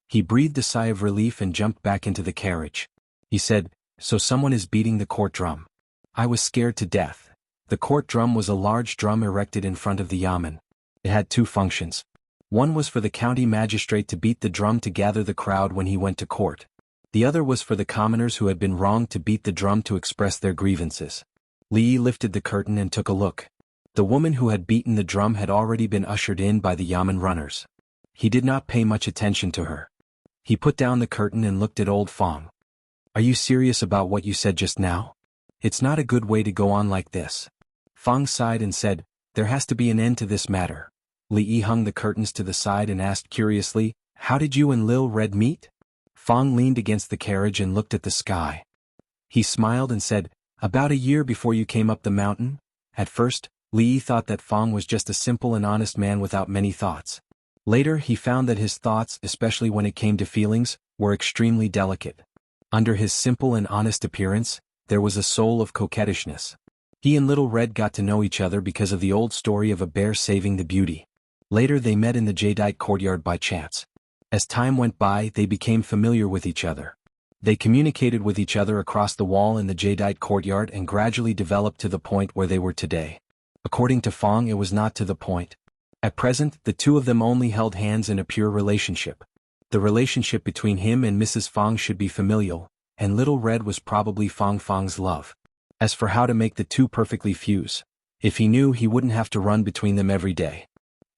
He breathed a sigh of relief and jumped back into the carriage. He said, "So someone is beating the court drum." I was scared to death. The court drum was a large drum erected in front of the yamen. It had 2 functions. One was for the county magistrate to beat the drum to gather the crowd when he went to court. The other was for the commoners who had been wronged to beat the drum to express their grievances. Li lifted the curtain and took a look. The woman who had beaten the drum had already been ushered in by the yamen runners. He did not pay much attention to her. He put down the curtain and looked at old Fang. "Are you serious about what you said just now? It's not a good way to go on like this." Fang sighed and said, "There has to be an end to this matter." Li Yi hung the curtains to the side and asked curiously, "How did you and Lil Red meet?" Fang leaned against the carriage and looked at the sky. He smiled and said, "About a year before you came up the mountain." At first, Li Yi thought that Fang was just a simple and honest man without many thoughts. Later he found that his thoughts, especially when it came to feelings, were extremely delicate. Under his simple and honest appearance, there was a soul of coquettishness. He and Little Red got to know each other because of the old story of a bear saving the beauty. Later they met in the jadeite courtyard by chance. As time went by, they became familiar with each other. They communicated with each other across the wall in the jadeite courtyard and gradually developed to the point where they were today. According to Fang, it was not to the point. At present, the two of them only held hands in a pure relationship. The relationship between him and Mrs. Fang should be familial, and Little Red was probably Fong Fong's love. As for how to make the two perfectly fuse, if he knew, he wouldn't have to run between them every day.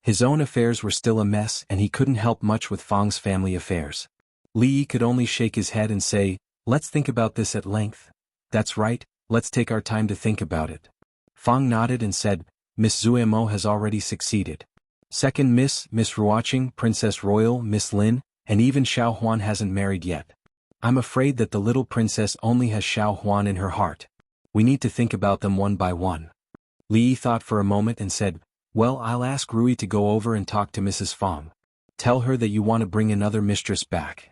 His own affairs were still a mess, and he couldn't help much with Fong's family affairs. Li Yi could only shake his head and say, "Let's think about this at length." "That's right, let's take our time to think about it." Fong nodded and said, "Miss Zuemo has already succeeded. Second Miss Ruoqing, Princess Royal, Miss Lin, and even Xiao Huan hasn't married yet. I'm afraid that the little princess only has Xiao Huan in her heart. We need to think about them one by one." Li Yi thought for a moment and said, "Well, I'll ask Rui to go over and talk to Mrs. Fong. Tell her that you want to bring another mistress back.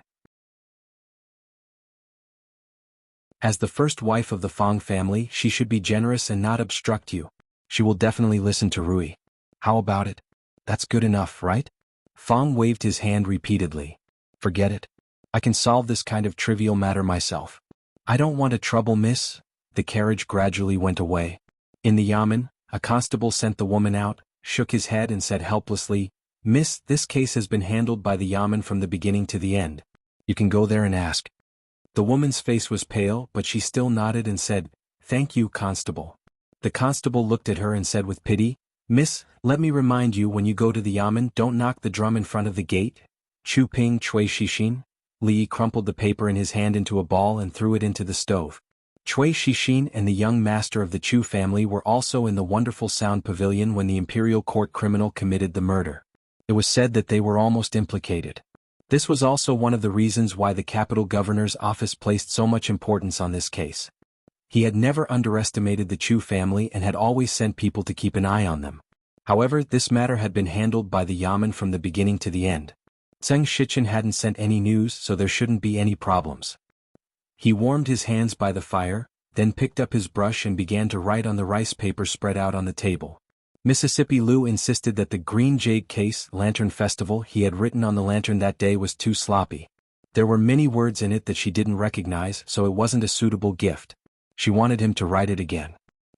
As the first wife of the Fong family, she should be generous and not obstruct you. She will definitely listen to Rui. How about it? That's good enough, right?" Fong waved his hand repeatedly. "Forget it. I can solve this kind of trivial matter myself. I don't want to trouble Miss." The carriage gradually went away. In the yamen, a constable sent the woman out, shook his head and said helplessly, "Miss, this case has been handled by the yamen from the beginning to the end. You can go there and ask." The woman's face was pale, but she still nodded and said, "Thank you, constable." The constable looked at her and said with pity, "Miss, let me remind you, when you go to the yamen, don't knock the drum in front of the gate. Chu Ping Chui Shixin." Li Yi crumpled the paper in his hand into a ball and threw it into the stove. Chui Shixin and the young master of the Chu family were also in the wonderful sound pavilion when the imperial court criminal committed the murder. It was said that they were almost implicated. This was also one of the reasons why the capital governor's office placed so much importance on this case. He had never underestimated the Chu family and had always sent people to keep an eye on them. However, this matter had been handled by the yamen from the beginning to the end. Zheng Shichen hadn't sent any news, so there shouldn't be any problems. He warmed his hands by the fire, then picked up his brush and began to write on the rice paper spread out on the table. Mississippi Lu insisted that the Green Jade Case Lantern Festival he had written on the lantern that day was too sloppy. There were many words in it that she didn't recognize, so it wasn't a suitable gift. She wanted him to write it again.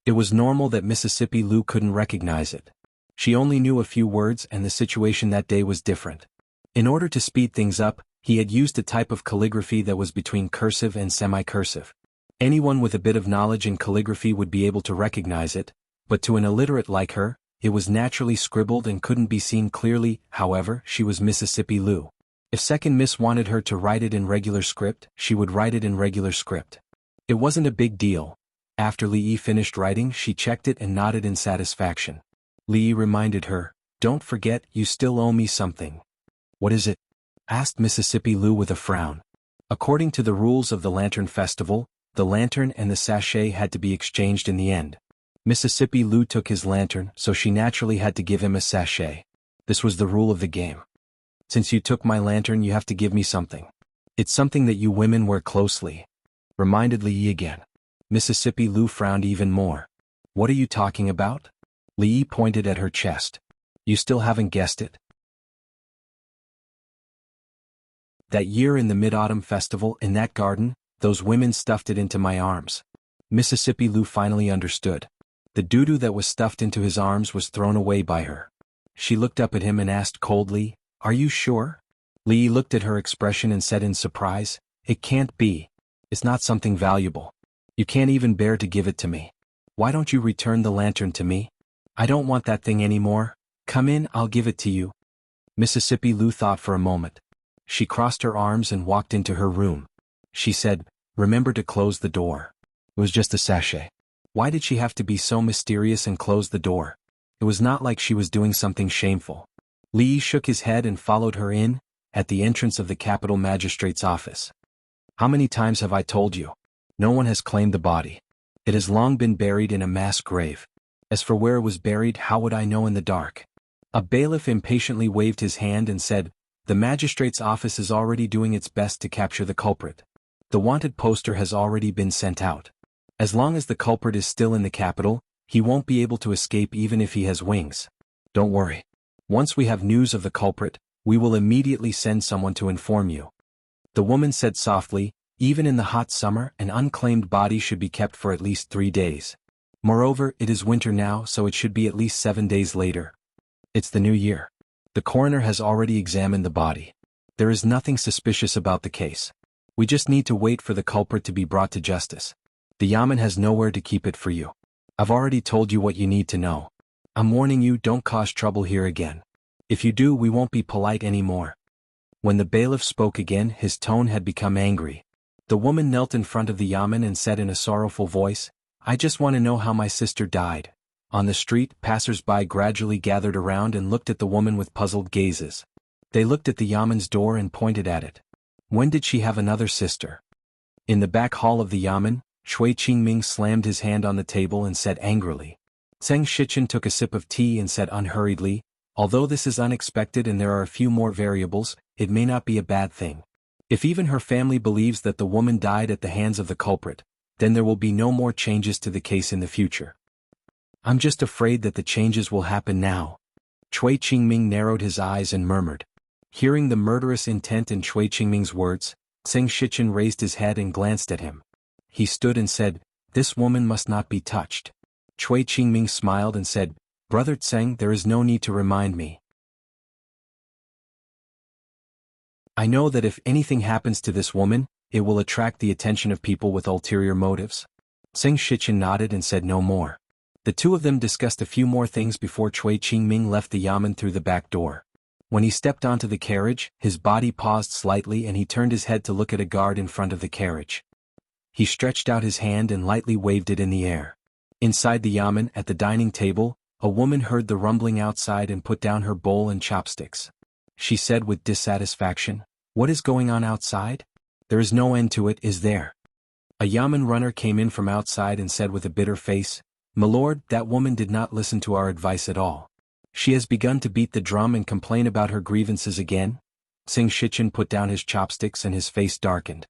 It was normal that Mississippi Lu couldn't recognize it. She only knew a few words, and the situation that day was different. In order to speed things up, he had used a type of calligraphy that was between cursive and semi-cursive. Anyone with a bit of knowledge in calligraphy would be able to recognize it, but to an illiterate like her, it was naturally scribbled and couldn't be seen clearly. However, she was Mississippi Lu. If Second Miss wanted her to write it in regular script, she would write it in regular script. It wasn't a big deal. After Li Yi finished writing, she checked it and nodded in satisfaction. Li Yi reminded her, "Don't forget, you still owe me something." "What is it?" asked Mississippi Lu with a frown. According to the rules of the Lantern Festival, the lantern and the sachet had to be exchanged in the end. Mississippi Lu took his lantern, so she naturally had to give him a sachet. This was the rule of the game. "Since you took my lantern, you have to give me something. It's something that you women wear closely," reminded Li Yi again. Mississippi Lu frowned even more. "What are you talking about?" Li Yi pointed at her chest. "You still haven't guessed it?" "That year in the Mid-Autumn Festival, in that garden, those women stuffed it into my arms." Mississippi Lu finally understood. The doo-doo that was stuffed into his arms was thrown away by her. She looked up at him and asked coldly, "Are you sure?" Li Yi looked at her expression and said in surprise, "It can't be. It's not something valuable. You can't even bear to give it to me. Why don't you return the lantern to me? I don't want that thing anymore. Come in, I'll give it to you." Mississippi Lu thought for a moment. She crossed her arms and walked into her room. She said, "Remember to close the door." It was just a sachet. Why did she have to be so mysterious and close the door? It was not like she was doing something shameful. Li Yi shook his head and followed her in, at the entrance of the capital magistrate's office. "How many times have I told you? No one has claimed the body. It has long been buried in a mass grave. As for where it was buried, how would I know in the dark?" A bailiff impatiently waved his hand and said, "The magistrate's office is already doing its best to capture the culprit. The wanted poster has already been sent out. As long as the culprit is still in the capital, he won't be able to escape even if he has wings. Don't worry. Once we have news of the culprit, we will immediately send someone to inform you." The woman said softly, "Even in the hot summer, an unclaimed body should be kept for at least 3 days. Moreover, it is winter now, so it should be at least 7 days later. It's the new year. The coroner has already examined the body. There is nothing suspicious about the case. We just need to wait for the culprit to be brought to justice. The yamen has nowhere to keep it for you. I've already told you what you need to know. I'm warning you, don't cause trouble here again. If you do, we won't be polite anymore." When the bailiff spoke again, his tone had become angry. The woman knelt in front of the yamen and said in a sorrowful voice, "I just want to know how my sister died." On the street, passers-by gradually gathered around and looked at the woman with puzzled gazes. They looked at the yamen's door and pointed at it. When did she have another sister? In the back hall of the yamen, Shui Qingming slammed his hand on the table and said angrily. Zheng Shichen took a sip of tea and said unhurriedly, "Although this is unexpected and there are a few more variables, it may not be a bad thing. If even her family believes that the woman died at the hands of the culprit, then there will be no more changes to the case in the future. I'm just afraid that the changes will happen now." Shui Qingming narrowed his eyes and murmured. Hearing the murderous intent in Shui Qingming's words, Zheng Shichen raised his head and glanced at him. He stood and said, "This woman must not be touched." Shui Qingming smiled and said, "Brother Zheng, there is no need to remind me. I know that if anything happens to this woman, it will attract the attention of people with ulterior motives." Zheng Shichen nodded and said no more. The two of them discussed a few more things before Shui Qingming left the yamen through the back door. When he stepped onto the carriage, his body paused slightly and he turned his head to look at a guard in front of the carriage. He stretched out his hand and lightly waved it in the air. Inside the yamen, at the dining table, a woman heard the rumbling outside and put down her bowl and chopsticks. She said with dissatisfaction, "What is going on outside? There is no end to it, is there?" A yamen runner came in from outside and said with a bitter face, "My lord, that woman did not listen to our advice at all. She has begun to beat the drum and complain about her grievances again." Zheng Shichen put down his chopsticks and his face darkened.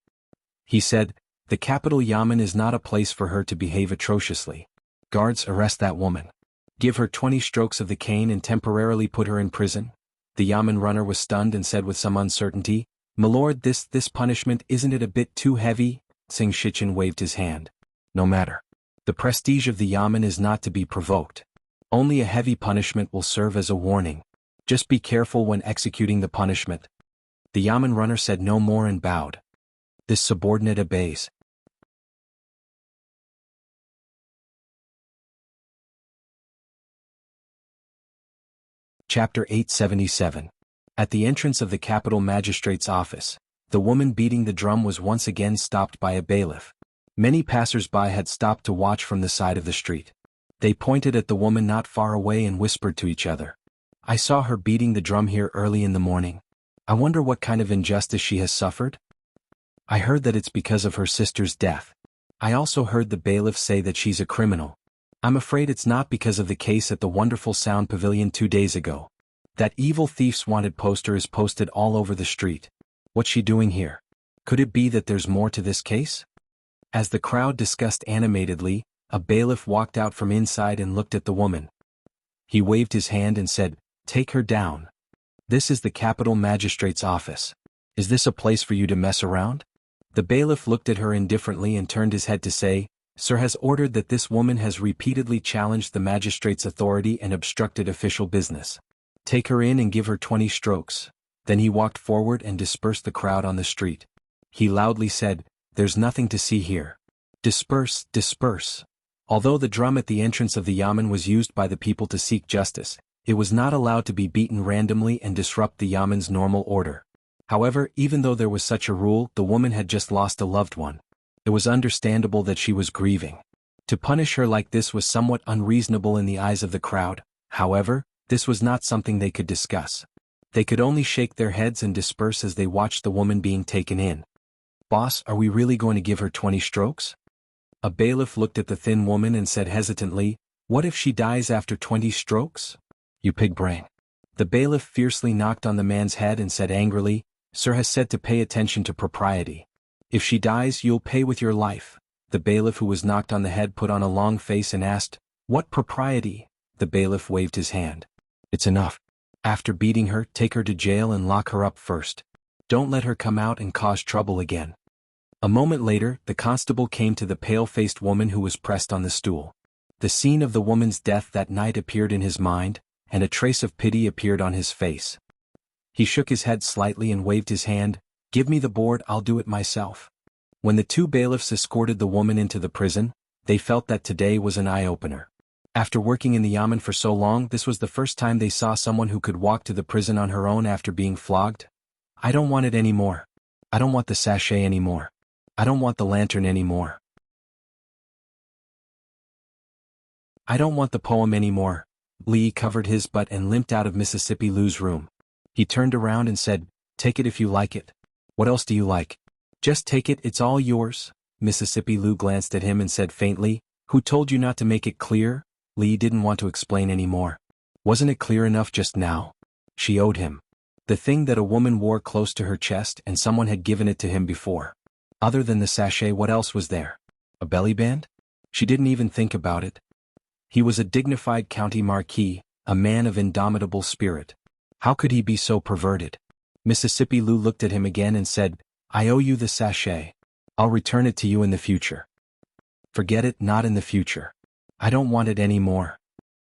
He said, "The capital yamen is not a place for her to behave atrociously. Guards, arrest that woman. Give her 20 strokes of the cane and temporarily put her in prison." The yamen runner was stunned and said with some uncertainty, "My lord, this punishment, isn't it a bit too heavy?" Zheng Shichen waved his hand. "No matter. The prestige of the yamen is not to be provoked. Only a heavy punishment will serve as a warning. Just be careful when executing the punishment." The yamen runner said no more and bowed. This subordinate obeys. Chapter 877. At the entrance of the capital magistrate's office, the woman beating the drum was once again stopped by a bailiff. Many passers-by had stopped to watch from the side of the street. They pointed at the woman not far away and whispered to each other. "I saw her beating the drum here early in the morning. I wonder what kind of injustice she has suffered? I heard that it's because of her sister's death. I also heard the bailiff say that she's a criminal. I'm afraid it's not because of the case at the Wonderful Sound Pavilion 2 days ago. That evil thief's wanted poster is posted all over the street. What's she doing here? Could it be that there's more to this case?" As the crowd discussed animatedly, a bailiff walked out from inside and looked at the woman. He waved his hand and said, "Take her down. This is the capital magistrate's office. Is this a place for you to mess around?" The bailiff looked at her indifferently and turned his head to say, "Sir has ordered that this woman has repeatedly challenged the magistrate's authority and obstructed official business. Take her in and give her 20 strokes." Then he walked forward and dispersed the crowd on the street. He loudly said, "There's nothing to see here. Disperse, disperse." Although the drum at the entrance of the yamen was used by the people to seek justice, it was not allowed to be beaten randomly and disrupt the yamen's normal order. However, even though there was such a rule, the woman had just lost a loved one. It was understandable that she was grieving. To punish her like this was somewhat unreasonable in the eyes of the crowd. However, this was not something they could discuss. They could only shake their heads and disperse as they watched the woman being taken in. "Boss, are we really going to give her 20 strokes?" A bailiff looked at the thin woman and said hesitantly, "What if she dies after 20 strokes? You pig brain." The bailiff fiercely knocked on the man's head and said angrily, "Sir has said to pay attention to propriety. If she dies, you'll pay with your life." The bailiff who was knocked on the head put on a long face and asked, "What propriety?" The bailiff waved his hand. "It's enough. After beating her, take her to jail and lock her up first. Don't let her come out and cause trouble again." A moment later, the constable came to the pale-faced woman who was pressed on the stool. The scene of the woman's death that night appeared in his mind, and a trace of pity appeared on his face. He shook his head slightly and waved his hand, Give me the board, I'll do it myself. When the two bailiffs escorted the woman into the prison, they felt that today was an eye-opener. After working in the yamen for so long, this was the first time they saw someone who could walk to the prison on her own after being flogged. I don't want it anymore. I don't want the sachet anymore. I don't want the lantern anymore. I don't want the poem anymore. Lee covered his butt and limped out of Mississippi Lou's room. He turned around and said, "Take it if you like it. What else do you like? Just take it, it's all yours." Mississippi Lou glanced at him and said faintly, "Who told you not to make it clear?" Lee didn't want to explain anymore. Wasn't it clear enough just now? She owed him. The thing that a woman wore close to her chest, and someone had given it to him before. Other than the sachet, what else was there? A belly band? She didn't even think about it. He was a dignified county marquis, a man of indomitable spirit. How could he be so perverted? Mississippi Lou looked at him again and said, "I owe you the sachet. I'll return it to you in the future." "Forget it, not in the future. I don't want it anymore."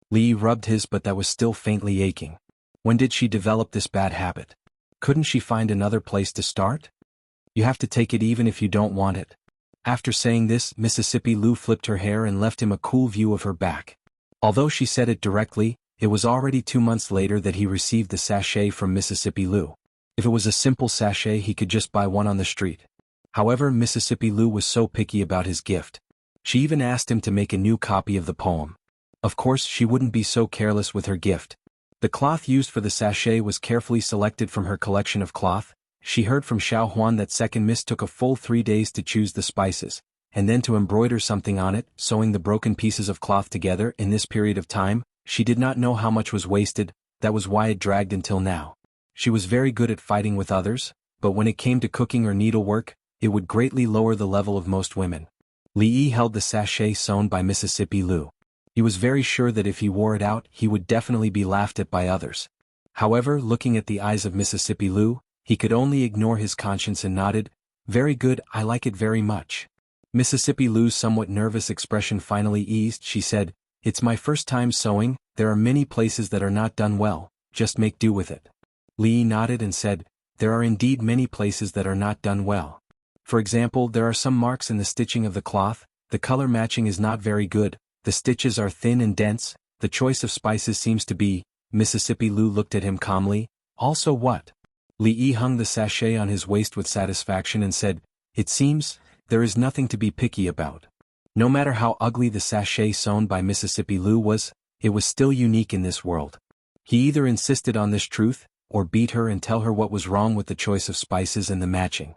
Lee rubbed his butt that was still faintly aching. When did she develop this bad habit? Couldn't she find another place to start? "You have to take it even if you don't want it." After saying this, Mississippi Lou flipped her hair and left him a cool view of her back. Although she said it directly, it was already 2 months later that he received the sachet from Mississippi Lou. If it was a simple sachet, he could just buy one on the street. However, Mississippi Lou was so picky about his gift. She even asked him to make a new copy of the poem. Of course, she wouldn't be so careless with her gift. The cloth used for the sachet was carefully selected from her collection of cloth. She heard from Xiao Huan that second miss took a full 3 days to choose the spices, and then to embroider something on it, sewing the broken pieces of cloth together. In this period of time, she did not know how much was wasted. That was why it dragged until now. She was very good at fighting with others, but when it came to cooking or needlework, it would greatly lower the level of most women. Li Yi held the sachet sewn by Mississippi Lou. He was very sure that if he wore it out, he would definitely be laughed at by others. However, looking at the eyes of Mississippi Lou, he could only ignore his conscience and nodded, "Very good, I like it very much." Mississippi Lou's somewhat nervous expression finally eased. She said, "It's my first time sewing, there are many places that are not done well, just make do with it." Li nodded and said, "There are indeed many places that are not done well. For example, there are some marks in the stitching of the cloth, the color matching is not very good, the stitches are thin and dense, the choice of spices seems to be." Mississippi Lou looked at him calmly, "Also what?" Li Yi hung the sachet on his waist with satisfaction and said, "It seems, there is nothing to be picky about." No matter how ugly the sachet sewn by Mississippi Lou was, it was still unique in this world. He either insisted on this truth, or beat her and tell her what was wrong with the choice of spices and the matching.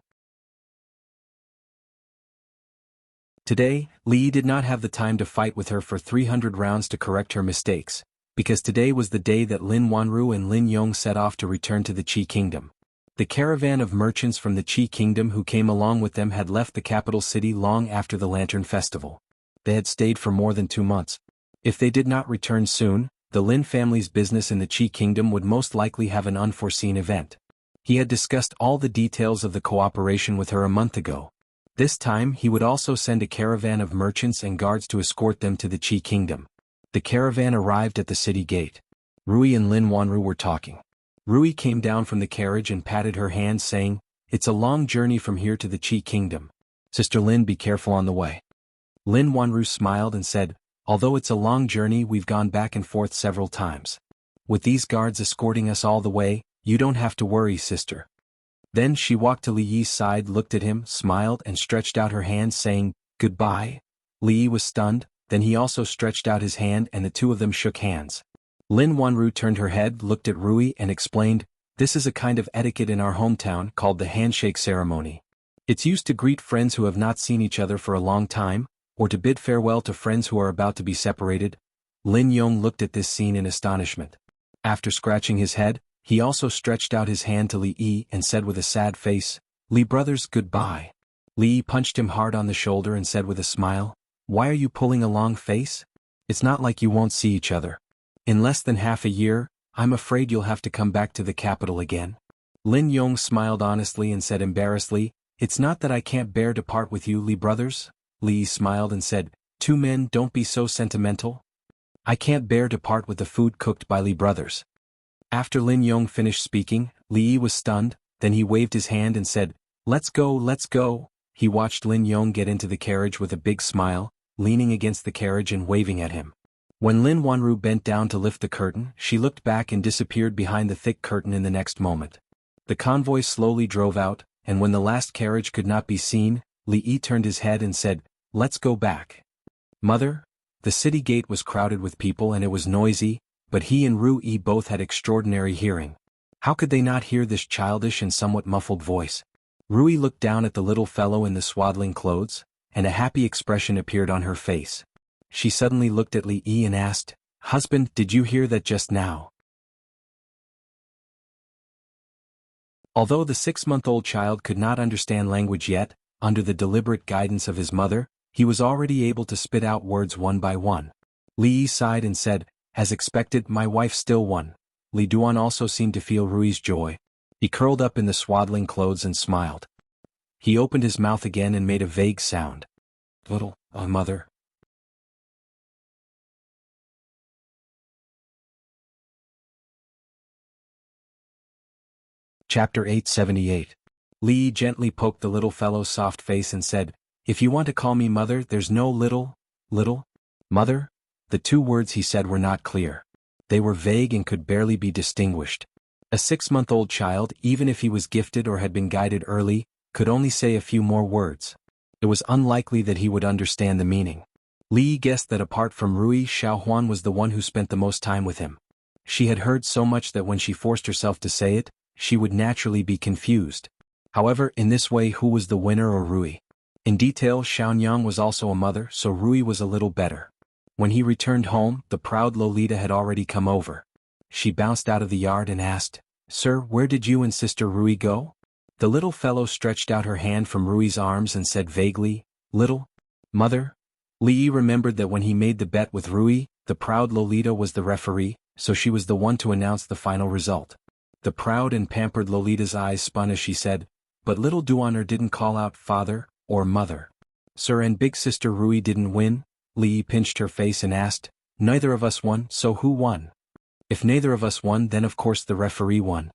Today, Li Yi did not have the time to fight with her for 300 rounds to correct her mistakes, because today was the day that Lin Wanru and Lin Yong set off to return to the Qi Kingdom. The caravan of merchants from the Qi Kingdom who came along with them had left the capital city long after the Lantern Festival. They had stayed for more than 2 months. If they did not return soon, the Lin family's business in the Qi Kingdom would most likely have an unforeseen event. He had discussed all the details of the cooperation with her a month ago. This time he would also send a caravan of merchants and guards to escort them to the Qi Kingdom. The caravan arrived at the city gate. Rui and Lin Wanru were talking. Rui came down from the carriage and patted her hand saying, "It's a long journey from here to the Qi Kingdom. Sister Lin, be careful on the way." Lin Wanru smiled and said, "Although it's a long journey, we've gone back and forth several times. With these guards escorting us all the way, you don't have to worry, sister." Then she walked to Li Yi's side, looked at him, smiled and stretched out her hand saying, "Goodbye." Li Yi was stunned, then he also stretched out his hand and the two of them shook hands. Lin Wanru turned her head, looked at Rui and explained, "This is a kind of etiquette in our hometown called the handshake ceremony. It's used to greet friends who have not seen each other for a long time, or to bid farewell to friends who are about to be separated." Lin Yong looked at this scene in astonishment. After scratching his head, he also stretched out his hand to Li Yi and said with a sad face, "Li brothers, goodbye." Li Yi punched him hard on the shoulder and said with a smile, "Why are you pulling a long face? It's not like you won't see each other. In less than half a year, I'm afraid you'll have to come back to the capital again." Lin Yong smiled honestly and said embarrassedly, "It's not that I can't bear to part with you, Li brothers." Li Yi smiled and said, "Two men, don't be so sentimental. I can't bear to part with the food cooked by Li brothers." After Lin Yong finished speaking, Li Yi was stunned, then he waved his hand and said, Let's go, let's go." He watched Lin Yong get into the carriage with a big smile, leaning against the carriage and waving at him. When Lin Wanru bent down to lift the curtain, she looked back and disappeared behind the thick curtain in the next moment. The convoy slowly drove out, and when the last carriage could not be seen, Li Yi turned his head and said, "Let's go back." "Mother?" The city gate was crowded with people and it was noisy, but he and Ru Yi both had extraordinary hearing. How could they not hear this childish and somewhat muffled voice? Ru Yi looked down at the little fellow in the swaddling clothes, and a happy expression appeared on her face. She suddenly looked at Li Yi and asked, "Husband, did you hear that just now?" Although the 6-month-old child could not understand language yet, under the deliberate guidance of his mother, he was already able to spit out words one by one. Li Yi sighed and said, "As expected, my wife still won." Li Duan also seemed to feel Rui's joy. He curled up in the swaddling clothes and smiled. He opened his mouth again and made a vague sound. "Little, mother." Chapter 878. Li Yi gently poked the little fellow's soft face and said, "If you want to call me mother, there's no little, mother?" The two words he said were not clear. They were vague and could barely be distinguished. A 6-month-old child, even if he was gifted or had been guided early, could only say a few more words. It was unlikely that he would understand the meaning. Li Yi guessed that apart from Rui, Xiaohuan was the one who spent the most time with him. She had heard so much that when she forced herself to say it, she would naturally be confused. However, in this way, who was the winner or Rui? In detail, Xiaonyang was also a mother, so Rui was a little better. When he returned home, the proud Lolita had already come over. She bounced out of the yard and asked, "Sir, where did you and Sister Rui go?" The little fellow stretched out her hand from Rui's arms and said vaguely, "Little mother?" Li Yi remembered that when he made the bet with Rui, the proud Lolita was the referee, so she was the one to announce the final result. The proud and pampered Lolita's eyes spun as she said, "But little Duaner didn't call out father or mother." "Sir, and big sister Rui didn't win?" Li Yi pinched her face and asked, "Neither of us won, so who won?" "If neither of us won, then of course the referee won."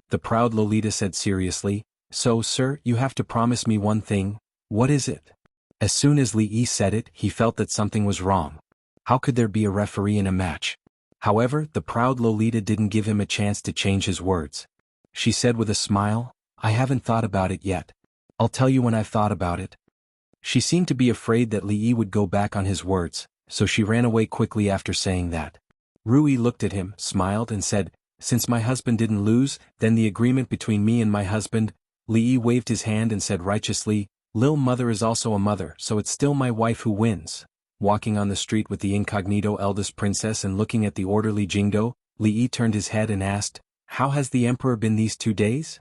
The proud Lolita said seriously, "So, sir, you have to promise me one thing." "What is it?" As soon as Li Yi said it, he felt that something was wrong. How could there be a referee in a match? However, the proud Lolita didn't give him a chance to change his words. She said with a smile, "I haven't thought about it yet. I'll tell you when I've thought about it." She seemed to be afraid that Li Yi would go back on his words, so she ran away quickly after saying that. Rui looked at him, smiled and said, "Since my husband didn't lose, then the agreement between me and my husband." Li Yi waved his hand and said righteously, "Lil mother is also a mother, so it's still my wife who wins." Walking on the street with the incognito eldest princess and looking at the orderly Jingdo, Li Yi turned his head and asked, "How has the emperor been these 2 days?"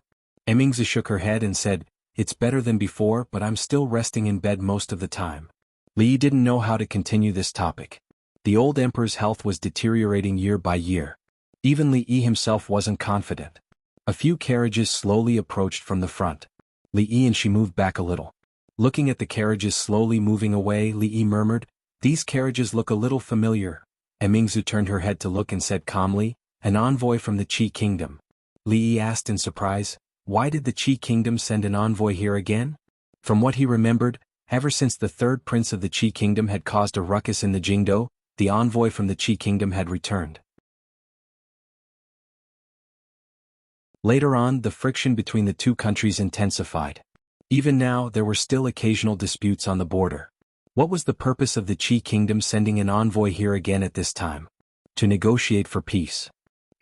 Emingzi shook her head and said, "It's better than before, but I'm still resting in bed most of the time." Li Yi didn't know how to continue this topic. The old emperor's health was deteriorating year by year. Even Li Yi himself wasn't confident. A few carriages slowly approached from the front. Li Yi and she moved back a little. Looking at the carriages slowly moving away, Li Yi murmured, "These carriages look a little familiar." Emingzi turned her head to look and said calmly, "An envoy from the Qi kingdom." Li Yi asked in surprise, "Why did the Qi kingdom send an envoy here again?" From what he remembered, ever since the third prince of the Qi kingdom had caused a ruckus in the Jingdo, the envoy from the Qi kingdom had returned. Later on, the friction between the two countries intensified. Even now, there were still occasional disputes on the border. What was the purpose of the Qi kingdom sending an envoy here again at this time? To negotiate for peace.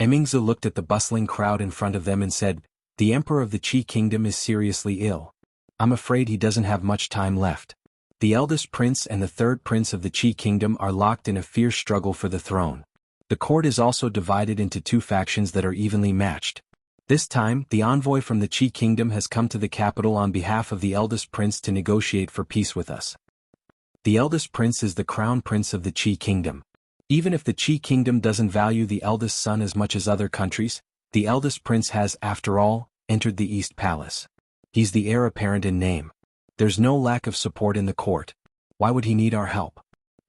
Emingzi looked at the bustling crowd in front of them and said, "The emperor of the Qi kingdom is seriously ill. I'm afraid he doesn't have much time left. The eldest prince and the third prince of the Qi kingdom are locked in a fierce struggle for the throne. The court is also divided into 2 factions that are evenly matched. This time, the envoy from the Qi kingdom has come to the capital on behalf of the eldest prince to negotiate for peace with us. The eldest prince is the crown prince of the Qi kingdom. Even if the Qi kingdom doesn't value the eldest son as much as other countries, the eldest prince has, after all, entered the East Palace. He's the heir apparent in name. There's no lack of support in the court. Why would he need our help?"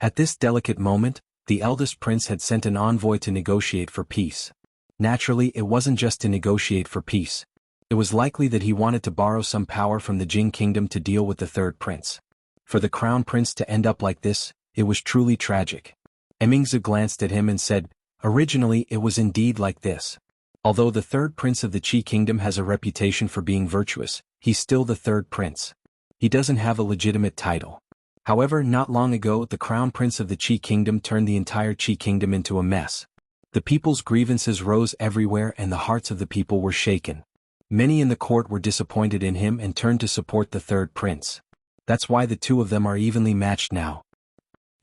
At this delicate moment, the eldest prince had sent an envoy to negotiate for peace. Naturally, it wasn't just to negotiate for peace. It was likely that he wanted to borrow some power from the Jing kingdom to deal with the third prince. For the crown prince to end up like this, it was truly tragic. Emingzu glanced at him and said, "Originally it was indeed like this. Although the third prince of the Qi kingdom has a reputation for being virtuous, he's still the third prince. He doesn't have a legitimate title. However, not long ago the crown prince of the Qi kingdom turned the entire Qi kingdom into a mess. The people's grievances rose everywhere and the hearts of the people were shaken. Many in the court were disappointed in him and turned to support the third prince. That's why the two of them are evenly matched now."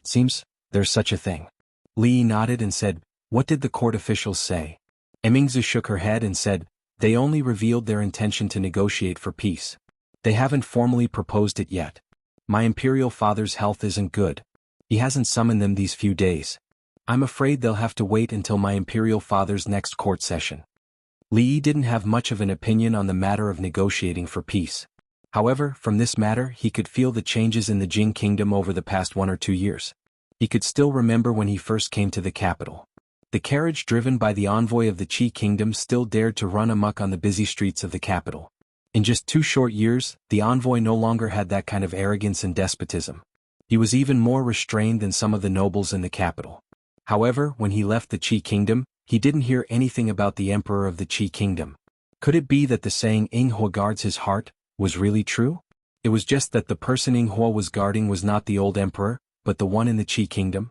"Seems there's such a thing." Li nodded and said, "What did the court officials say?" Emingzu shook her head and said, "They only revealed their intention to negotiate for peace. They haven't formally proposed it yet. My imperial father's health isn't good. He hasn't summoned them these few days. I'm afraid they'll have to wait until my imperial father's next court session." Li didn't have much of an opinion on the matter of negotiating for peace. However, from this matter he could feel the changes in the Jing kingdom over the past 1 or 2 years. He could still remember when he first came to the capital. The carriage driven by the envoy of the Qi kingdom still dared to run amok on the busy streets of the capital. In just 2 short years, the envoy no longer had that kind of arrogance and despotism. He was even more restrained than some of the nobles in the capital. However, when he left the Qi kingdom, he didn't hear anything about the emperor of the Qi kingdom. Could it be that the saying "Ing Hua guards his heart" was really true? It was just that the person Ing Hua was guarding was not the old emperor, but the one in the Qi kingdom.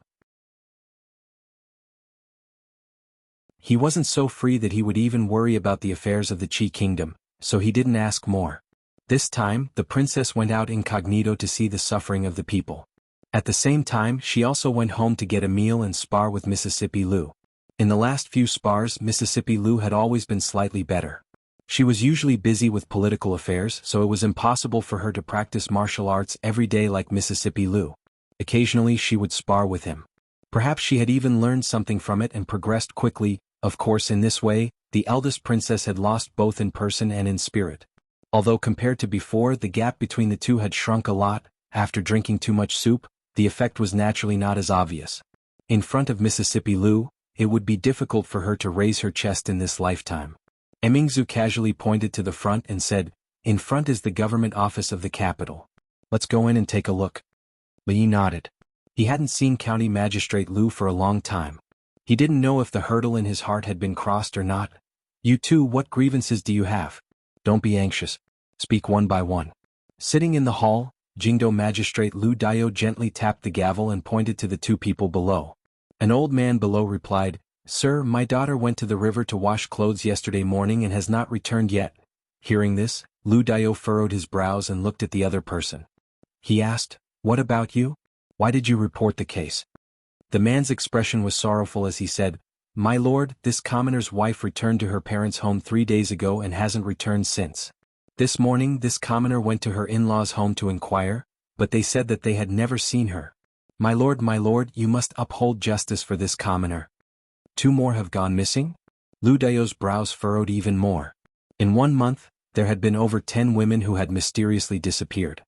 He wasn't so free that he would even worry about the affairs of the Qi kingdom, so he didn't ask more. This time, the princess went out incognito to see the suffering of the people. At the same time, she also went home to get a meal and spar with Mississippi Lu. In the last few spars, Mississippi Lu had always been slightly better. She was usually busy with political affairs, so it was impossible for her to practice martial arts every day like Mississippi Lu. Occasionally she would spar with him. Perhaps she had even learned something from it and progressed quickly. Of course, in this way, the eldest princess had lost both in person and in spirit. Although compared to before the gap between the two had shrunk a lot, after drinking too much soup, the effect was naturally not as obvious. In front of Mississippi Lu, it would be difficult for her to raise her chest in this lifetime. Emingzu casually pointed to the front and said, "In front is the government office of the capital. Let's go in and take a look." Li nodded. He hadn't seen County Magistrate Lu for a long time. He didn't know if the hurdle in his heart had been crossed or not. "You two, what grievances do you have? Don't be anxious. Speak one by one." Sitting in the hall, Jingdo Magistrate Lu Daio gently tapped the gavel and pointed to the two people below. An old man below replied, "Sir, my daughter went to the river to wash clothes yesterday morning and has not returned yet." Hearing this, Lu Daio furrowed his brows and looked at the other person. He asked, "What about you? Why did you report the case?" The man's expression was sorrowful as he said, "My lord, this commoner's wife returned to her parents' home 3 days ago and hasn't returned since. This morning this commoner went to her in-laws' home to inquire, but they said that they had never seen her. My lord, you must uphold justice for this commoner." 2 more have gone missing? Lu Daio's brows furrowed even more. In 1 month, there had been over 10 women who had mysteriously disappeared.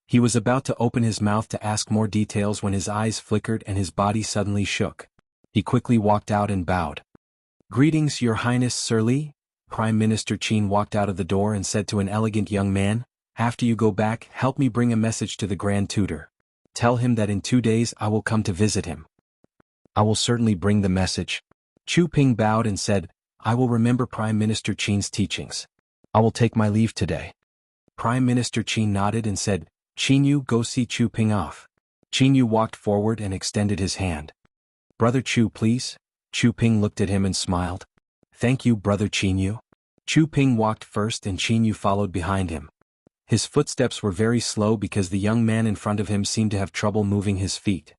He was about to open his mouth to ask more details when his eyes flickered and his body suddenly shook. He quickly walked out and bowed. "Greetings, Your Highness Sir Li." Prime Minister Qin walked out of the door and said to an elegant young man, "After you go back, help me bring a message to the Grand Tutor. Tell him that in 2 days I will come to visit him." "I will certainly bring the message." Chu Ping bowed and said, "I will remember Prime Minister Qin's teachings. I will take my leave today." Prime Minister Qin nodded and said, "Qinyu, go see Chu Ping off." Qinyu walked forward and extended his hand. "Brother Chu, please." Chu Ping looked at him and smiled. "Thank you, Brother Qinyu." Chu Ping walked first and Qinyu followed behind him. His footsteps were very slow because the young man in front of him seemed to have trouble moving his feet.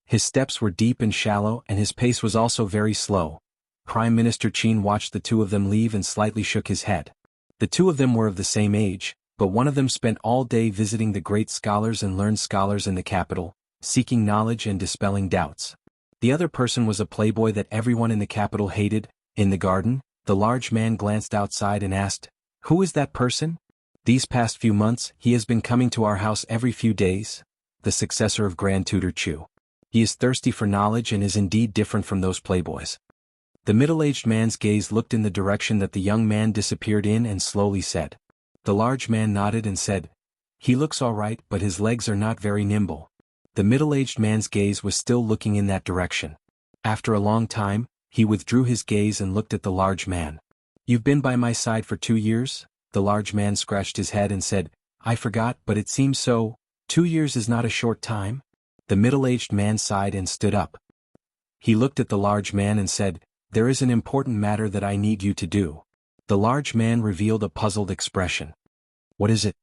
His steps were deep and shallow and his pace was also very slow. Prime Minister Qin watched the two of them leave and slightly shook his head. The two of them were of the same age, but one of them spent all day visiting the great scholars and learned scholars in the capital, seeking knowledge and dispelling doubts. The other person was a playboy that everyone in the capital hated. In the garden, the large man glanced outside and asked, "Who is that person?" "These past few months, he has been coming to our house every few days." "The successor of Grand Tutor Chu. He is thirsty for knowledge and is indeed different from those playboys." The middle-aged man's gaze looked in the direction that the young man disappeared in and slowly said. The large man nodded and said, "He looks all right, but his legs are not very nimble." The middle-aged man's gaze was still looking in that direction. After a long time, he withdrew his gaze and looked at the large man. "You've been by my side for 2 years?" The large man scratched his head and said, "I forgot, but it seems so. 2 years is not a short time." The middle-aged man sighed and stood up. He looked at the large man and said, "There is an important matter that I need you to do." The large man revealed a puzzled expression. "What is it?"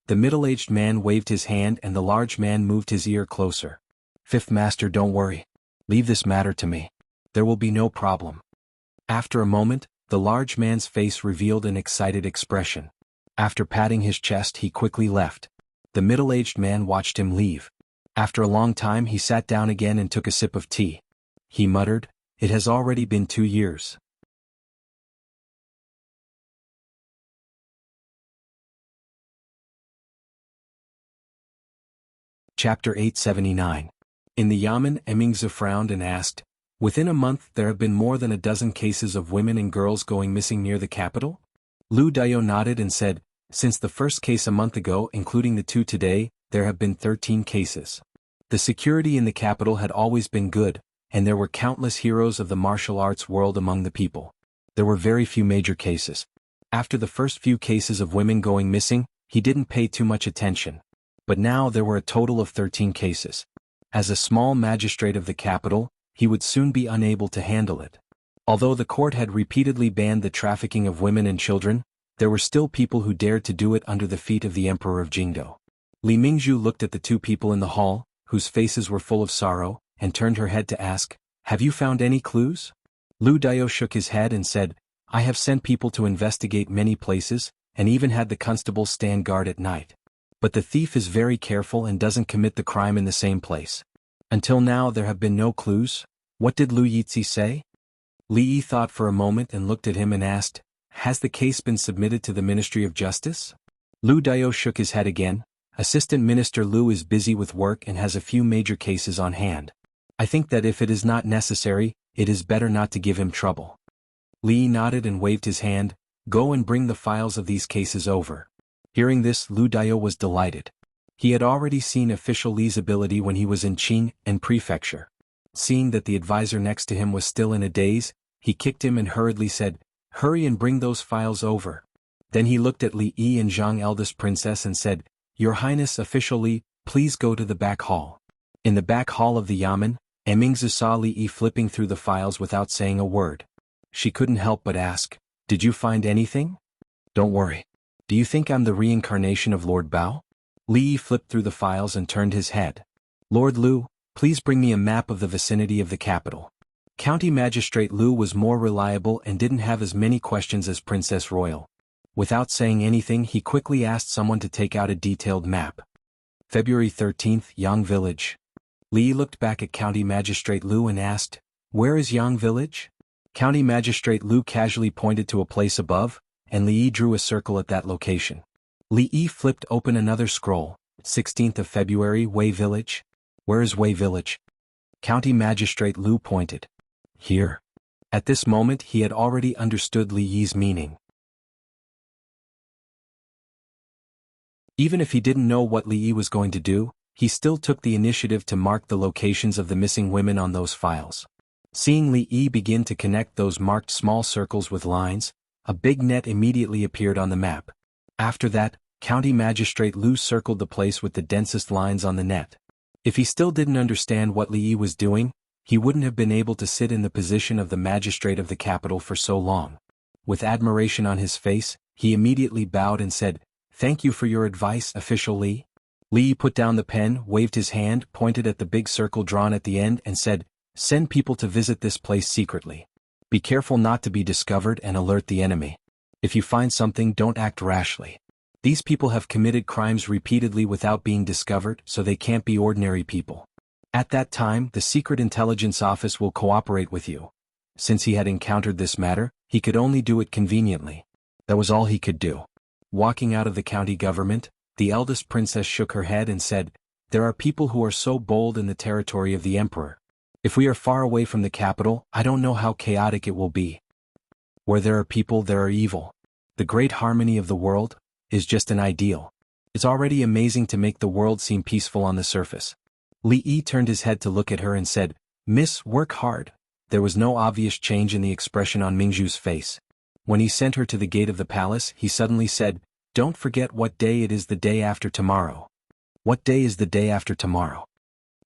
The middle-aged man waved his hand and the large man moved his ear closer. "Fifth Master, don't worry. Leave this matter to me. There will be no problem." After a moment, the large man's face revealed an excited expression. After patting his chest, he quickly left. The middle-aged man watched him leave. After a long time, he sat down again and took a sip of tea. He muttered, "It has already been 2 years. Chapter 879. In the Yamen, Emingzi frowned and asked, "Within a month there have been more than a dozen cases of women and girls going missing near the capital?" Lu Dayo nodded and said, "Since the first case a month ago, including the 2 today, there have been 13 cases. The security in the capital had always been good, and there were countless heroes of the martial arts world among the people. There were very few major cases. After the first few cases of women going missing, he didn't pay too much attention. But now there were a total of 13 cases. As a small magistrate of the capital, he would soon be unable to handle it. Although the court had repeatedly banned the trafficking of women and children, there were still people who dared to do it under the feet of the Emperor of Jianghu." Li Mingzhu looked at the 2 people in the hall, whose faces were full of sorrow, and turned her head to ask, "Have you found any clues?" Lu Dayo shook his head and said, "I have sent people to investigate many places, and even had the constable stand guard at night. But the thief is very careful and doesn't commit the crime in the same place. Until now there have been no clues." "What did Lu Yizhi say?" Li Yi thought for a moment and looked at him and asked, "Has the case been submitted to the Ministry of Justice?" Lu Dayo shook his head again. "Assistant Minister Lu is busy with work and has a few major cases on hand. I think that if it is not necessary, it is better not to give him trouble." Li Yi nodded and waved his hand, "Go and bring the files of these cases over." Hearing this, Lu Dayo was delighted. He had already seen official Li's ability when he was in Qing and Prefecture. Seeing that the advisor next to him was still in a daze, he kicked him and hurriedly said, "Hurry and bring those files over." Then he looked at Li Yi and Zhang, eldest princess, and said, "Your Highness, Official Li, please go to the back hall." In the back hall of the Yamen, Emingzi saw Li Yi flipping through the files without saying a word. She couldn't help but ask, "Did you find anything?" "Don't worry. Do you think I'm the reincarnation of Lord Bao?" Li Yi flipped through the files and turned his head. "Lord Lu, please bring me a map of the vicinity of the capital." County Magistrate Lu was more reliable and didn't have as many questions as Princess Royal. Without saying anything, he quickly asked someone to take out a detailed map. February 13th, Yang Village. Li Yi looked back at County Magistrate Lu and asked, "Where is Yang Village?" County Magistrate Lu casually pointed to a place above, and Li Yi drew a circle at that location. Li Yi flipped open another scroll. 16th of February, Wei Village. "Where is Wei Village?" County Magistrate Lu pointed. "Here." At this moment he had already understood Li Yi's meaning. Even if he didn't know what Li Yi was going to do, he still took the initiative to mark the locations of the missing women on those files. Seeing Li Yi begin to connect those marked small circles with lines, a big net immediately appeared on the map. After that, County Magistrate Lu circled the place with the densest lines on the net. If he still didn't understand what Li Yi was doing, he wouldn't have been able to sit in the position of the magistrate of the capital for so long. With admiration on his face, he immediately bowed and said, "Thank you for your advice, Official Li." Li Yi put down the pen, waved his hand, pointed at the big circle drawn at the end and said, "Send people to visit this place secretly. Be careful not to be discovered and alert the enemy. If you find something, don't act rashly. These people have committed crimes repeatedly without being discovered, so they can't be ordinary people. At that time, the Secret Intelligence Office will cooperate with you." Since he had encountered this matter, he could only do it conveniently. That was all he could do. Walking out of the county government, the eldest princess shook her head and said, "There are people who are so bold in the territory of the emperor. If we are far away from the capital, I don't know how chaotic it will be. Where there are people, there are evil. The great harmony of the world is just an ideal. It's already amazing to make the world seem peaceful on the surface. Li Yi turned his head to look at her and said, "Miss, work hard." There was no obvious change in the expression on Mingzhu's face. When he sent her to the gate of the palace, he suddenly said, "Don't forget what day it is, the day after tomorrow." What day is the day after tomorrow?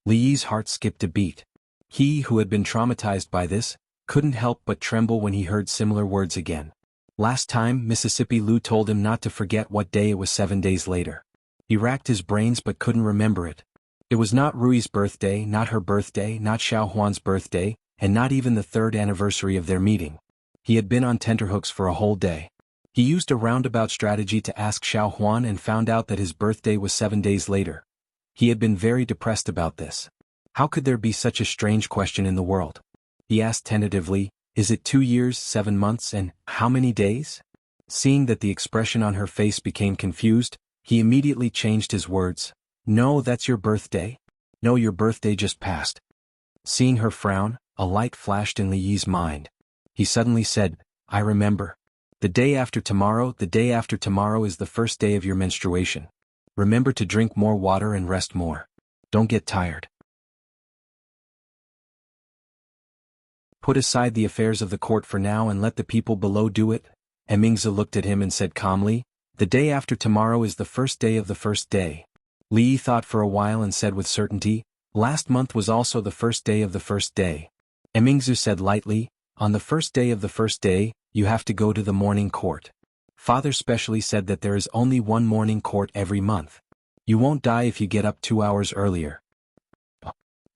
Li Yi's heart skipped a beat. He, who had been traumatized by this, couldn't help but tremble when he heard similar words again. Last time, Mississippi Lu told him not to forget what day it was 7 days later. He racked his brains but couldn't remember it. It was not Rui's birthday, not her birthday, not Xiao Huan's birthday, and not even the 3rd anniversary of their meeting. He had been on tenterhooks for a whole day. He used a roundabout strategy to ask Xiao Huan and found out that his birthday was 7 days later. He had been very depressed about this. How could there be such a strange question in the world? He asked tentatively, "Is it 2 years, 7 months, and how many days?" Seeing that the expression on her face became confused, he immediately changed his words. "No, that's your birthday. No, your birthday just passed." Seeing her frown, a light flashed in Li Yi's mind. He suddenly said, "I remember. The day after tomorrow is the first day of your menstruation. Remember to drink more water and rest more. Don't get tired. Put aside the affairs of the court for now and let the people below do it." And Mingzi looked at him and said calmly, "The day after tomorrow is the first day of the first day." Li Yi thought for a while and said with certainty, "Last month was also the first day of the first day." And Mingzi said lightly, "On the first day of the first day, you have to go to the morning court. Father specially said that there is only one morning court every month. You won't die if you get up 2 hours earlier."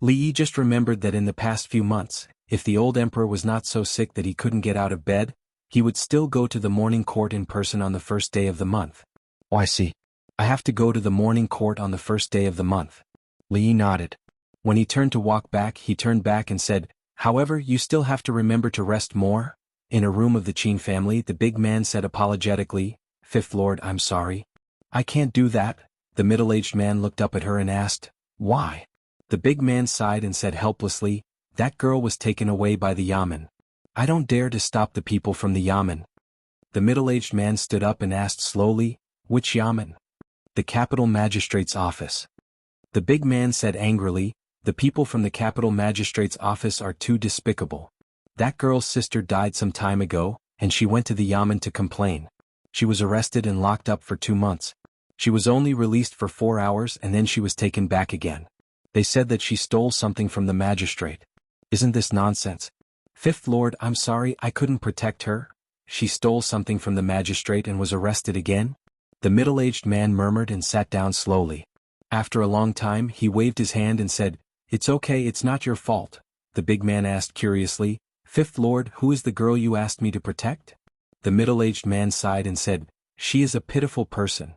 Li Yi just remembered that in the past few months, if the old emperor was not so sick that he couldn't get out of bed, he would still go to the morning court in person on the first day of the month. "Oh, I see. I have to go to the morning court on the first day of the month." Li Yi nodded. When he turned to walk back, he turned back and said, "However, you still have to remember to rest more." In a room of the Qin family, the big man said apologetically, "Fifth Lord, I'm sorry. I can't do that." The middle-aged man looked up at her and asked, "Why?" The big man sighed and said helplessly, "That girl was taken away by the yamen. I don't dare to stop the people from the yamen." The middle-aged man stood up and asked slowly, "Which yamen?" "The capital magistrate's office." The big man said angrily, "The people from the capital magistrate's office are too despicable. That girl's sister died some time ago, and she went to the yamen to complain. She was arrested and locked up for 2 months. She was only released for 4 hours and then she was taken back again. They said that she stole something from the magistrate. Isn't this nonsense?" "Fifth Lord, I'm sorry, I couldn't protect her." "She stole something from the magistrate and was arrested again?" The middle-aged man murmured and sat down slowly. After a long time, he waved his hand and said, "It's okay, it's not your fault." The big man asked curiously, "Fifth Lord, who is the girl you asked me to protect?" The middle-aged man sighed and said, "She is a pitiful person."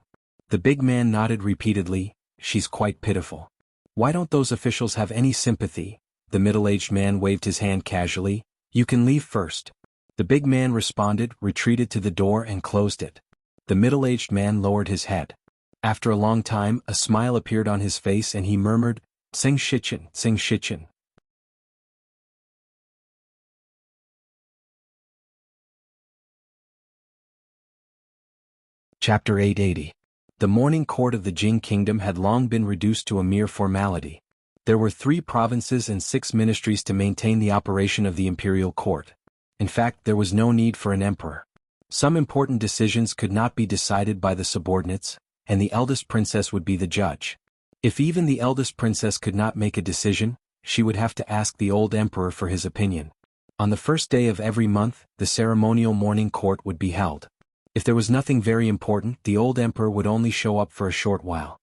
The big man nodded repeatedly, "She's quite pitiful. Why don't those officials have any sympathy?" The middle-aged man waved his hand casually, "You can leave first." The big man responded, retreated to the door and closed it. The middle-aged man lowered his head. After a long time, a smile appeared on his face and he murmured, "Sing Shichen, Sing Shichen." Chapter 880. The morning court of the Jing kingdom had long been reduced to a mere formality. There were 3 provinces and 6 ministries to maintain the operation of the imperial court. In fact, there was no need for an emperor. Some important decisions could not be decided by the subordinates, and the eldest princess would be the judge. If even the eldest princess could not make a decision, she would have to ask the old emperor for his opinion. On the first day of every month, the ceremonial morning court would be held. If there was nothing very important, the old emperor would only show up for a short while.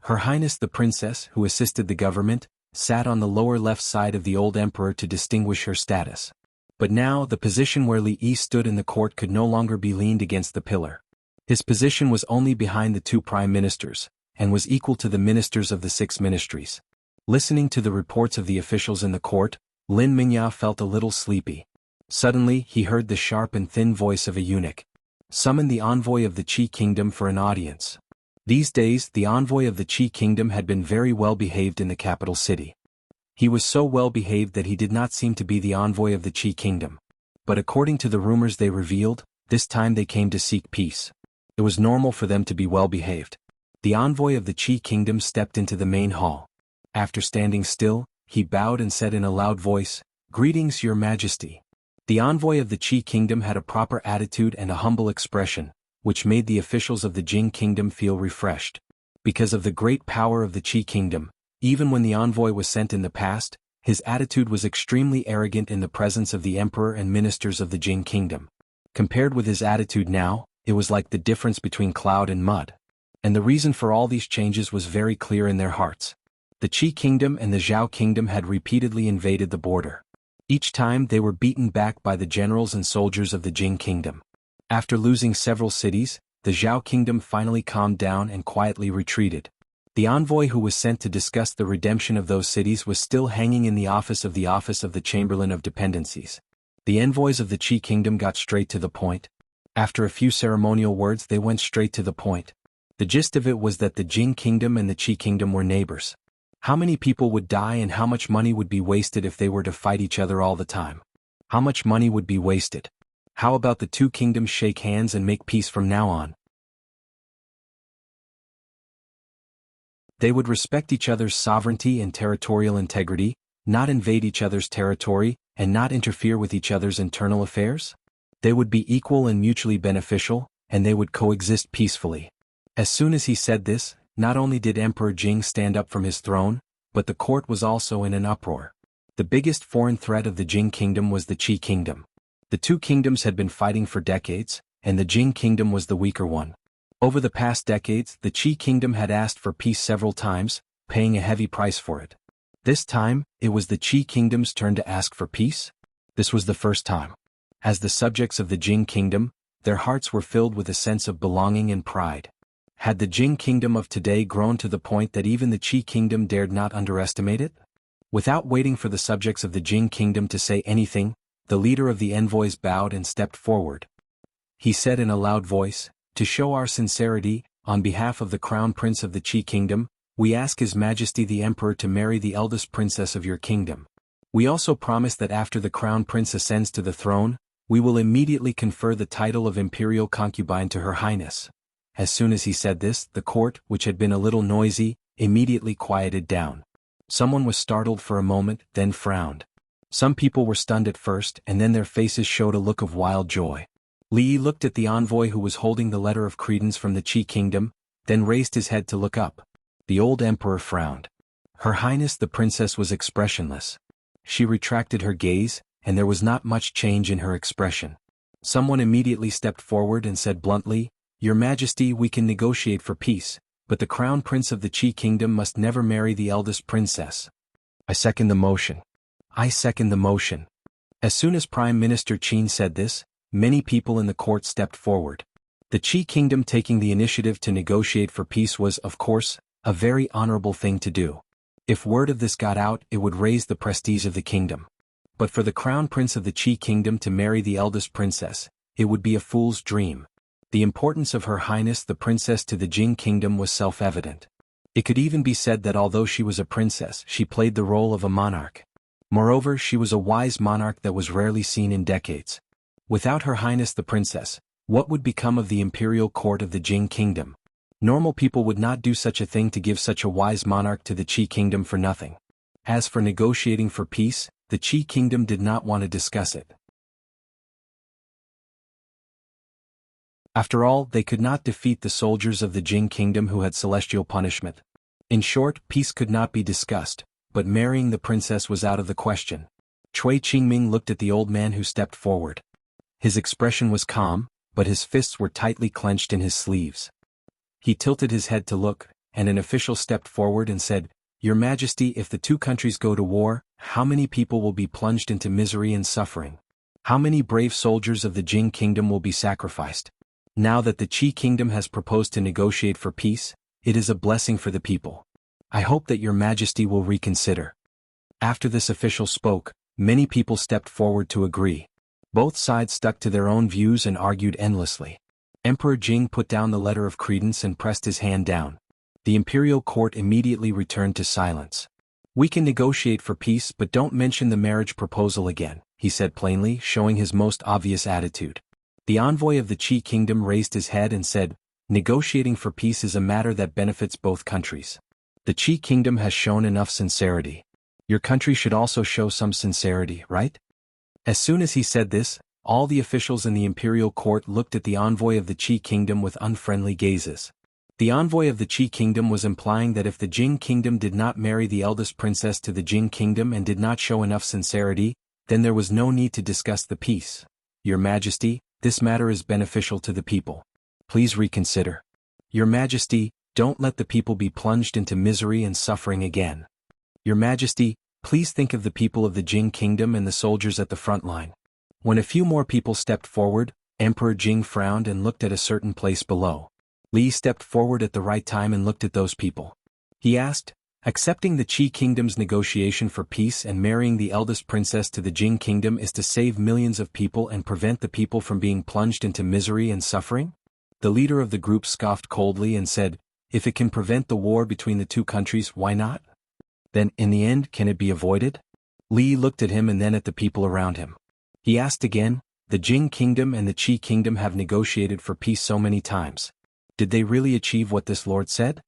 Her Highness the Princess, who assisted the government, sat on the lower left side of the old emperor to distinguish her status. But now, the position where Li Yi stood in the court could no longer be leaned against the pillar. His position was only behind the 2 prime ministers, and was equal to the ministers of the 6 ministries. Listening to the reports of the officials in the court, Lin Mingya felt a little sleepy. Suddenly, he heard the sharp and thin voice of a eunuch. "Summon the envoy of the Qi kingdom for an audience." These days, the envoy of the Qi kingdom had been very well behaved in the capital city. He was so well behaved that he did not seem to be the envoy of the Qi kingdom. But according to the rumors they revealed, this time they came to seek peace. It was normal for them to be well behaved. The envoy of the Qi kingdom stepped into the main hall. After standing still, he bowed and said in a loud voice, "Greetings, Your Majesty." The envoy of the Qi kingdom had a proper attitude and a humble expression, which made the officials of the Jing kingdom feel refreshed. Because of the great power of the Qi kingdom, even when the envoy was sent in the past, his attitude was extremely arrogant in the presence of the emperor and ministers of the Jing kingdom. Compared with his attitude now, it was like the difference between cloud and mud. And the reason for all these changes was very clear in their hearts. The Qi kingdom and the Zhao kingdom had repeatedly invaded the border. Each time they were beaten back by the generals and soldiers of the Jing kingdom. After losing several cities, the Zhao kingdom finally calmed down and quietly retreated. The envoy who was sent to discuss the redemption of those cities was still hanging in the office of the Chamberlain of Dependencies. The envoys of the Qi kingdom got straight to the point. After a few ceremonial words they went straight to the point. The gist of it was that the Jing kingdom and the Qi kingdom were neighbors. How many people would die and how much money would be wasted if they were to fight each other all the time? How much money would be wasted? How about the two kingdoms shake hands and make peace from now on? They would respect each other's sovereignty and territorial integrity, not invade each other's territory, and not interfere with each other's internal affairs? They would be equal and mutually beneficial, and they would coexist peacefully. As soon as he said this, not only did Emperor Jing stand up from his throne, but the court was also in an uproar. The biggest foreign threat of the Jing kingdom was the Qi kingdom. The two kingdoms had been fighting for decades, and the Jing kingdom was the weaker one. Over the past decades, the Qi kingdom had asked for peace several times, paying a heavy price for it. This time, it was the Qi kingdom's turn to ask for peace. This was the first time. As the subjects of the Jing kingdom, their hearts were filled with a sense of belonging and pride. Had the Jing kingdom of today grown to the point that even the Qi kingdom dared not underestimate it? Without waiting for the subjects of the Jing kingdom to say anything, the leader of the envoys bowed and stepped forward. He said in a loud voice, "To show our sincerity, on behalf of the crown prince of the Qi kingdom, we ask His Majesty the Emperor to marry the eldest princess of your kingdom. We also promise that after the crown prince ascends to the throne, we will immediately confer the title of imperial concubine to Her Highness." As soon as he said this, the court, which had been a little noisy, immediately quieted down. Someone was startled for a moment, then frowned. Some people were stunned at first, and then their faces showed a look of wild joy. Li looked at the envoy who was holding the letter of credence from the Qi kingdom, then raised his head to look up. The old emperor frowned. Her Highness the princess was expressionless. She retracted her gaze, and there was not much change in her expression. Someone immediately stepped forward and said bluntly, "Your Majesty, we can negotiate for peace, but the crown prince of the Qi kingdom must never marry the eldest princess." I second the motion. I second the motion. As soon as Prime Minister Qin said this, many people in the court stepped forward. The Qi kingdom taking the initiative to negotiate for peace was, of course, a very honorable thing to do. If word of this got out, it would raise the prestige of the kingdom. But for the crown prince of the Qi kingdom to marry the eldest princess, it would be a fool's dream. The importance of Her Highness the princess to the Jing kingdom was self-evident. It could even be said that although she was a princess, she played the role of a monarch. Moreover, she was a wise monarch that was rarely seen in decades. Without Her Highness the princess, what would become of the imperial court of the Jing kingdom? Normal people would not do such a thing to give such a wise monarch to the Qi kingdom for nothing. As for negotiating for peace, the Qi kingdom did not want to discuss it. After all, they could not defeat the soldiers of the Jing kingdom who had celestial punishment. In short, peace could not be discussed, but marrying the princess was out of the question. Cui Qingming looked at the old man who stepped forward. His expression was calm, but his fists were tightly clenched in his sleeves. He tilted his head to look, and an official stepped forward and said, "Your Majesty, if the two countries go to war, how many people will be plunged into misery and suffering? How many brave soldiers of the Jing kingdom will be sacrificed? Now that the Qi kingdom has proposed to negotiate for peace, it is a blessing for the people. I hope that Your Majesty will reconsider." After this official spoke, many people stepped forward to agree. Both sides stuck to their own views and argued endlessly. Emperor Jing put down the letter of credence and pressed his hand down. The imperial court immediately returned to silence. We can negotiate for peace but don't mention the marriage proposal again, he said plainly, showing his most obvious attitude. The envoy of the Qi kingdom raised his head and said, negotiating for peace is a matter that benefits both countries. The Qi kingdom has shown enough sincerity. Your country should also show some sincerity, right? As soon as he said this, all the officials in the imperial court looked at the envoy of the Qi kingdom with unfriendly gazes. The envoy of the Qi kingdom was implying that if the Jing kingdom did not marry the eldest princess to the Jing kingdom and did not show enough sincerity, then there was no need to discuss the peace. Your Majesty, this matter is beneficial to the people. Please reconsider. Your Majesty, don't let the people be plunged into misery and suffering again. Your Majesty, please think of the people of the Jing kingdom and the soldiers at the front line. When a few more people stepped forward, Emperor Jing frowned and looked at a certain place below. Li stepped forward at the right time and looked at those people. He asked, accepting the Qi kingdom's negotiation for peace and marrying the eldest princess to the Jing kingdom is to save millions of people and prevent the people from being plunged into misery and suffering? The leader of the group scoffed coldly and said, if it can prevent the war between the two countries, why not? Then, in the end, can it be avoided? Li looked at him and then at the people around him. He asked again, the Jing kingdom and the Qi kingdom have negotiated for peace so many times. Did they really achieve what this lord said?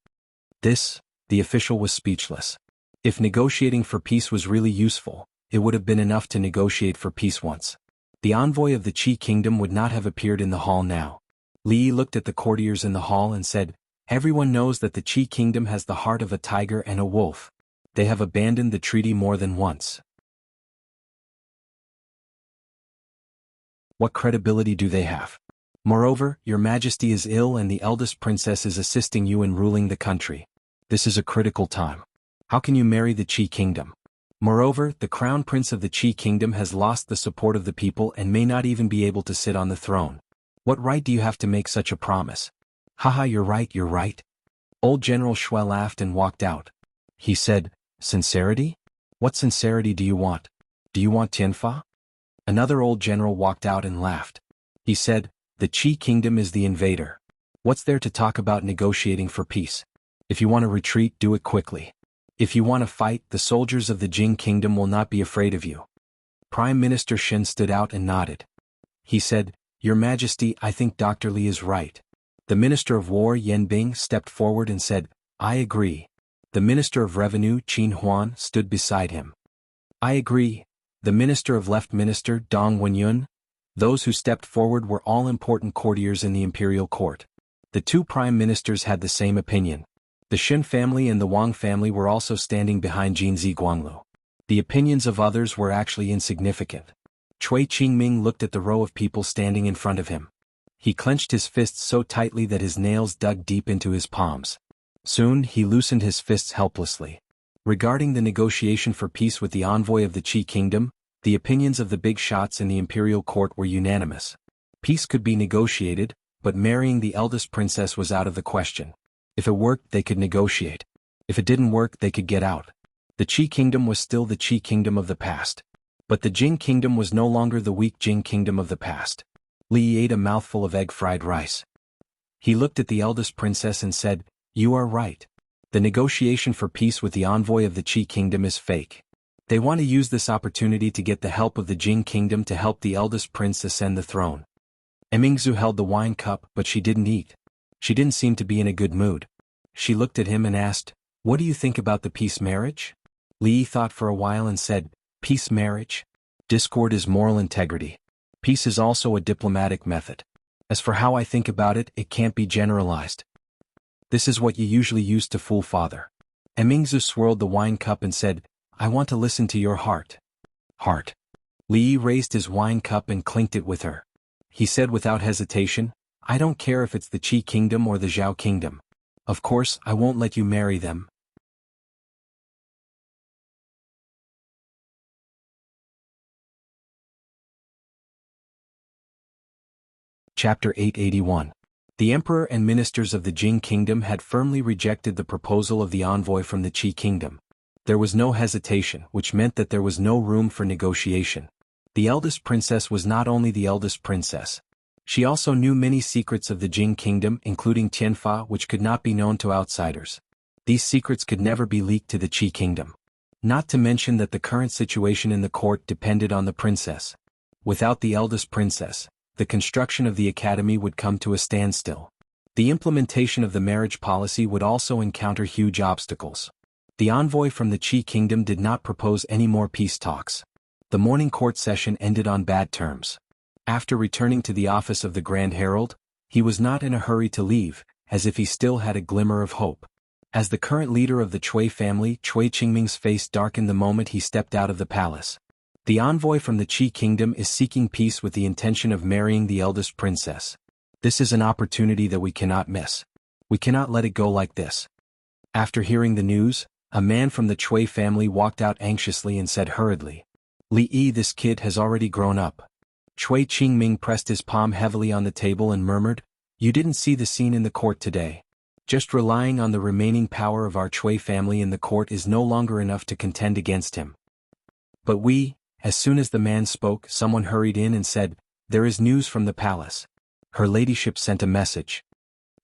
The official was speechless. If negotiating for peace was really useful, it would have been enough to negotiate for peace once. The envoy of the Qi kingdom would not have appeared in the hall now. Li looked at the courtiers in the hall and said, everyone knows that the Qi kingdom has the heart of a tiger and a wolf. They have abandoned the treaty more than once. What credibility do they have? Moreover, your Majesty is ill and the eldest princess is assisting you in ruling the country. This is a critical time. How can you marry the Qi kingdom? Moreover, the crown prince of the Qi kingdom has lost the support of the people and may not even be able to sit on the throne. What right do you have to make such a promise? Haha, you're right. Old General Shui laughed and walked out. He said, sincerity? What sincerity do you want? Do you want Tianfa? Another old general walked out and laughed. He said, the Qi kingdom is the invader. What's there to talk about negotiating for peace? If you want to retreat, do it quickly. If you want to fight, the soldiers of the Jing kingdom will not be afraid of you. Prime Minister Shen stood out and nodded. He said, your Majesty, I think Dr. Li is right. The Minister of War Yan Bing stepped forward and said, I agree. The Minister of Revenue Qin Huan stood beside him. I agree. The Minister of Left Minister Dong Wenyun. Those who stepped forward were all important courtiers in the imperial court. The two prime ministers had the same opinion. The Shen family and the Wang family were also standing behind Jinzi Guanglu. The opinions of others were actually insignificant. Cui Qingming looked at the row of people standing in front of him. He clenched his fists so tightly that his nails dug deep into his palms. Soon he loosened his fists helplessly. Regarding the negotiation for peace with the envoy of the Qi kingdom, the opinions of the big shots in the imperial court were unanimous. Peace could be negotiated, but marrying the eldest princess was out of the question. If it worked, they could negotiate. If it didn't work, they could get out. The Qi kingdom was still the Qi kingdom of the past. But the Jing kingdom was no longer the weak Jing kingdom of the past. Li ate a mouthful of egg-fried rice. He looked at the eldest princess and said, you are right. The negotiation for peace with the envoy of the Qi kingdom is fake. They want to use this opportunity to get the help of the Jing kingdom to help the eldest prince ascend the throne. Emingzu held the wine cup, but she didn't eat. She didn't seem to be in a good mood. She looked at him and asked, what do you think about the peace marriage? Li thought for a while and said, peace marriage? Discord is moral integrity. Peace is also a diplomatic method. As for how I think about it, it can't be generalized. This is what you usually use to fool father. Emingzu swirled the wine cup and said, I want to listen to your heart. Heart. Li raised his wine cup and clinked it with her. He said without hesitation, I don't care if it's the Qi kingdom or the Zhao kingdom. Of course, I won't let you marry them. Chapter 881. The emperor and ministers of the Jing kingdom had firmly rejected the proposal of the envoy from the Qi kingdom. There was no hesitation, which meant that there was no room for negotiation. The eldest princess was not only the eldest princess. She also knew many secrets of the Jing kingdom, including Tianfa, which could not be known to outsiders. These secrets could never be leaked to the Qi kingdom. Not to mention that the current situation in the court depended on the princess. Without the eldest princess, the construction of the academy would come to a standstill. The implementation of the marriage policy would also encounter huge obstacles. The envoy from the Qi kingdom did not propose any more peace talks. The morning court session ended on bad terms. After returning to the office of the Grand Herald, he was not in a hurry to leave, as if he still had a glimmer of hope. As the current leader of the Cui family, Cui Qingming's face darkened the moment he stepped out of the palace. The envoy from the Qi kingdom is seeking peace with the intention of marrying the eldest princess. This is an opportunity that we cannot miss. We cannot let it go like this. After hearing the news, a man from the Cui family walked out anxiously and said hurriedly, "Li Yi, this kid has already grown up." Cui Qingming pressed his palm heavily on the table and murmured, "You didn't see the scene in the court today. Just relying on the remaining power of our Cui family in the court is no longer enough to contend against him." But as soon as the man spoke, someone hurried in and said, "There is news from the palace. Her ladyship sent a message."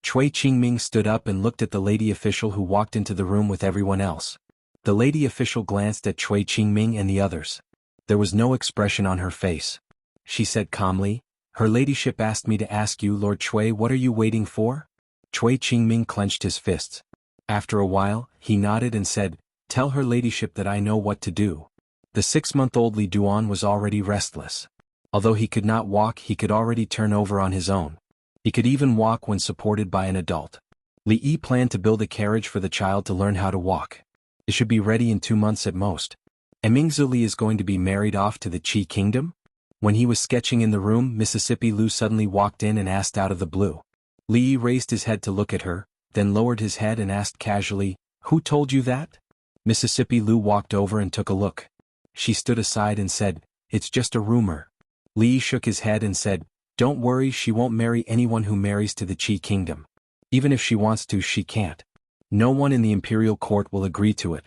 Cui Qingming stood up and looked at the lady official who walked into the room with everyone else. The lady official glanced at Cui Qingming and the others. There was no expression on her face. She said calmly, "Her ladyship asked me to ask you, Lord Cui, what are you waiting for?" Cui Qingming clenched his fists. After a while, he nodded and said, "Tell her ladyship that I know what to do." The 6-month-old Li Duan was already restless. Although he could not walk, he could already turn over on his own. He could even walk when supported by an adult. Li Yi planned to build a carriage for the child to learn how to walk. It should be ready in 2 months at most. And Mingzu Li is going to be married off to the Qi kingdom? When he was sketching in the room, Mississippi Lu suddenly walked in and asked out of the blue. Li Yi raised his head to look at her, then lowered his head and asked casually, "Who told you that?" Mississippi Lu walked over and took a look. She stood aside and said, "It's just a rumor." Li Yi shook his head and said, "Don't worry, she won't marry anyone who marries to the Qi kingdom. Even if she wants to, she can't. No one in the imperial court will agree to it."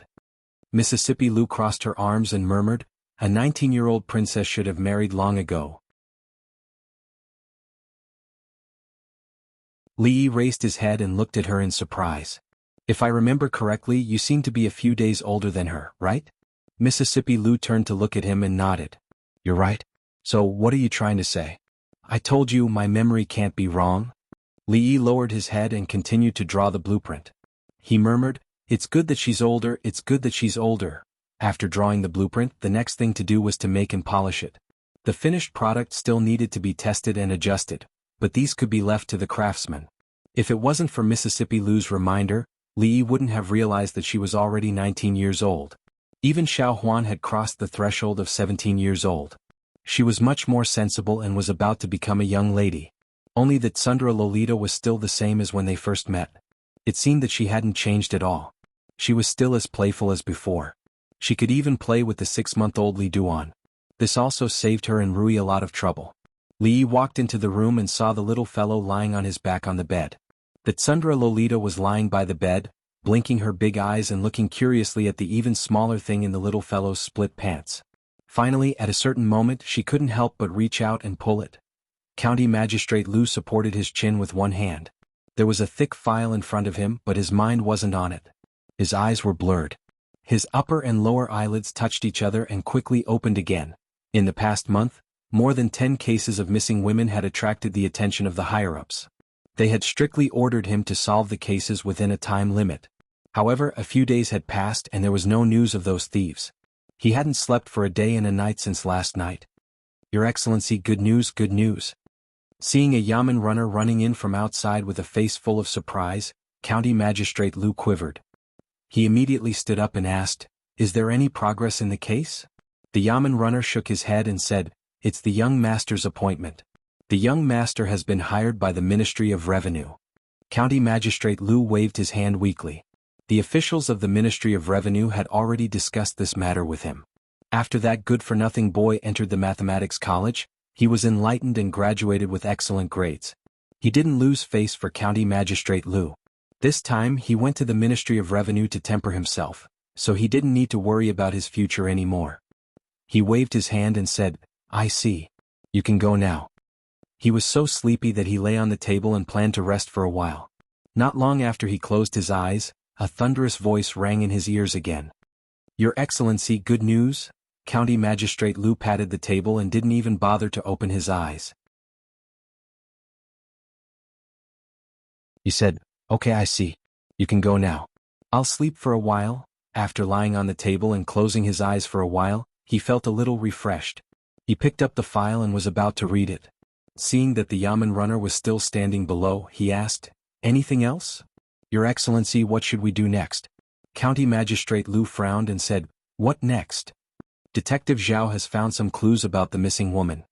Mississippi Lu crossed her arms and murmured, "A 19-year-old princess should have married long ago." Li Yi raised his head and looked at her in surprise. "If I remember correctly, you seem to be a few days older than her, right?" Mississippi Lu turned to look at him and nodded. "You're right. So what are you trying to say?" "I told you my memory can't be wrong." Li Yi lowered his head and continued to draw the blueprint. He murmured, "It's good that she's older, it's good that she's older." After drawing the blueprint, the next thing to do was to make and polish it. The finished product still needed to be tested and adjusted, but these could be left to the craftsman. If it wasn't for Mississippi Lu's reminder, Li Yi wouldn't have realized that she was already 19 years old. Even Xiao Huan had crossed the threshold of 17 years old. She was much more sensible and was about to become a young lady. Only that Sundra Lolita was still the same as when they first met. It seemed that she hadn't changed at all. She was still as playful as before. She could even play with the 6-month-old Li Duan. This also saved her and Rui a lot of trouble. Li Yi walked into the room and saw the little fellow lying on his back on the bed. That Sundra Lolita was lying by the bed, blinking her big eyes and looking curiously at the even smaller thing in the little fellow's split pants. Finally, at a certain moment, she couldn't help but reach out and pull it. County Magistrate Lu supported his chin with one hand. There was a thick file in front of him, but his mind wasn't on it. His eyes were blurred. His upper and lower eyelids touched each other and quickly opened again. In the past month, more than 10 cases of missing women had attracted the attention of the higher-ups. They had strictly ordered him to solve the cases within a time limit. However, a few days had passed and there was no news of those thieves. He hadn't slept for a day and a night since last night. "Your Excellency, good news, good news." Seeing a yamen runner running in from outside with a face full of surprise, County Magistrate Lu quivered. He immediately stood up and asked, "Is there any progress in the case?" The yamen runner shook his head and said, "It's the young master's appointment. The young master has been hired by the Ministry of Revenue." County Magistrate Lu waved his hand weakly. The officials of the Ministry of Revenue had already discussed this matter with him. After that good-for-nothing boy entered the mathematics college, he was enlightened and graduated with excellent grades. He didn't lose face for County Magistrate Lu. This time he went to the Ministry of Revenue to temper himself, so he didn't need to worry about his future anymore. He waved his hand and said, "I see. You can go now." He was so sleepy that he lay on the table and planned to rest for a while. Not long after he closed his eyes, a thunderous voice rang in his ears again. Your Excellency, good news? County Magistrate Lu patted the table and didn't even bother to open his eyes. He said, "Okay, I see. You can go now. I'll sleep for a while." After lying on the table and closing his eyes for a while, he felt a little refreshed. He picked up the file and was about to read it. Seeing that the yamen runner was still standing below, he asked, "Anything else?" "Your Excellency, what should we do next?" County Magistrate Lu frowned and said, "What next?" "Detective Zhao has found some clues about the missing woman.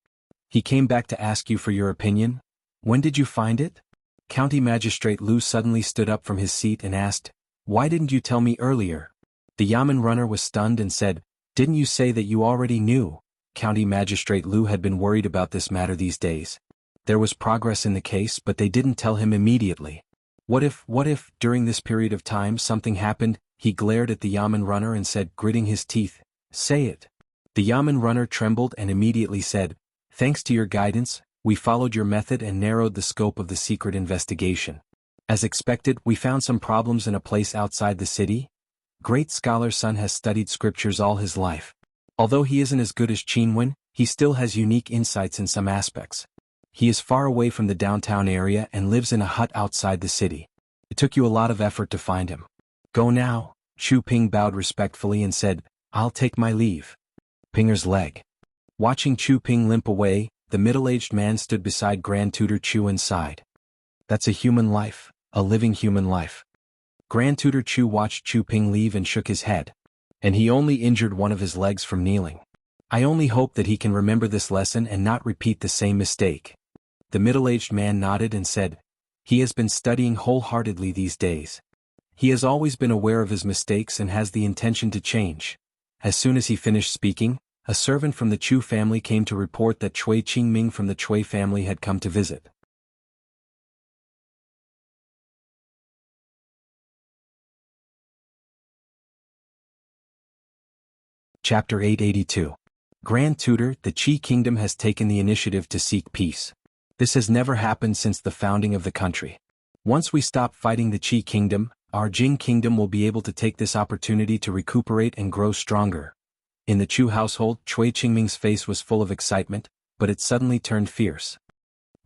He came back to ask you for your opinion. When did you find it?" County Magistrate Lu suddenly stood up from his seat and asked, "Why didn't you tell me earlier?" The yamen runner was stunned and said, "Didn't you say that you already knew?" County Magistrate Lu had been worried about this matter these days. There was progress in the case, but they didn't tell him immediately. What if, during this period of time something happened? He glared at the yamen runner and said, gritting his teeth, "Say it." The yamen runner trembled and immediately said, "Thanks to your guidance, we followed your method and narrowed the scope of the secret investigation. As expected, we found some problems in a place outside the city. Great scholar Sun has studied scriptures all his life. Although he isn't as good as Qinwen, he still has unique insights in some aspects. He is far away from the downtown area and lives in a hut outside the city. It took you a lot of effort to find him. Go now." Chu Ping bowed respectfully and said, "I'll take my leave." Pinger's leg. Watching Chu Ping limp away, the middle-aged man stood beside Grand Tutor Chu and sighed. "That's a human life, a living human life." Grand Tutor Chu watched Chu Ping leave and shook his head. "And he only injured one of his legs from kneeling. I only hope that he can remember this lesson and not repeat the same mistake." The middle-aged man nodded and said, "He has been studying wholeheartedly these days. He has always been aware of his mistakes and has the intention to change." As soon as he finished speaking, a servant from the Chu family came to report that Cui Qingming from the Cui family had come to visit. Chapter 882. Grand Tutor, the Qi Kingdom has taken the initiative to seek peace. This has never happened since the founding of the country. Once we stop fighting the Qi Kingdom, our Jing Kingdom will be able to take this opportunity to recuperate and grow stronger. In the Chu household, Cui Qingming's face was full of excitement, but it suddenly turned fierce.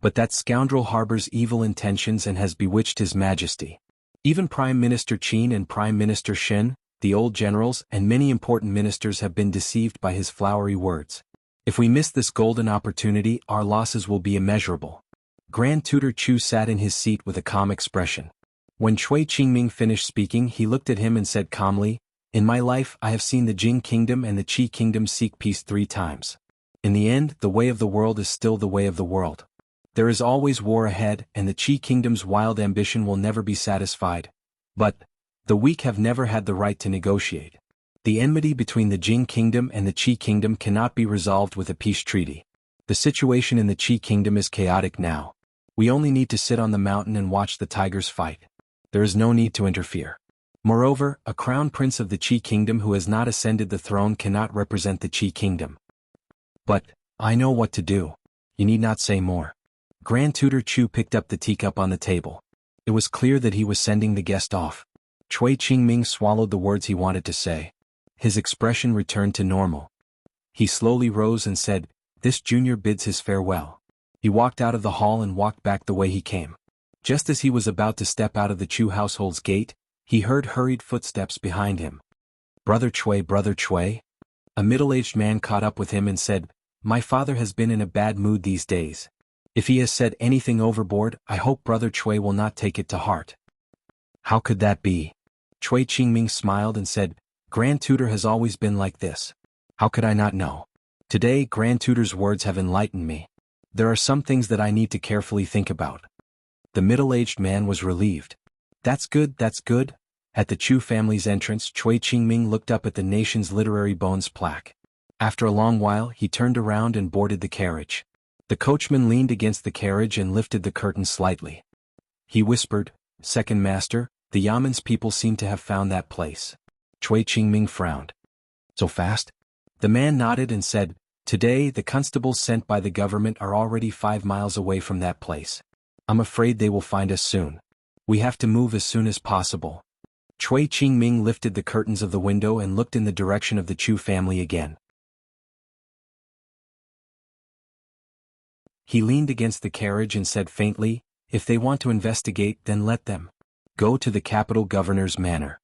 "But that scoundrel harbors evil intentions and has bewitched His Majesty. Even Prime Minister Qin and Prime Minister Shen, the old generals and many important ministers have been deceived by his flowery words. If we miss this golden opportunity, our losses will be immeasurable." Grand Tutor Chu sat in his seat with a calm expression. When Cui Qingming finished speaking, he looked at him and said calmly, "In my life I have seen the Jing Kingdom and the Qi Kingdom seek peace 3 times. In the end, the way of the world is still the way of the world. There is always war ahead, and the Qi Kingdom's wild ambition will never be satisfied. But the weak have never had the right to negotiate. The enmity between the Jing Kingdom and the Qi Kingdom cannot be resolved with a peace treaty. The situation in the Qi Kingdom is chaotic now. We only need to sit on the mountain and watch the tigers fight. There is no need to interfere. Moreover, a crown prince of the Qi Kingdom who has not ascended the throne cannot represent the Qi Kingdom. But I know what to do. You need not say more." Grand Tutor Chu picked up the teacup on the table. It was clear that he was sending the guest off. Cui Qingming swallowed the words he wanted to say. His expression returned to normal. He slowly rose and said, "This junior bids his farewell." He walked out of the hall and walked back the way he came. Just as he was about to step out of the Chu household's gate, he heard hurried footsteps behind him. Brother Cui." A middle-aged man caught up with him and said, "My father has been in a bad mood these days. If he has said anything overboard, I hope Brother Cui will not take it to heart." "How could that be?" Cui Qingming smiled and said, "Grand Tutor has always been like this. How could I not know? Today, Grand Tutor's words have enlightened me. There are some things that I need to carefully think about." The middle-aged man was relieved. That's good." At the Chu family's entrance, Cui Qingming looked up at the nation's literary bones plaque. After a long while, he turned around and boarded the carriage. The coachman leaned against the carriage and lifted the curtain slightly. He whispered, "Second master, the Yamen's people seem to have found that place." Cui Qingming frowned. "So fast?" The man nodded and said, "Today the constables sent by the government are already 5 miles away from that place. I'm afraid they will find us soon. We have to move as soon as possible." Cui Qingming lifted the curtains of the window and looked in the direction of the Chu family again. He leaned against the carriage and said faintly, "If they want to investigate, then let them. Go to the capital governor's manor."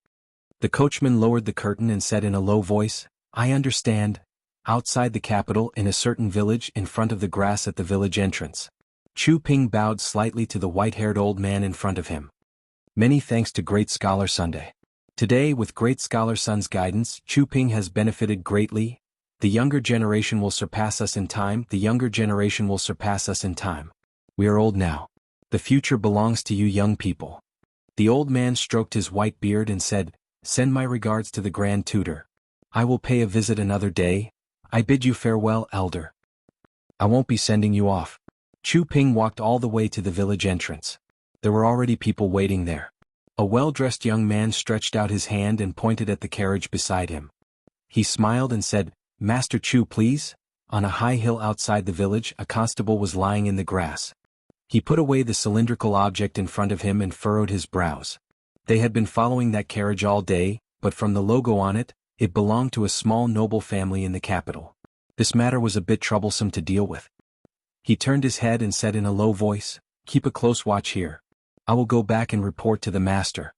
The coachman lowered the curtain and said in a low voice, "I understand. Outside the capital in a certain village in front of the grass at the village entrance." Chu Ping bowed slightly to the white-haired old man in front of him. "Many thanks to Great Scholar Sunday. Today, with Great Scholar Sun's guidance, Chu Ping has benefited greatly. The younger generation will surpass us in time. The younger generation will surpass us in time. We are old now. The future belongs to you young people." The old man stroked his white beard and said, "Send my regards to the Grand Tutor. I will pay a visit another day. I bid you farewell, elder." "I won't be sending you off." Chu Ping walked all the way to the village entrance. There were already people waiting there. A well-dressed young man stretched out his hand and pointed at the carriage beside him. He smiled and said, "Master Chu, please." On a high hill outside the village, a constable was lying in the grass. He put away the cylindrical object in front of him and furrowed his brows. They had been following that carriage all day, but from the logo on it, it belonged to a small noble family in the capital. This matter was a bit troublesome to deal with. He turned his head and said in a low voice, "Keep a close watch here. I will go back and report to the master."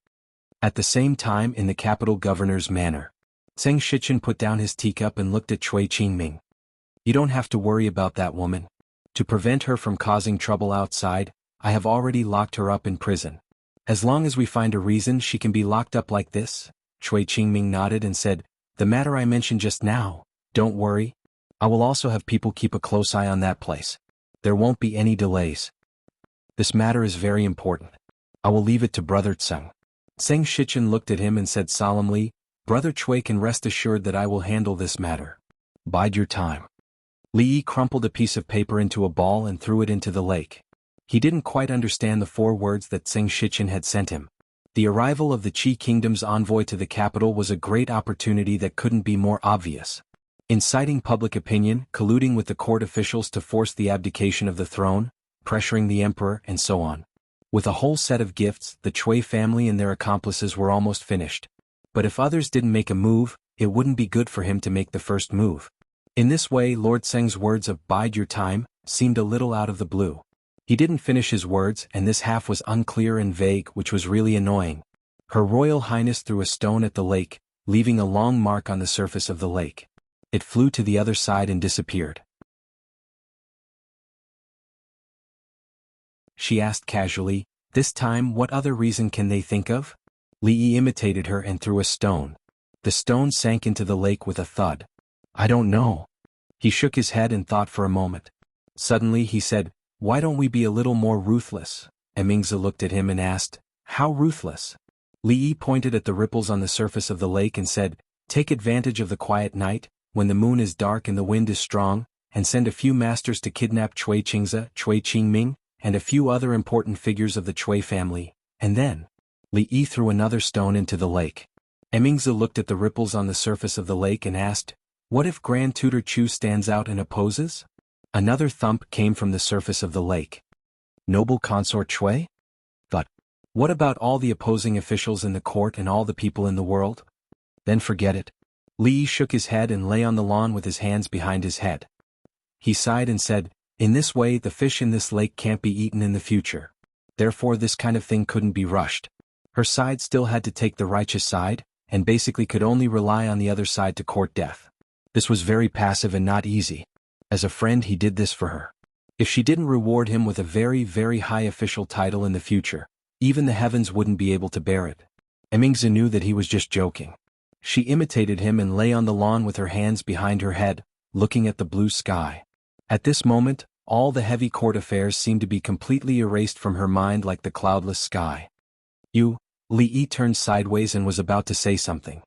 At the same time in the capital governor's manor, Zheng Shichen put down his teacup and looked at Cui Qingming. "You don't have to worry about that woman. To prevent her from causing trouble outside, I have already locked her up in prison. As long as we find a reason she can be locked up like this." Cui Qingming nodded and said, "The matter I mentioned just now, don't worry. I will also have people keep a close eye on that place. There won't be any delays. This matter is very important. I will leave it to Brother Zheng." Zheng Shichen looked at him and said solemnly, "Brother Cui can rest assured that I will handle this matter. Bide your time." Li Yi crumpled a piece of paper into a ball and threw it into the lake. He didn't quite understand the 4 words that Zheng Shichen had sent him. The arrival of the Qi Kingdom's envoy to the capital was a great opportunity that couldn't be more obvious. Inciting public opinion, colluding with the court officials to force the abdication of the throne, pressuring the emperor, and so on. With a whole set of gifts, the Cui family and their accomplices were almost finished. But if others didn't make a move, it wouldn't be good for him to make the first move. In this way, Lord Zheng's words of "bide your time" seemed a little out of the blue. He didn't finish his words, and this half was unclear and vague, which was really annoying. Her Royal Highness threw a stone at the lake, leaving a long mark on the surface of the lake. It flew to the other side and disappeared. She asked casually, "This time what other reason can they think of?" Li Yi imitated her and threw a stone. The stone sank into the lake with a thud. "I don't know." He shook his head and thought for a moment. Suddenly he said, "Why don't we be a little more ruthless?" Emingzi looked at him and asked, "How ruthless?" Li Yi pointed at the ripples on the surface of the lake and said, "Take advantage of the quiet night, when the moon is dark and the wind is strong, and send a few masters to kidnap Cui Qingzi, Cui Qingming, and a few other important figures of the Cui family, and then..." Li Yi threw another stone into the lake. Emingzi looked at the ripples on the surface of the lake and asked, "What if Grand Tutor Chu stands out and opposes?" Another thump came from the surface of the lake. "Noble Consort Cui? But what about all the opposing officials in the court and all the people in the world? Then forget it." Li Yi shook his head and lay on the lawn with his hands behind his head. He sighed and said, "In this way the fish in this lake can't be eaten in the future. Therefore this kind of thing couldn't be rushed." Her side still had to take the righteous side, and basically could only rely on the other side to court death. This was very passive and not easy. As a friend he did this for her. If she didn't reward him with a very, very high official title in the future, even the heavens wouldn't be able to bear it. Emingzi knew that he was just joking. She imitated him and lay on the lawn with her hands behind her head, looking at the blue sky. At this moment, all the heavy court affairs seemed to be completely erased from her mind like the cloudless sky. Li Yi turned sideways and was about to say something.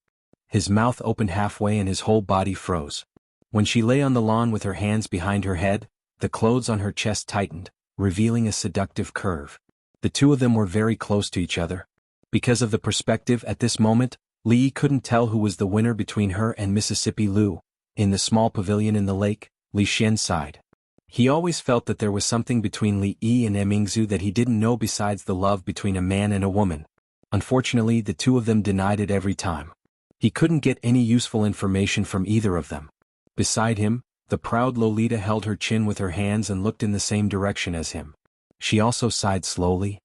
His mouth opened halfway and his whole body froze. When she lay on the lawn with her hands behind her head, the clothes on her chest tightened, revealing a seductive curve. The two of them were very close to each other. Because of the perspective at this moment, Li Yi couldn't tell who was the winner between her and Mississippi Lu. In the small pavilion in the lake, Li Xian sighed. He always felt that there was something between Li Yi and Emingzi that he didn't know besides the love between a man and a woman. Unfortunately, the two of them denied it every time. He couldn't get any useful information from either of them. Beside him, the proud Lolita held her chin with her hands and looked in the same direction as him. She also sighed slowly.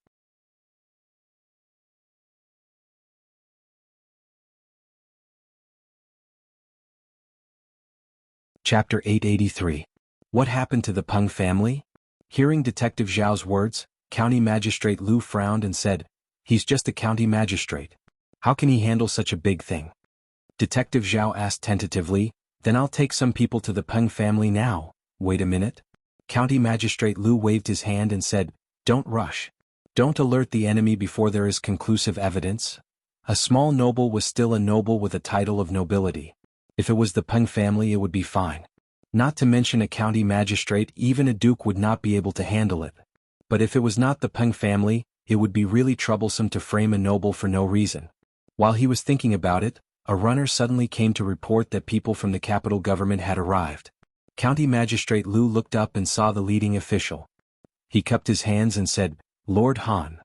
Chapter 883. What happened to the Peng family? Hearing Detective Zhao's words, County Magistrate Lu frowned and said, "He's just a county magistrate. How can he handle such a big thing?" Detective Zhao asked tentatively, "Then I'll take some people to the Peng family now." "Wait a minute." County Magistrate Lu waved his hand and said, "Don't rush. Don't alert the enemy before there is conclusive evidence." A small noble was still a noble with a title of nobility. If it was the Peng family, it would be fine. Not to mention a county magistrate, even a duke would not be able to handle it. But if it was not the Peng family, it would be really troublesome to frame a noble for no reason. While he was thinking about it, a runner suddenly came to report that people from the capital government had arrived. County Magistrate Lu looked up and saw the leading official. He cupped his hands and said, "Lord Han."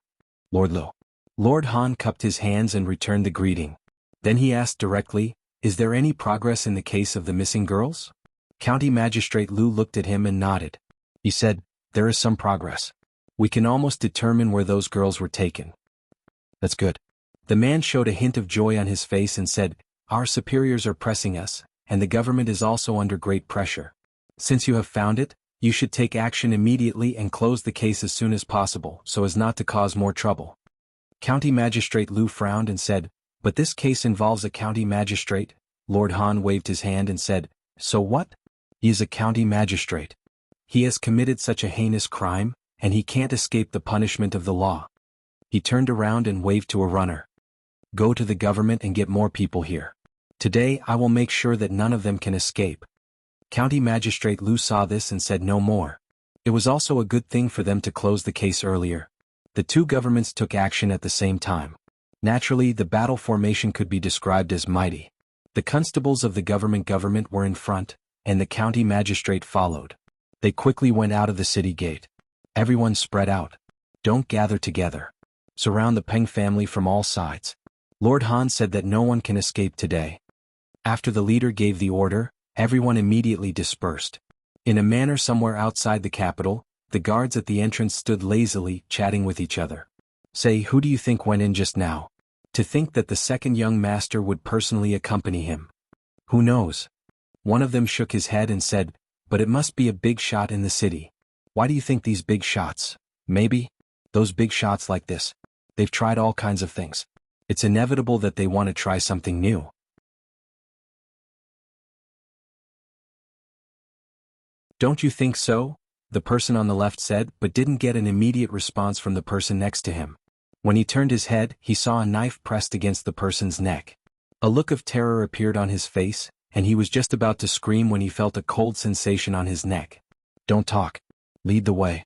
"Lord Lo." Lord Han cupped his hands and returned the greeting. Then he asked directly, "Is there any progress in the case of the missing girls?" County Magistrate Lu looked at him and nodded. He said, "There is some progress. We can almost determine where those girls were taken." "That's good." The man showed a hint of joy on his face and said, "Our superiors are pressing us, and the government is also under great pressure. Since you have found it, you should take action immediately and close the case as soon as possible so as not to cause more trouble." County Magistrate Lu frowned and said, "But this case involves a county magistrate." Lord Han waved his hand and said, "So what? He is a county magistrate. He has committed such a heinous crime, and he can't escape the punishment of the law." He turned around and waved to a runner. "Go to the government and get more people here. Today I will make sure that none of them can escape." County Magistrate Lu saw this and said no more. It was also a good thing for them to close the case earlier. The two governments took action at the same time. Naturally, the battle formation could be described as mighty. The constables of the government were in front, and the county magistrate followed. They quickly went out of the city gate. Everyone spread out. Don't gather together. Surround the Peng family from all sides. Lord Han said that no one can escape today. After the leader gave the order, everyone immediately dispersed. In a manner somewhere outside the capital, the guards at the entrance stood lazily, chatting with each other. "Say, who do you think went in just now? To think that the second young master would personally accompany him. Who knows?" One of them shook his head and said, "But it must be a big shot in the city." "Why do you think these big shots?" "Maybe. Those big shots like this. They've tried all kinds of things. It's inevitable that they want to try something new." "Don't you think so?" the person on the left said, but didn't get an immediate response from the person next to him. When he turned his head, he saw a knife pressed against the person's neck. A look of terror appeared on his face, and he was just about to scream when he felt a cold sensation on his neck. "Don't talk. Lead the way."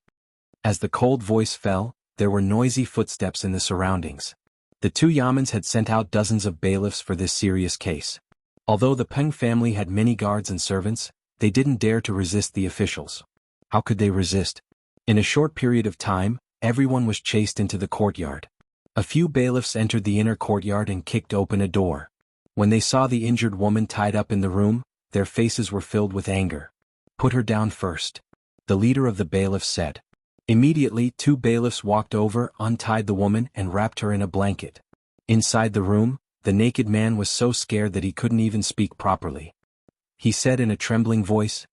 As the cold voice fell, there were noisy footsteps in the surroundings. The two Yamans had sent out dozens of bailiffs for this serious case. Although the Peng family had many guards and servants, they didn't dare to resist the officials. How could they resist? In a short period of time, everyone was chased into the courtyard. A few bailiffs entered the inner courtyard and kicked open a door. When they saw the injured woman tied up in the room, their faces were filled with anger. "Put her down first," the leader of the bailiffs said. Immediately, two bailiffs walked over, untied the woman, and wrapped her in a blanket. Inside the room, the naked man was so scared that he couldn't even speak properly. He said in a trembling voice,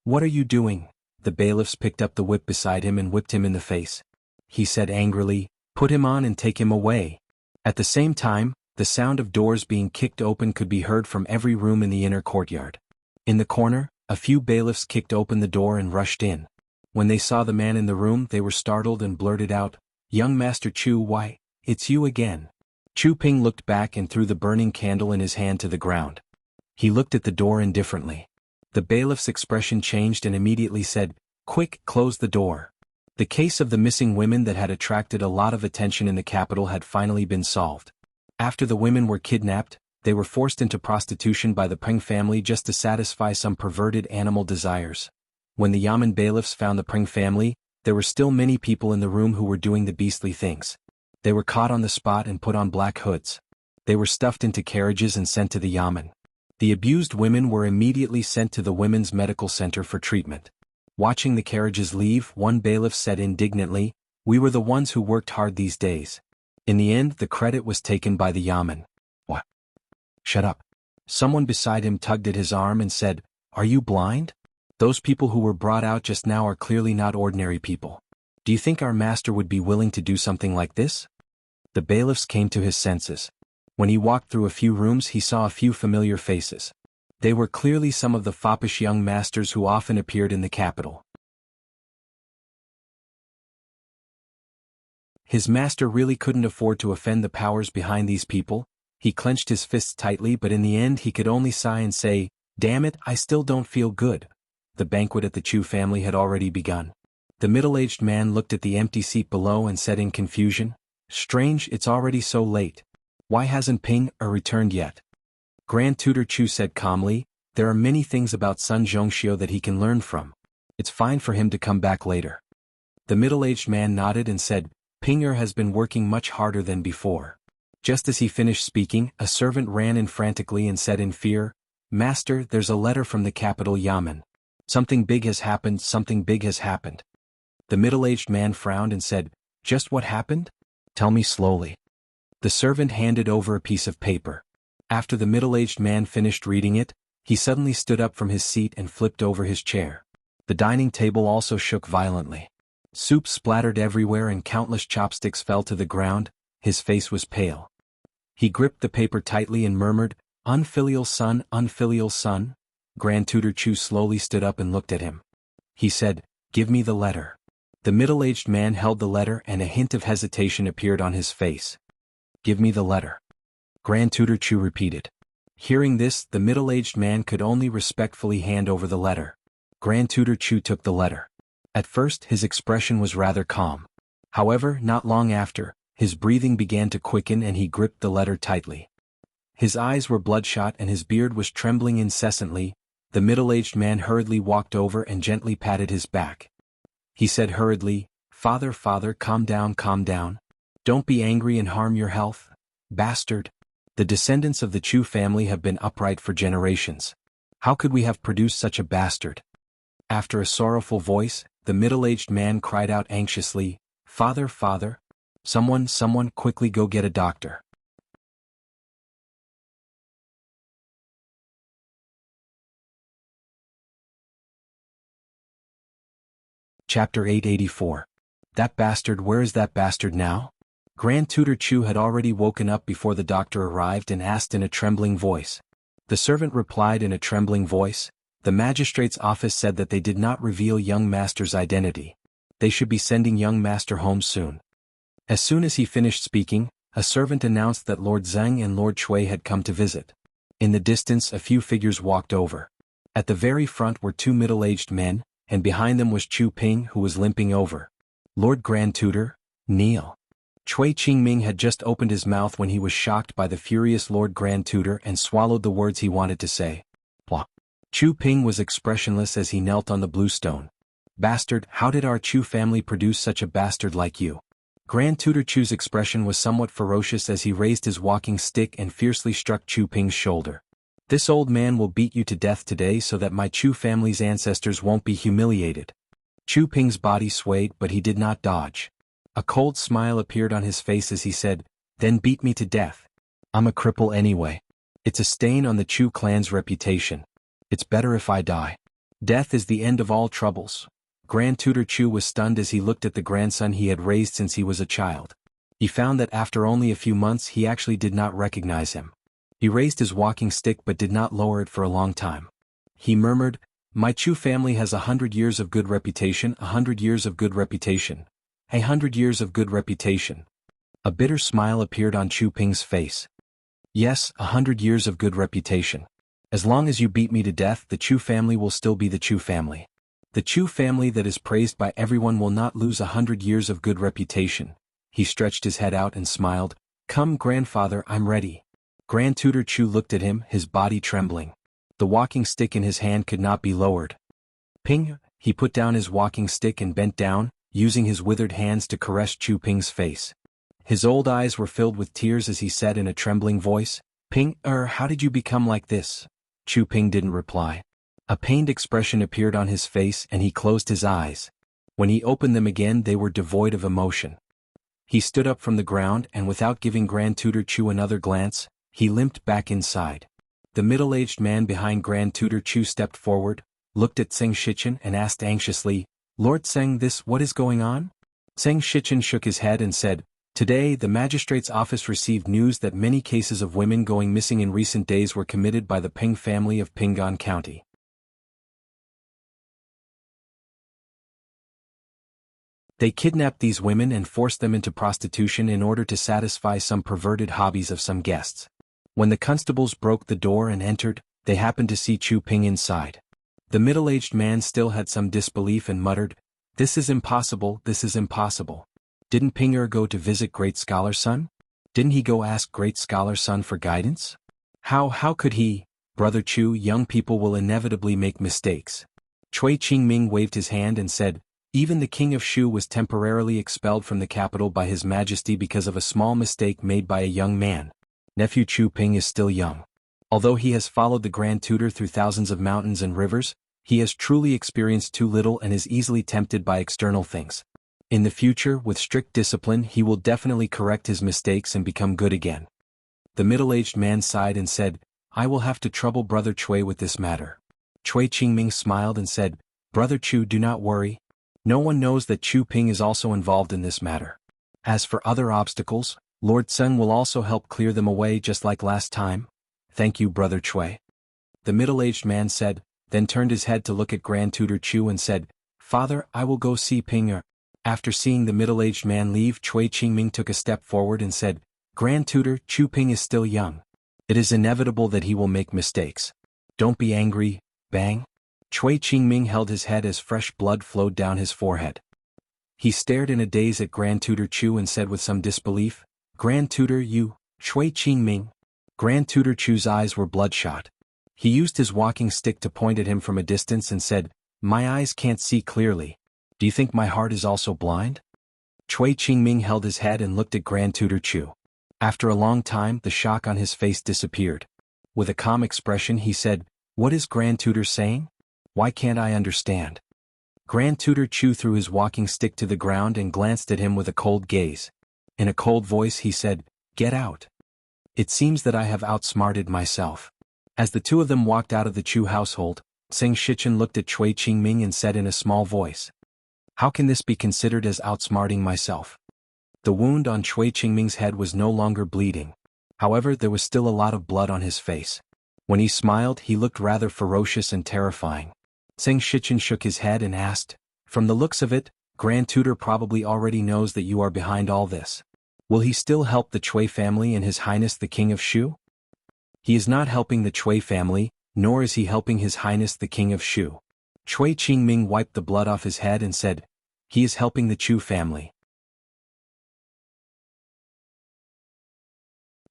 What are you doing?" The bailiffs picked up the whip beside him and whipped him in the face. He said angrily, "Put him on and take him away." At the same time, the sound of doors being kicked open could be heard from every room in the inner courtyard. In the corner, a few bailiffs kicked open the door and rushed in. When they saw the man in the room, they were startled and blurted out, "Young Master Chu, why, it's you again." Chu Ping looked back and threw the burning candle in his hand to the ground. He looked at the door indifferently. The bailiff's expression changed and immediately said, "Quick, close the door." The case of the missing women that had attracted a lot of attention in the capital had finally been solved. After the women were kidnapped, they were forced into prostitution by the Peng family just to satisfy some perverted animal desires. When the Yamen bailiffs found the Peng family, there were still many people in the room who were doing the beastly things. They were caught on the spot and put on black hoods. They were stuffed into carriages and sent to the yamen. The abused women were immediately sent to the women's medical center for treatment. Watching the carriages leave, one bailiff said indignantly, "We were the ones who worked hard these days." In the end, the credit was taken by the yamen. "What? Shut up." Someone beside him tugged at his arm and said, "Are you blind? Those people who were brought out just now are clearly not ordinary people. Do you think our master would be willing to do something like this?" The bailiffs came to his senses. When he walked through a few rooms, he saw a few familiar faces. They were clearly some of the foppish young masters who often appeared in the capital. His master really couldn't afford to offend the powers behind these people. He clenched his fists tightly, but in the end he could only sigh and say, "Damn it, I still don't feel good." The banquet at the Chu family had already begun. The middle-aged man looked at the empty seat below and said in confusion, "Strange, it's already so late. Why hasn't Ping returned yet?" Grand Tutor Chu said calmly, "There are many things about Sun Zhongxiu that he can learn from. It's fine for him to come back later." The middle-aged man nodded and said, "Ping has been working much harder than before." Just as he finished speaking, a servant ran in frantically and said in fear, "Master, there's a letter from the capital yamen. Something big has happened, something big has happened." The middle-aged man frowned and said, "Just what happened? Tell me slowly." The servant handed over a piece of paper. After the middle-aged man finished reading it, he suddenly stood up from his seat and flipped over his chair. The dining table also shook violently. Soup splattered everywhere and countless chopsticks fell to the ground. His face was pale. He gripped the paper tightly and murmured, "Unfilial son, unfilial son." Grand Tutor Chu slowly stood up and looked at him. He said, "Give me the letter." The middle-aged man held the letter and a hint of hesitation appeared on his face. "Give me the letter." Grand Tutor Chu repeated. Hearing this, the middle-aged man could only respectfully hand over the letter. Grand Tutor Chu took the letter. At first, his expression was rather calm. However, not long after, his breathing began to quicken and he gripped the letter tightly. His eyes were bloodshot and his beard was trembling incessantly. The middle-aged man hurriedly walked over and gently patted his back. He said hurriedly, "Father, father, calm down, calm down. Don't be angry and harm your health. Bastard. The descendants of the Chu family have been upright for generations. How could we have produced such a bastard?" After a sorrowful voice, the middle-aged man cried out anxiously, "Father, father. Someone quickly go get a doctor." Chapter 884. That bastard, where is that bastard now? Grand Tutor Chu had already woken up before the doctor arrived and asked in a trembling voice. The servant replied in a trembling voice, "The magistrate's office said that they did not reveal young master's identity. They should be sending young master home soon." As soon as he finished speaking, a servant announced that Lord Zheng and Lord Shui had come to visit. In the distance a few figures walked over. At the very front were two middle-aged men, and behind them was Chu Ping who was limping over. "Lord Grand Tutor, kneel." Chui Qingming had just opened his mouth when he was shocked by the furious Lord Grand Tutor and swallowed the words he wanted to say. Blah. Chu Ping was expressionless as he knelt on the blue stone. "Bastard, how did our Chu family produce such a bastard like you?" Grand Tutor Chu's expression was somewhat ferocious as he raised his walking stick and fiercely struck Chu Ping's shoulder. "This old man will beat you to death today so that my Chu family's ancestors won't be humiliated." Chu Ping's body swayed but he did not dodge. A cold smile appeared on his face as he said, "Then beat me to death. I'm a cripple anyway. It's a stain on the Chu clan's reputation. It's better if I die. Death is the end of all troubles." Grand Tutor Chu was stunned as he looked at the grandson he had raised since he was a child. He found that after only a few months he actually did not recognize him. He raised his walking stick but did not lower it for a long time. He murmured, "My Chu family has 100 years of good reputation, 100 years of good reputation. 100 years of good reputation." A bitter smile appeared on Chu Ping's face. "Yes, 100 years of good reputation. As long as you beat me to death, the Chu family will still be the Chu family. The Chu family that is praised by everyone will not lose 100 years of good reputation." He stretched his head out and smiled, "Come, grandfather, I'm ready." Grand Tutor Chu looked at him, his body trembling. The walking stick in his hand could not be lowered. "Ping." He put down his walking stick and bent down, using his withered hands to caress Chu Ping's face. His old eyes were filled with tears as he said in a trembling voice, Ping, how did you become like this? Chu Ping didn't reply. A pained expression appeared on his face and he closed his eyes. When he opened them again they were devoid of emotion. He stood up from the ground and without giving Grand Tutor Chu another glance, he limped back inside. The middle-aged man behind Grand Tutor Chu stepped forward, looked at Zheng Shichen and asked anxiously, Lord Zheng, what is going on? Zheng Shichen shook his head and said, Today the magistrate's office received news that many cases of women going missing in recent days were committed by the Ping family of Pinggan County. They kidnapped these women and forced them into prostitution in order to satisfy some perverted hobbies of some guests. When the constables broke the door and entered, they happened to see Chu Ping inside. The middle-aged man still had some disbelief and muttered, This is impossible, this is impossible. Didn't Ping go to visit Great Scholar Sun? Didn't he go ask Great Scholar Sun for guidance? How could he? Brother Chu, young people will inevitably make mistakes. Cui Qingming waved his hand and said, Even the king of Shu was temporarily expelled from the capital by his majesty because of a small mistake made by a young man. Nephew Chu Ping is still young. Although he has followed the Grand Tutor through thousands of mountains and rivers, he has truly experienced too little and is easily tempted by external things. In the future, with strict discipline, he will definitely correct his mistakes and become good again. The middle-aged man sighed and said, I will have to trouble Brother Cui with this matter. Cui Qingming smiled and said, Brother Chu, do not worry. No one knows that Chu Ping is also involved in this matter. As for other obstacles, Lord Zheng will also help clear them away just like last time. Thank you, Brother Cui. The middle-aged man said, then turned his head to look at Grand Tutor Chu and said, Father, I will go see Ping. After seeing the middle-aged man leave, Cui Qingming took a step forward and said, Grand Tutor, Chu Ping is still young. It is inevitable that he will make mistakes. Don't be angry, bang. Cui Qingming held his head as fresh blood flowed down his forehead. He stared in a daze at Grand Tutor Chu and said with some disbelief, Grand Tutor, you, Cui Qingming. Grand Tutor Chu's eyes were bloodshot. He used his walking stick to point at him from a distance and said, My eyes can't see clearly. Do you think my heart is also blind? Cui Qingming held his head and looked at Grand Tutor Chu. After a long time, the shock on his face disappeared. With a calm expression he said, What is Grand Tutor saying? Why can't I understand? Grand Tutor Chu threw his walking stick to the ground and glanced at him with a cold gaze. In a cold voice he said, Get out. It seems that I have outsmarted myself. As the two of them walked out of the Chu household, Zheng Shichen looked at Cui Qingming and said in a small voice, How can this be considered as outsmarting myself? The wound on Cui Qingming's head was no longer bleeding. However, there was still a lot of blood on his face. When he smiled, he looked rather ferocious and terrifying. Zheng Shichen shook his head and asked, From the looks of it, Grand Tutor probably already knows that you are behind all this. Will he still help the Cui family and His Highness the King of Shu? He is not helping the Cui family, nor is he helping His Highness the King of Shu. Cui Qingming wiped the blood off his head and said, He is helping the Chu family.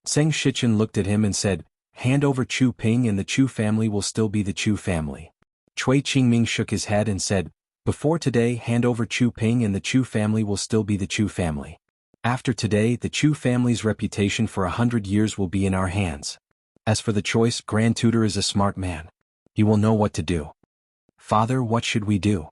Zheng Shichen looked at him and said, Hand over Chu Ping and the Chu family will still be the Chu family. Cui Qingming shook his head and said, Before today, hand over Chu Ping and the Chu family will still be the Chu family. After today, the Chu family's reputation for 100 years will be in our hands. As for the choice, Grand Tutor is a smart man. He will know what to do. Father, what should we do?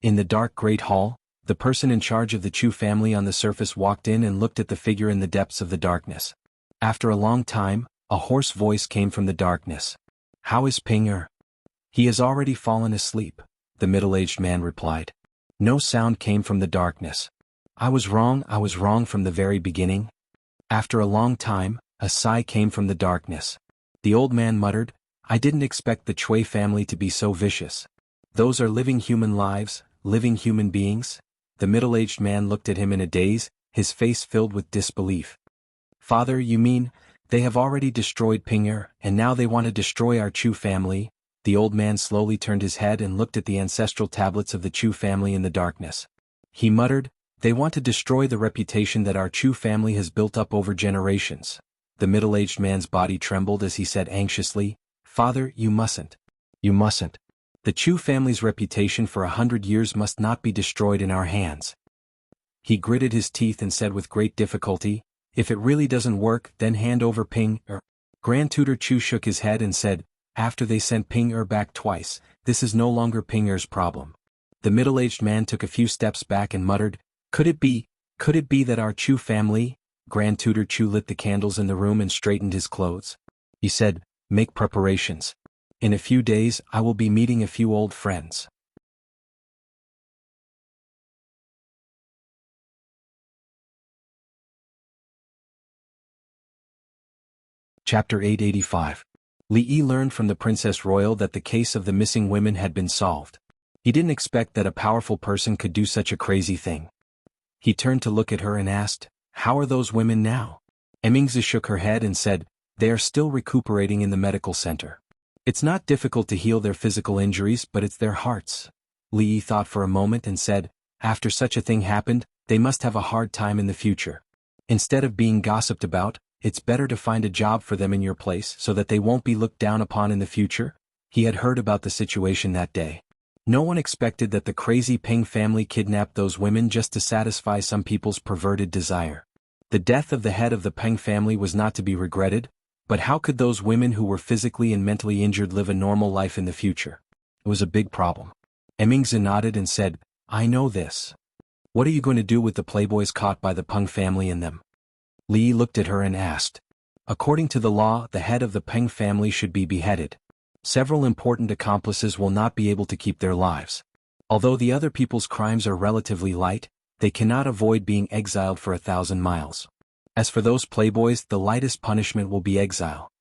In the dark great hall, the person in charge of the Chu family on the surface walked in and looked at the figure in the depths of the darkness. After a long time, a hoarse voice came from the darkness. How is Ping? He has already fallen asleep, the middle-aged man replied. No sound came from the darkness. I was wrong from the very beginning. After a long time, a sigh came from the darkness. The old man muttered, I didn't expect the Cui family to be so vicious. Those are living human lives, living human beings. The middle-aged man looked at him in a daze, his face filled with disbelief. Father, you mean, they have already destroyed Ping, and now they want to destroy our Chu family? The old man slowly turned his head and looked at the ancestral tablets of the Chu family in the darkness. He muttered, They want to destroy the reputation that our Chu family has built up over generations. The middle-aged man's body trembled as he said anxiously, Father, you mustn't. You mustn't. The Chu family's reputation for 100 years must not be destroyed in our hands. He gritted his teeth and said with great difficulty, "If it really doesn't work, then hand over Ping-er." Grand Tutor Chu shook his head and said, "After they sent Ping-er back twice, this is no longer Ping-er's problem." The middle-aged man took a few steps back and muttered, Could it be that our Chu family?" Grand Tutor Chu lit the candles in the room and straightened his clothes. He said, "Make preparations. In a few days I will be meeting a few old friends." Chapter 885. Li Yi learned from the Princess Royal that the case of the missing women had been solved. He didn't expect that a powerful person could do such a crazy thing. He turned to look at her and asked, "How are those women now?" Emingzi shook her head and said, "They are still recuperating in the medical center. It's not difficult to heal their physical injuries, but it's their hearts." Li Yi thought for a moment and said, "After such a thing happened, they must have a hard time in the future. Instead of being gossiped about, it's better to find a job for them in your place so that they won't be looked down upon in the future." He had heard about the situation that day. No one expected that the crazy Ping family kidnapped those women just to satisfy some people's perverted desire. The death of the head of the Peng family was not to be regretted, but how could those women who were physically and mentally injured live a normal life in the future? It was a big problem. Emingzi nodded and said, "I know this. What are you going to do with the playboys caught by the Peng family and them?" Li looked at her and asked. "According to the law, the head of the Peng family should be beheaded. Several important accomplices will not be able to keep their lives. Although the other people's crimes are relatively light, they cannot avoid being exiled for 1,000 miles. As for those playboys, the lightest punishment will be exile."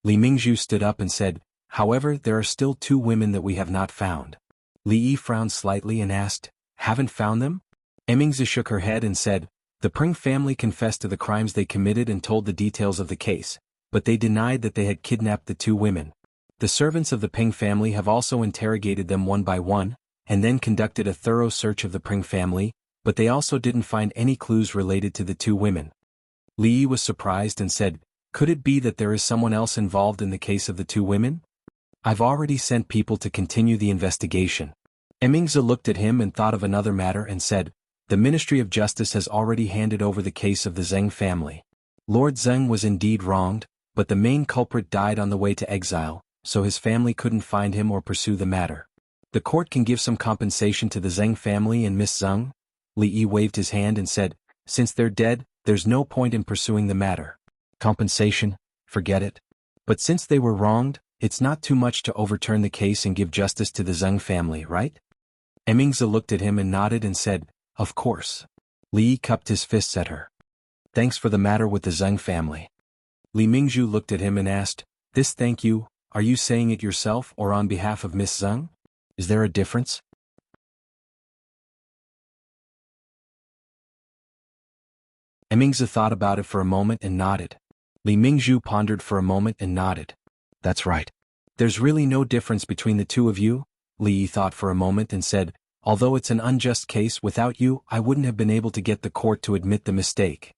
Li Mingzhu stood up and said, "However, there are still 2 women that we have not found." Li Yi frowned slightly and asked, "Haven't found them?" Emingzi shook her head and said, "The Pring family confessed to the crimes they committed and told the details of the case, but they denied that they had kidnapped the 2 women. The servants of the Ping family have also interrogated them one by one, and then conducted a thorough search of the Pring family, but they also didn't find any clues related to the 2 women." Li Yi was surprised and said, "Could it be that there is someone else involved in the case of the 2 women? I've already sent people to continue the investigation." Emingzi looked at him and thought of another matter and said, "The Ministry of Justice has already handed over the case of the Zheng family. Lord Zheng was indeed wronged, but the main culprit died on the way to exile, so his family couldn't find him or pursue the matter. The court can give some compensation to the Zheng family and Miss Zheng." Li Yi waved his hand and said, "Since they're dead, there's no point in pursuing the matter. Compensation? Forget it. But since they were wronged, it's not too much to overturn the case and give justice to the Zheng family, right?" Emingzi looked at him and nodded and said, "Of course." Li Yi cupped his fists at her. "Thanks for the matter with the Zheng family." Li Mingzhu looked at him and asked, "This thank you, are you saying it yourself or on behalf of Miss Zheng? Is there a difference?" Emingzi thought about it for a moment and nodded. Li Mingzhu pondered for a moment and nodded. "That's right. There's really no difference between the 2 of you." Li Yi thought for a moment and said, "Although it's an unjust case, without you I wouldn't have been able to get the court to admit the mistake.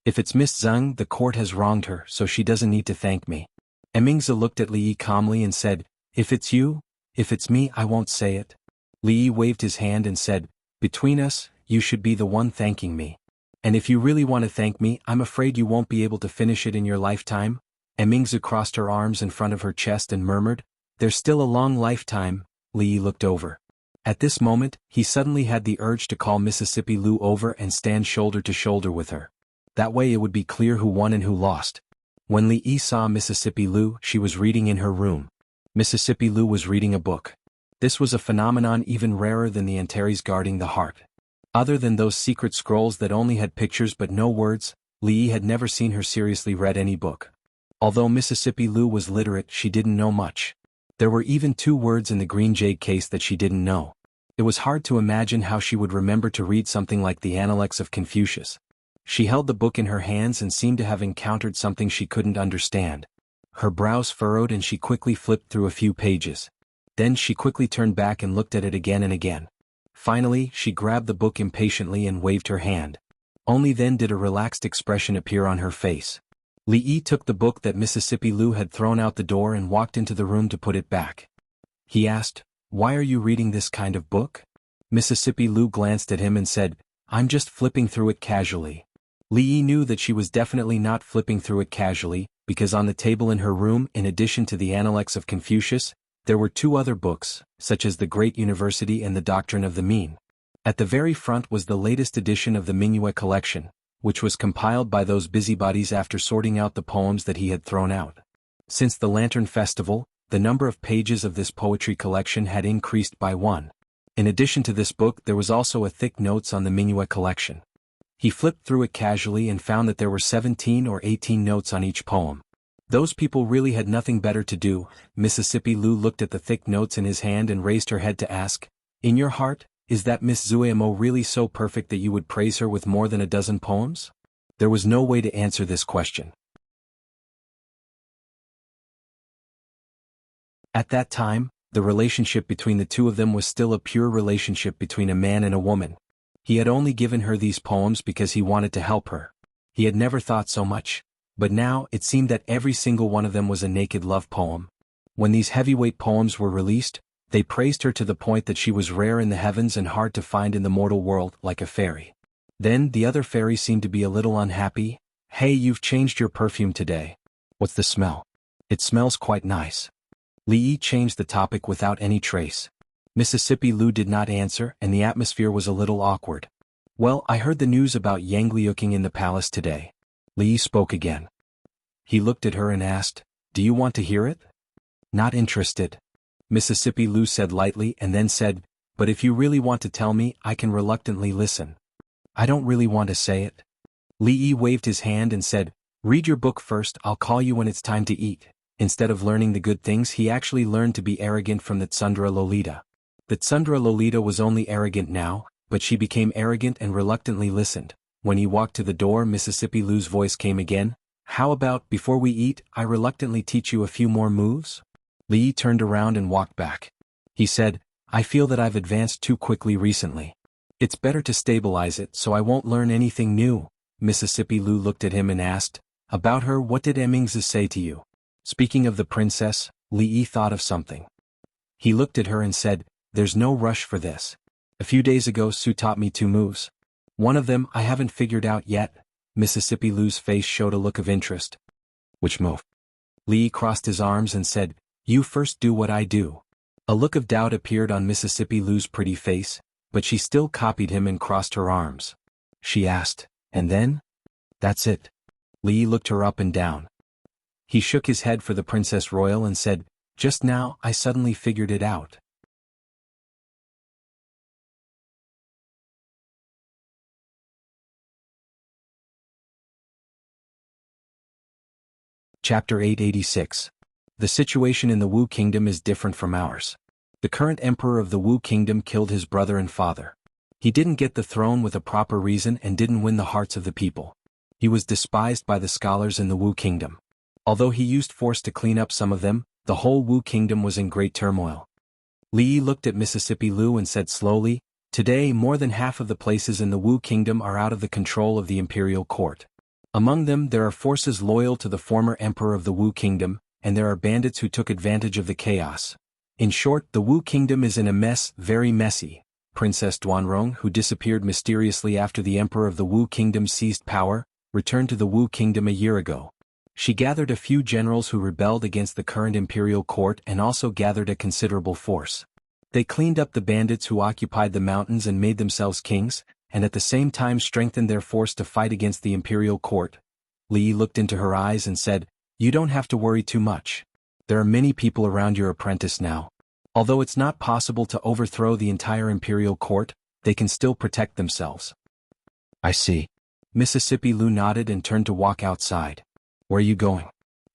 If it's Miss Zheng, the court has wronged her, so she doesn't need to thank me." Emingzi looked at Li Yi calmly and said, If it's me, I won't say it." Li Yi waved his hand and said, "Between us, you should be the one thanking me. And if you really want to thank me, I'm afraid you won't be able to finish it in your lifetime." Emingzi crossed her arms in front of her chest and murmured, "There's still a long lifetime." Li Yi looked over. At this moment, he suddenly had the urge to call Mississippi Lu over and stand shoulder to shoulder with her. That way it would be clear who won and who lost. When Li Yi saw Mississippi Lu, she was reading in her room. Mississippi Lu was reading a book. This was a phenomenon even rarer than the Antares guarding the heart. Other than those secret scrolls that only had pictures but no words, Li Yi had never seen her seriously read any book. Although Mississippi Lu was literate, she didn't know much. There were even 2 words in the Green Jade case that she didn't know. It was hard to imagine how she would remember to read something like the Analects of Confucius. She held the book in her hands and seemed to have encountered something she couldn't understand. Her brows furrowed and she quickly flipped through a few pages. Then she quickly turned back and looked at it again and again. Finally, she grabbed the book impatiently and waved her hand. Only then did a relaxed expression appear on her face. Li Yi took the book that Mississippi Lu had thrown out the door and walked into the room to put it back. He asked, "Why are you reading this kind of book?" Mississippi Lu glanced at him and said, I'm just flipping through it casually. Li Yi knew that she was definitely not flipping through it casually, because on the table in her room, in addition to the Analects of Confucius, there were two other books, such as The Great University and The Doctrine of the Mean. At the very front was the latest edition of the Mingyue collection, which was compiled by those busybodies after sorting out the poems that he had thrown out. Since the Lantern Festival, the number of pages of this poetry collection had increased by 1. In addition to this book, there was also a thick notes on the Mingyue collection. He flipped through it casually and found that there were 17 or 18 notes on each poem. Those people really had nothing better to do. Mississippi Lu looked at the thick notes in his hand and raised her head to ask, "In your heart, is that Miss Zuemo really so perfect that you would praise her with more than a dozen poems?" There was no way to answer this question. At that time, the relationship between the two of them was still a pure relationship between a man and a woman. He had only given her these poems because he wanted to help her. He had never thought so much, but now it seemed that every single one of them was a naked love poem. When these heavyweight poems were released, they praised her to the point that she was rare in the heavens and hard to find in the mortal world, like a fairy. Then the other fairy seemed to be a little unhappy. "Hey, you've changed your perfume today. What's the smell? It smells quite nice." Li Yi changed the topic without any trace. Mississippi Lu did not answer, and the atmosphere was a little awkward. "Well, I heard the news about Yang Liuking in the palace today." Li Yi spoke again. He looked at her and asked, "Do you want to hear it?" "Not interested." Mississippi Lu said lightly and then said, "But if you really want to tell me, I can reluctantly listen." "I don't really want to say it." Li Yi waved his hand and said, "Read your book first, I'll call you when it's time to eat." Instead of learning the good things, he actually learned to be arrogant from the Tsundra Lolita. The Tsundra Lolita was only arrogant now, but she became arrogant and reluctantly listened. When he walked to the door, Mississippi Lu's voice came again. "How about, before we eat, I reluctantly teach you a few more moves?" Li Yi turned around and walked back. He said, "I feel that I've advanced too quickly recently. It's better to stabilize it so I won't learn anything new." Mississippi Lu looked at him and asked, "About her, what did Emingzi say to you?" Speaking of the princess, Li Yi thought of something. He looked at her and said, "There's no rush for this. A few days ago Su taught me 2 moves. One of them I haven't figured out yet." Mississippi Lu's face showed a look of interest. "Which move?" Li Yi crossed his arms and said, "You first do what I do." A look of doubt appeared on Mississippi Lu's pretty face, but she still copied him and crossed her arms. She asked, "And then?" "That's it." Li Yi looked her up and down. He shook his head for the Princess Royal and said, "Just now I suddenly figured it out." Chapter 886. The situation in the Wu Kingdom is different from ours. The current emperor of the Wu Kingdom killed his brother and father. He didn't get the throne with a proper reason and didn't win the hearts of the people. He was despised by the scholars in the Wu Kingdom. Although he used force to clean up some of them, the whole Wu Kingdom was in great turmoil. Li Yi looked at Mississippi Lu and said slowly, "Today more than half of the places in the Wu Kingdom are out of the control of the imperial court. Among them there are forces loyal to the former emperor of the Wu Kingdom, and there are bandits who took advantage of the chaos. In short, the Wu Kingdom is in a mess, very messy." Princess Duanrong, who disappeared mysteriously after the emperor of the Wu Kingdom seized power, returned to the Wu Kingdom a year ago. She gathered a few generals who rebelled against the current imperial court and also gathered a considerable force. They cleaned up the bandits who occupied the mountains and made themselves kings, and at the same time strengthened their force to fight against the imperial court. Li Yi looked into her eyes and said, "You don't have to worry too much. There are many people around your apprentice now. Although it's not possible to overthrow the entire imperial court, they can still protect themselves." "I see." Mississippi Lu nodded and turned to walk outside. "Where are you going?"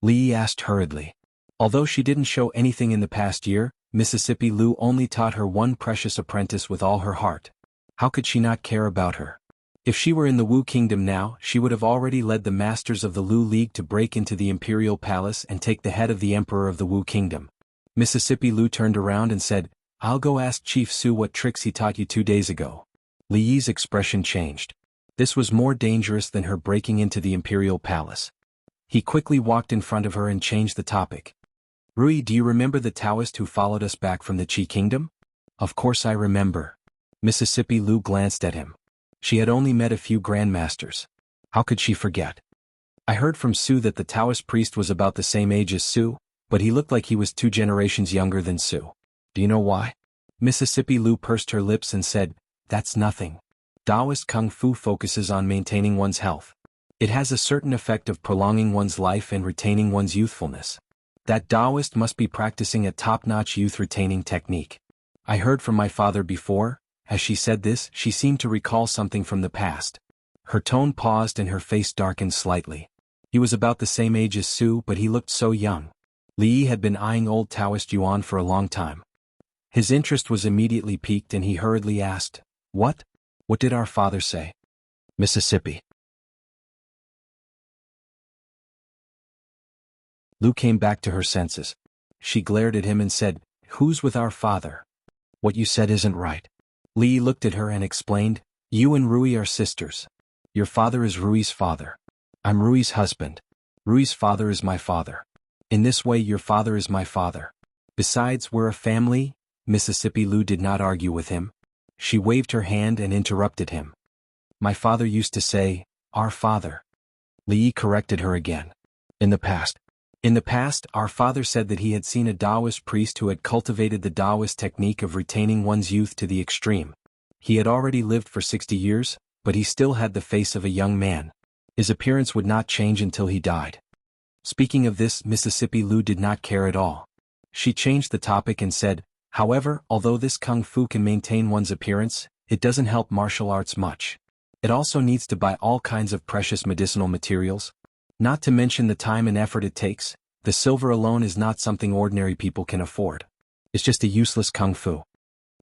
Li Yi asked hurriedly. Although she didn't show anything in the past year, Mississippi Lu only taught her one precious apprentice with all her heart. How could she not care about her? If she were in the Wu Kingdom now, she would have already led the masters of the Lu League to break into the imperial palace and take the head of the emperor of the Wu Kingdom. Mississippi Lu turned around and said, "I'll go ask Chief Su what tricks he taught you 2 days ago." Li Yi's expression changed. This was more dangerous than her breaking into the imperial palace. He quickly walked in front of her and changed the topic. "Rui, do you remember the Taoist who followed us back from the Qi Kingdom?" "Of course I remember." Mississippi Lu glanced at him. She had only met a few grandmasters. How could she forget? I heard from Sue that the Taoist priest was about the same age as Sue, but he looked like he was 2 generations younger than Sue. Do you know why? Mississippi Lou pursed her lips and said, "That's nothing. Taoist Kung Fu focuses on maintaining one's health. It has a certain effect of prolonging one's life and retaining one's youthfulness. That Taoist must be practicing a top-notch youth-retaining technique." I heard from my father before. As she said this, she seemed to recall something from the past. Her tone paused and her face darkened slightly. He was about the same age as Sue, but he looked so young. Li had been eyeing old Taoist Yuan for a long time. His interest was immediately piqued and he hurriedly asked, "What? What did our father say?" Mississippi. Lu came back to her senses. She glared at him and said, "Who's with our father? What you said isn't right." Li looked at her and explained, "You and Rui are sisters. Your father is Rui's father. I'm Rui's husband. Rui's father is my father. In this way your father is my father. Besides, we're a family." Mississippi Lu did not argue with him. She waved her hand and interrupted him. "My father used to say, 'Our Father.'" Li corrected her again. In the past, our father said that he had seen a Taoist priest who had cultivated the Taoist technique of retaining one's youth to the extreme. He had already lived for 60 years, but he still had the face of a young man. His appearance would not change until he died. Speaking of this, Mississippi Lu did not care at all. She changed the topic and said, "However, although this Kung Fu can maintain one's appearance, it doesn't help martial arts much. It also needs to buy all kinds of precious medicinal materials. Not to mention the time and effort it takes. The silver alone is not something ordinary people can afford. It's just a useless Kung Fu."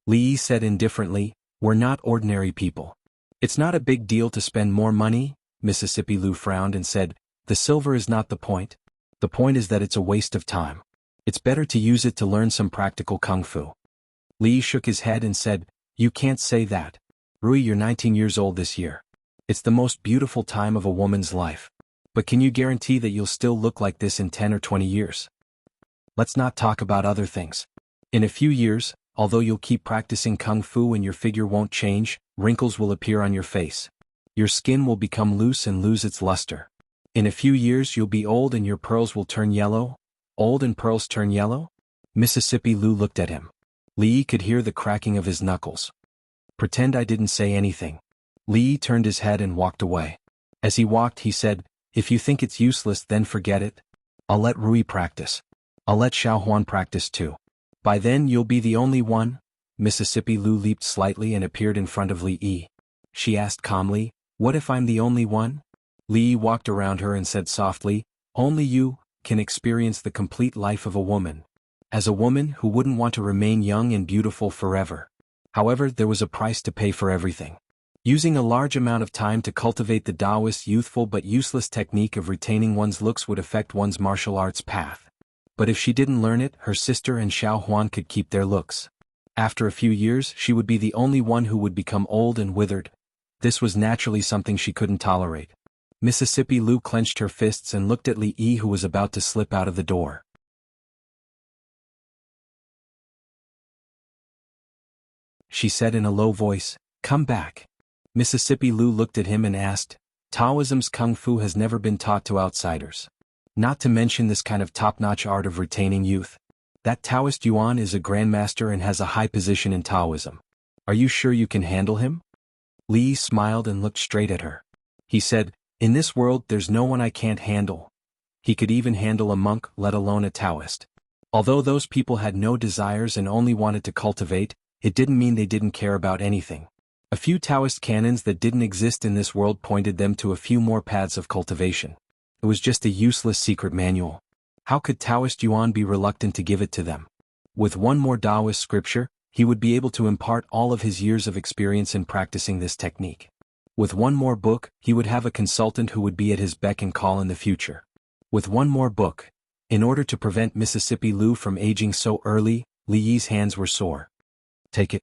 Li said indifferently, "We're not ordinary people. It's not a big deal to spend more money." Mississippi Lu frowned and said, "The silver is not the point. The point is that it's a waste of time. It's better to use it to learn some practical Kung Fu." Li shook his head and said, "You can't say that. Rui, you're 19 years old this year. It's the most beautiful time of a woman's life. But can you guarantee that you'll still look like this in 10 or 20 years? Let's not talk about other things. In a few years, although you'll keep practicing Kung Fu and your figure won't change, wrinkles will appear on your face. Your skin will become loose and lose its luster. In a few years you'll be old and your pearls will turn yellow." "Old and pearls turn yellow?" Mississippi Lu looked at him. Li could hear the cracking of his knuckles. "Pretend I didn't say anything." Li turned his head and walked away. As he walked he said, "If you think it's useless then forget it. I'll let Rui practice. I'll let Xiao Huan practice too. By then you'll be the only one." Mississippi Lu leaped slightly and appeared in front of Li. She asked calmly, "What if I'm the only one?" Li walked around her and said softly, "Only you can experience the complete life of a woman. As a woman who wouldn't want to remain young and beautiful forever. However, there was a price to pay for everything. Using a large amount of time to cultivate the Taoist youthful but useless technique of retaining one's looks would affect one's martial arts path. But if she didn't learn it, her sister and Xiao Huan could keep their looks. After a few years, she would be the only one who would become old and withered. This was naturally something she couldn't tolerate." Mississippi Lu clenched her fists and looked at Li, who was about to slip out of the door. She said in a low voice, "Come back." Mississippi Lu looked at him and asked, "Taoism's Kung Fu has never been taught to outsiders. Not to mention this kind of top-notch art of retaining youth. That Taoist Yuan is a grandmaster and has a high position in Taoism. Are you sure you can handle him?" Li smiled and looked straight at her. He said, "In this world there's no one I can't handle." He could even handle a monk, let alone a Taoist. Although those people had no desires and only wanted to cultivate, it didn't mean they didn't care about anything. A few Taoist canons that didn't exist in this world pointed them to a few more paths of cultivation. It was just a useless secret manual. How could Taoist Yuan be reluctant to give it to them? With one more Taoist scripture, he would be able to impart all of his years of experience in practicing this technique. With one more book, he would have a consultant who would be at his beck and call in the future. With one more book. In order to prevent Mississippi Lu from aging so early, Li Yi's hands were sore. "Take it."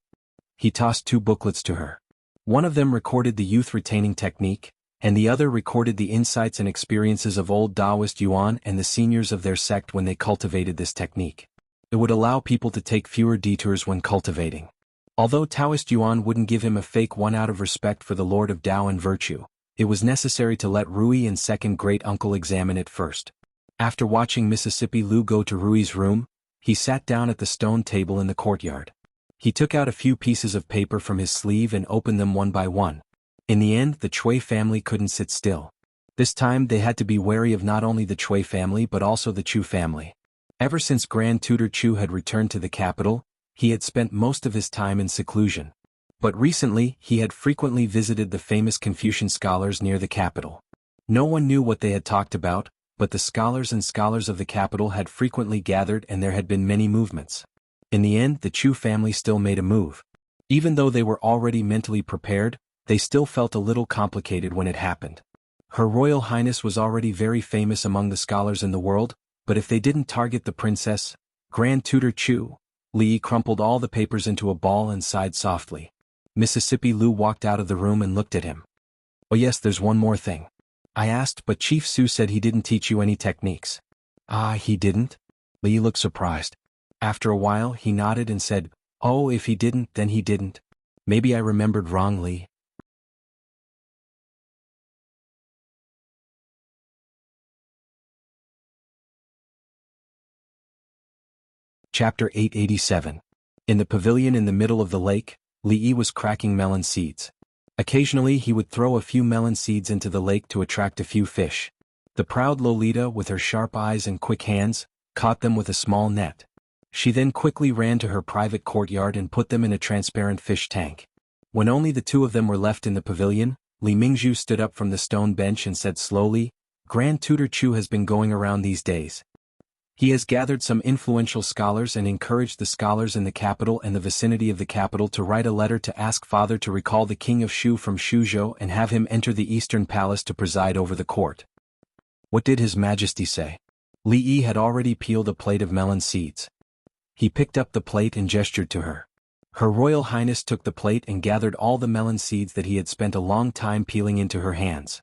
He tossed 2 booklets to her. One of them recorded the youth-retaining technique, and the other recorded the insights and experiences of old Taoist Yuan and the seniors of their sect when they cultivated this technique. It would allow people to take fewer detours when cultivating. Although Taoist Yuan wouldn't give him a fake one out of respect for the Lord of Tao and virtue, it was necessary to let Rui and second great-uncle examine it first. After watching Mississippi Lu go to Rui's room, he sat down at the stone table in the courtyard. He took out a few pieces of paper from his sleeve and opened them one by one. In the end, the Chui family couldn't sit still. This time they had to be wary of not only the Chui family but also the Chu family. Ever since Grand Tutor Chu had returned to the capital, he had spent most of his time in seclusion. But recently, he had frequently visited the famous Confucian scholars near the capital. No one knew what they had talked about, but the scholars of the capital had frequently gathered and there had been many movements. In the end, the Chu family still made a move. Even though they were already mentally prepared, they still felt a little complicated when it happened. Her Royal Highness was already very famous among the scholars in the world, but if they didn't target the princess, Grand Tutor Chu, Li crumpled all the papers into a ball and sighed softly. Mississippi Lu walked out of the room and looked at him. "Oh yes, there's one more thing. I asked, but Chief Su said he didn't teach you any techniques." "Ah, he didn't?" Li looked surprised. After a while he nodded and said, "Oh, if he didn't, then he didn't. Maybe I remembered wrongly." Chapter 887. In the pavilion in the middle of the lake, Li Yi was cracking melon seeds. Occasionally he would throw a few melon seeds into the lake to attract a few fish. The proud Lolita, with her sharp eyes and quick hands, caught them with a small net. She then quickly ran to her private courtyard and put them in a transparent fish tank. When only the two of them were left in the pavilion, Li Mingzhu stood up from the stone bench and said slowly, "Grand Tutor Chu has been going around these days. He has gathered some influential scholars and encouraged the scholars in the capital and the vicinity of the capital to write a letter to ask Father to recall the King of Shu from Shuzhou and have him enter the Eastern Palace to preside over the court." "What did His Majesty say?" Li Yi had already peeled a plate of melon seeds. He picked up the plate and gestured to her. Her Royal Highness took the plate and gathered all the melon seeds that he had spent a long time peeling into her hands.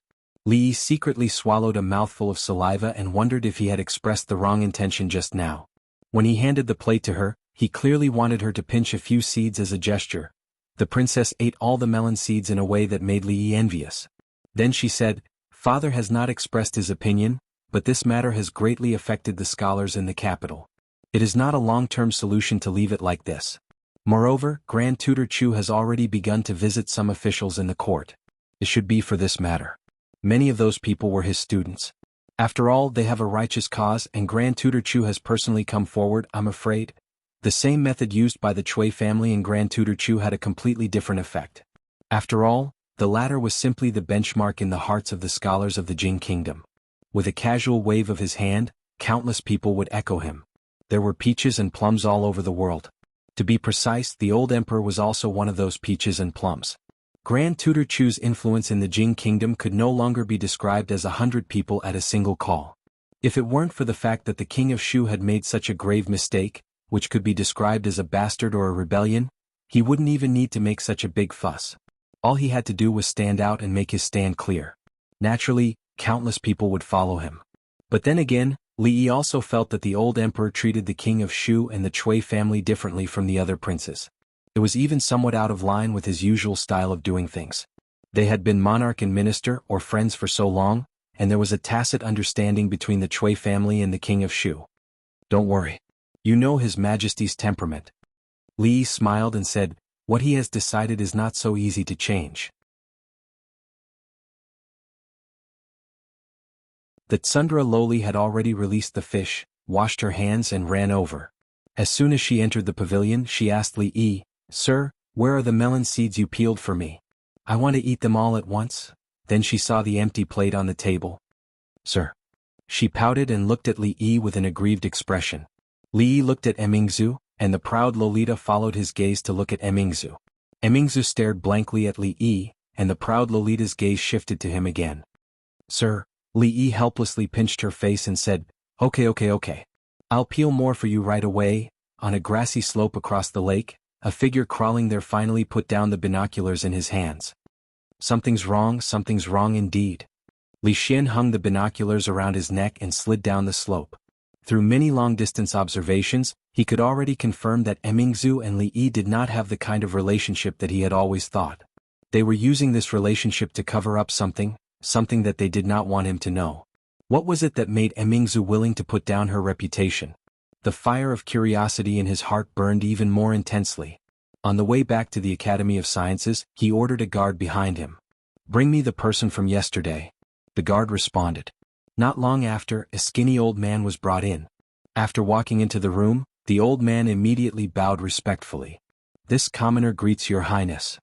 Li Yi secretly swallowed a mouthful of saliva and wondered if he had expressed the wrong intention just now. When he handed the plate to her, he clearly wanted her to pinch a few seeds as a gesture. The princess ate all the melon seeds in a way that made Li Yi envious. Then she said, "Father has not expressed his opinion, but this matter has greatly affected the scholars in the capital. It is not a long-term solution to leave it like this. Moreover, Grand Tutor Chu has already begun to visit some officials in the court. It should be for this matter. Many of those people were his students. After all, they have a righteous cause and Grand Tutor Chu has personally come forward, I'm afraid." The same method used by the Chui family and Grand Tutor Chu had a completely different effect. After all, the latter was simply the benchmark in the hearts of the scholars of the Jing kingdom. With a casual wave of his hand, countless people would echo him. There were peaches and plums all over the world. To be precise, the old emperor was also one of those peaches and plums. Grand Tutor Chu's influence in the Jing kingdom could no longer be described as 100 people at a single call. If it weren't for the fact that the king of Shu had made such a grave mistake, which could be described as a bastard or a rebellion, he wouldn't even need to make such a big fuss. All he had to do was stand out and make his stand clear. Naturally, countless people would follow him. But then again, Li Yi also felt that the old emperor treated the king of Shu and the Chui family differently from the other princes. It was even somewhat out of line with his usual style of doing things. They had been monarch and minister or friends for so long, and there was a tacit understanding between the Chui family and the king of Shu. "Don't worry. You know His Majesty's temperament." Li Yi smiled and said, "What he has decided is not so easy to change." The Tsundra Loli had already released the fish, washed her hands and ran over. As soon as she entered the pavilion, she asked Li Yi, "Sir, where are the melon seeds you peeled for me? I want to eat them all at once." Then she saw the empty plate on the table. "Sir." She pouted and looked at Li Yi with an aggrieved expression. Li Yi looked at Emingzu, and the proud Lolita followed his gaze to look at Emingzu. Emingzu stared blankly at Li Yi, and the proud Lolita's gaze shifted to him again. "Sir." Li Yi helplessly pinched her face and said, Okay. I'll peel more for you right away." On a grassy slope across the lake, a figure crawling there finally put down the binoculars in his hands. Something's wrong indeed. Li Xian hung the binoculars around his neck and slid down the slope. Through many long-distance observations, he could already confirm that Mingzhu and Li Yi did not have the kind of relationship that he had always thought. They were using this relationship to cover up something that they did not want him to know. What was it that made Mingzhu willing to put down her reputation? The fire of curiosity in his heart burned even more intensely. On the way back to the Academy of Sciences, he ordered a guard behind him. "Bring me the person from yesterday." The guard responded. Not long after, a skinny old man was brought in. After walking into the room, the old man immediately bowed respectfully. "This commoner greets your highness."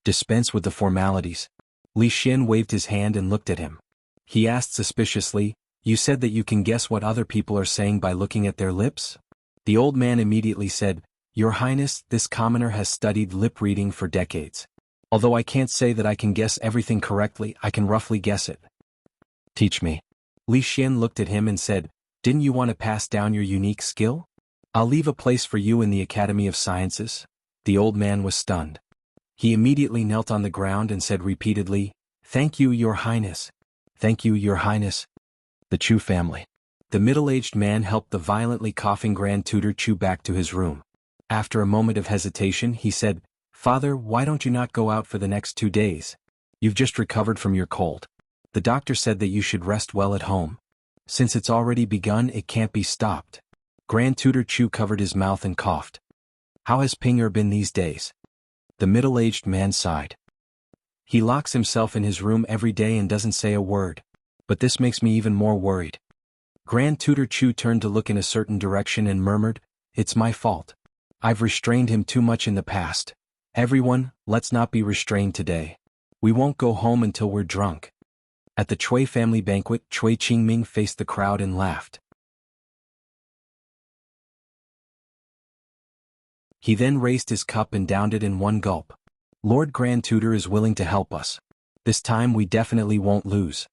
"Dispense with the formalities." Li Xin waved his hand and looked at him. He asked suspiciously, "You said that you can guess what other people are saying by looking at their lips?" The old man immediately said, "Your Highness, this commoner has studied lip reading for decades. Although I can't say that I can guess everything correctly, I can roughly guess it." "Teach me." Li Xian looked at him and said, "Didn't you want to pass down your unique skill? I'll leave a place for you in the Academy of Sciences." The old man was stunned. He immediately knelt on the ground and said repeatedly, "Thank you, Your Highness. Thank you, Your Highness." The Chu family. The middle-aged man helped the violently coughing Grand Tutor Chu back to his room. After a moment of hesitation, he said, "Father, why don't you not go out for the next 2 days? You've just recovered from your cold. The doctor said that you should rest well at home. Since it's already begun, it can't be stopped." Grand Tutor Chu covered his mouth and coughed. "How has Ping been these days?" The middle-aged man sighed. "He locks himself in his room every day and doesn't say a word. But this makes me even more worried." Grand Tutor Chu turned to look in a certain direction and murmured, "It's my fault. I've restrained him too much in the past. Everyone, let's not be restrained today. We won't go home until we're drunk." At the Chui family banquet, Chui Qingming faced the crowd and laughed. He then raised his cup and downed it in one gulp. "Lord Grand Tutor is willing to help us. This time we definitely won't lose.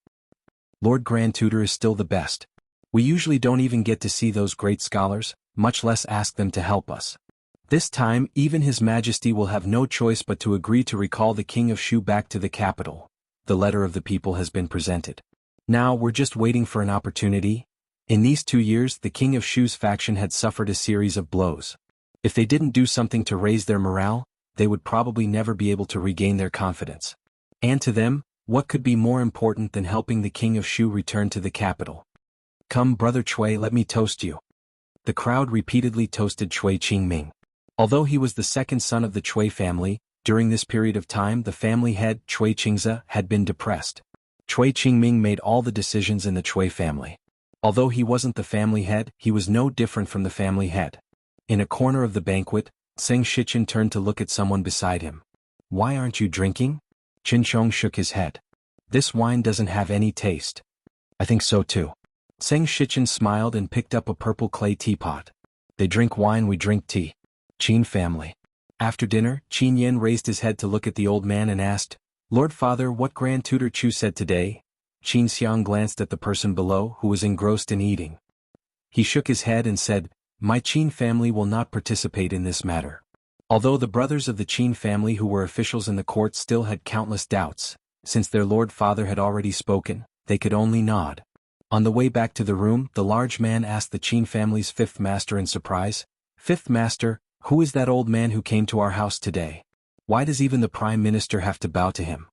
Lord Grand Tutor is still the best. We usually don't even get to see those great scholars, much less ask them to help us. This time, even His Majesty will have no choice but to agree to recall the King of Shu back to the capital. The letter of the people has been presented. Now we're just waiting for an opportunity." In these 2 years, the King of Shu's faction had suffered a series of blows. If they didn't do something to raise their morale, they would probably never be able to regain their confidence. And to them, what could be more important than helping the King of Shu return to the capital? "Come, Brother Chui, let me toast you." The crowd repeatedly toasted Chui Qingming. Although he was the second son of the Chui family, during this period of time the family head, Chui Qingze, had been depressed. Chui Qingming made all the decisions in the Chui family. Although he wasn't the family head, he was no different from the family head. In a corner of the banquet, Seng Shichen turned to look at someone beside him. "Why aren't you drinking?" Qin Chong shook his head. "This wine doesn't have any taste." "I think so too." Seng Shichen smiled and picked up a purple clay teapot. "They drink wine, we drink tea." Qin family. After dinner, Qin Yen raised his head to look at the old man and asked, "Lord Father, what Grand Tutor Chu said today?" Qin Xiang glanced at the person below who was engrossed in eating. He shook his head and said, "My Qin family will not participate in this matter." Although the brothers of the Qin family who were officials in the court still had countless doubts, since their Lord Father had already spoken, they could only nod. On the way back to the room, the large man asked the Qin family's fifth master in surprise, "Fifth master, who is that old man who came to our house today? Why does even the Prime Minister have to bow to him?"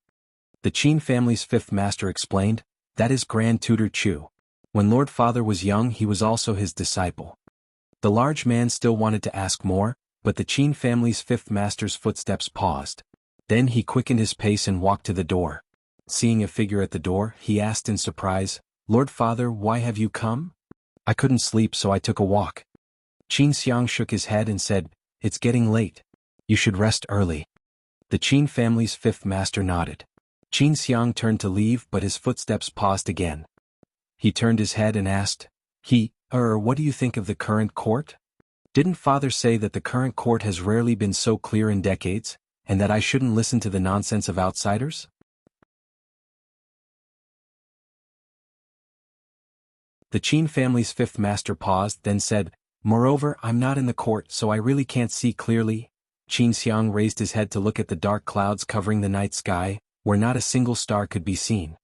The Qin family's fifth master explained, "That is Grand Tutor Chu. When Lord Father was young, he was also his disciple." The large man still wanted to ask more, but the Qin family's fifth master's footsteps paused. Then he quickened his pace and walked to the door. Seeing a figure at the door, he asked in surprise, "Lord Father, why have you come?" "I couldn't sleep, so I took a walk." Qin Xiang shook his head and said, "It's getting late. You should rest early." The Qin family's fifth master nodded. Qin Xiang turned to leave, but his footsteps paused again. He turned his head and asked, What do you think of the current court? Didn't Father say that the current court has rarely been so clear in decades, and that I shouldn't listen to the nonsense of outsiders?" The Qin family's fifth master paused, then said, "Moreover, I'm not in the court, so I really can't see clearly." Qin Xiang raised his head to look at the dark clouds covering the night sky, where not a single star could be seen.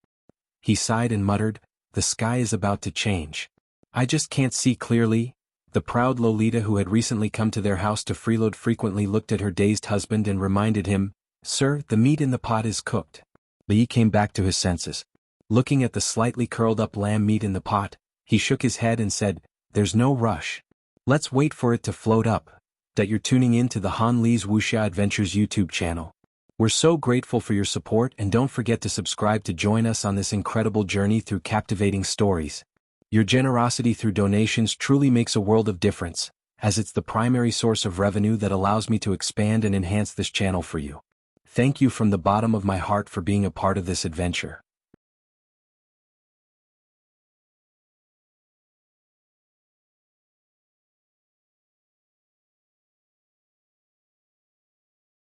He sighed and muttered, "The sky is about to change. I just can't see clearly. The proud Lolita who had recently come to their house to freeload frequently looked at her dazed husband and reminded him, "Sir, the meat in the pot is cooked." Li came back to his senses. Looking at the slightly curled up lamb meat in the pot, he shook his head and said, "There's no rush. Let's wait for it to float up." That you're tuning in to the Han Li's Wuxia Adventures YouTube channel. We're so grateful for your support, and don't forget to subscribe to join us on this incredible journey through captivating stories. Your generosity through donations truly makes a world of difference, as it's the primary source of revenue that allows me to expand and enhance this channel for you. Thank you from the bottom of my heart for being a part of this adventure.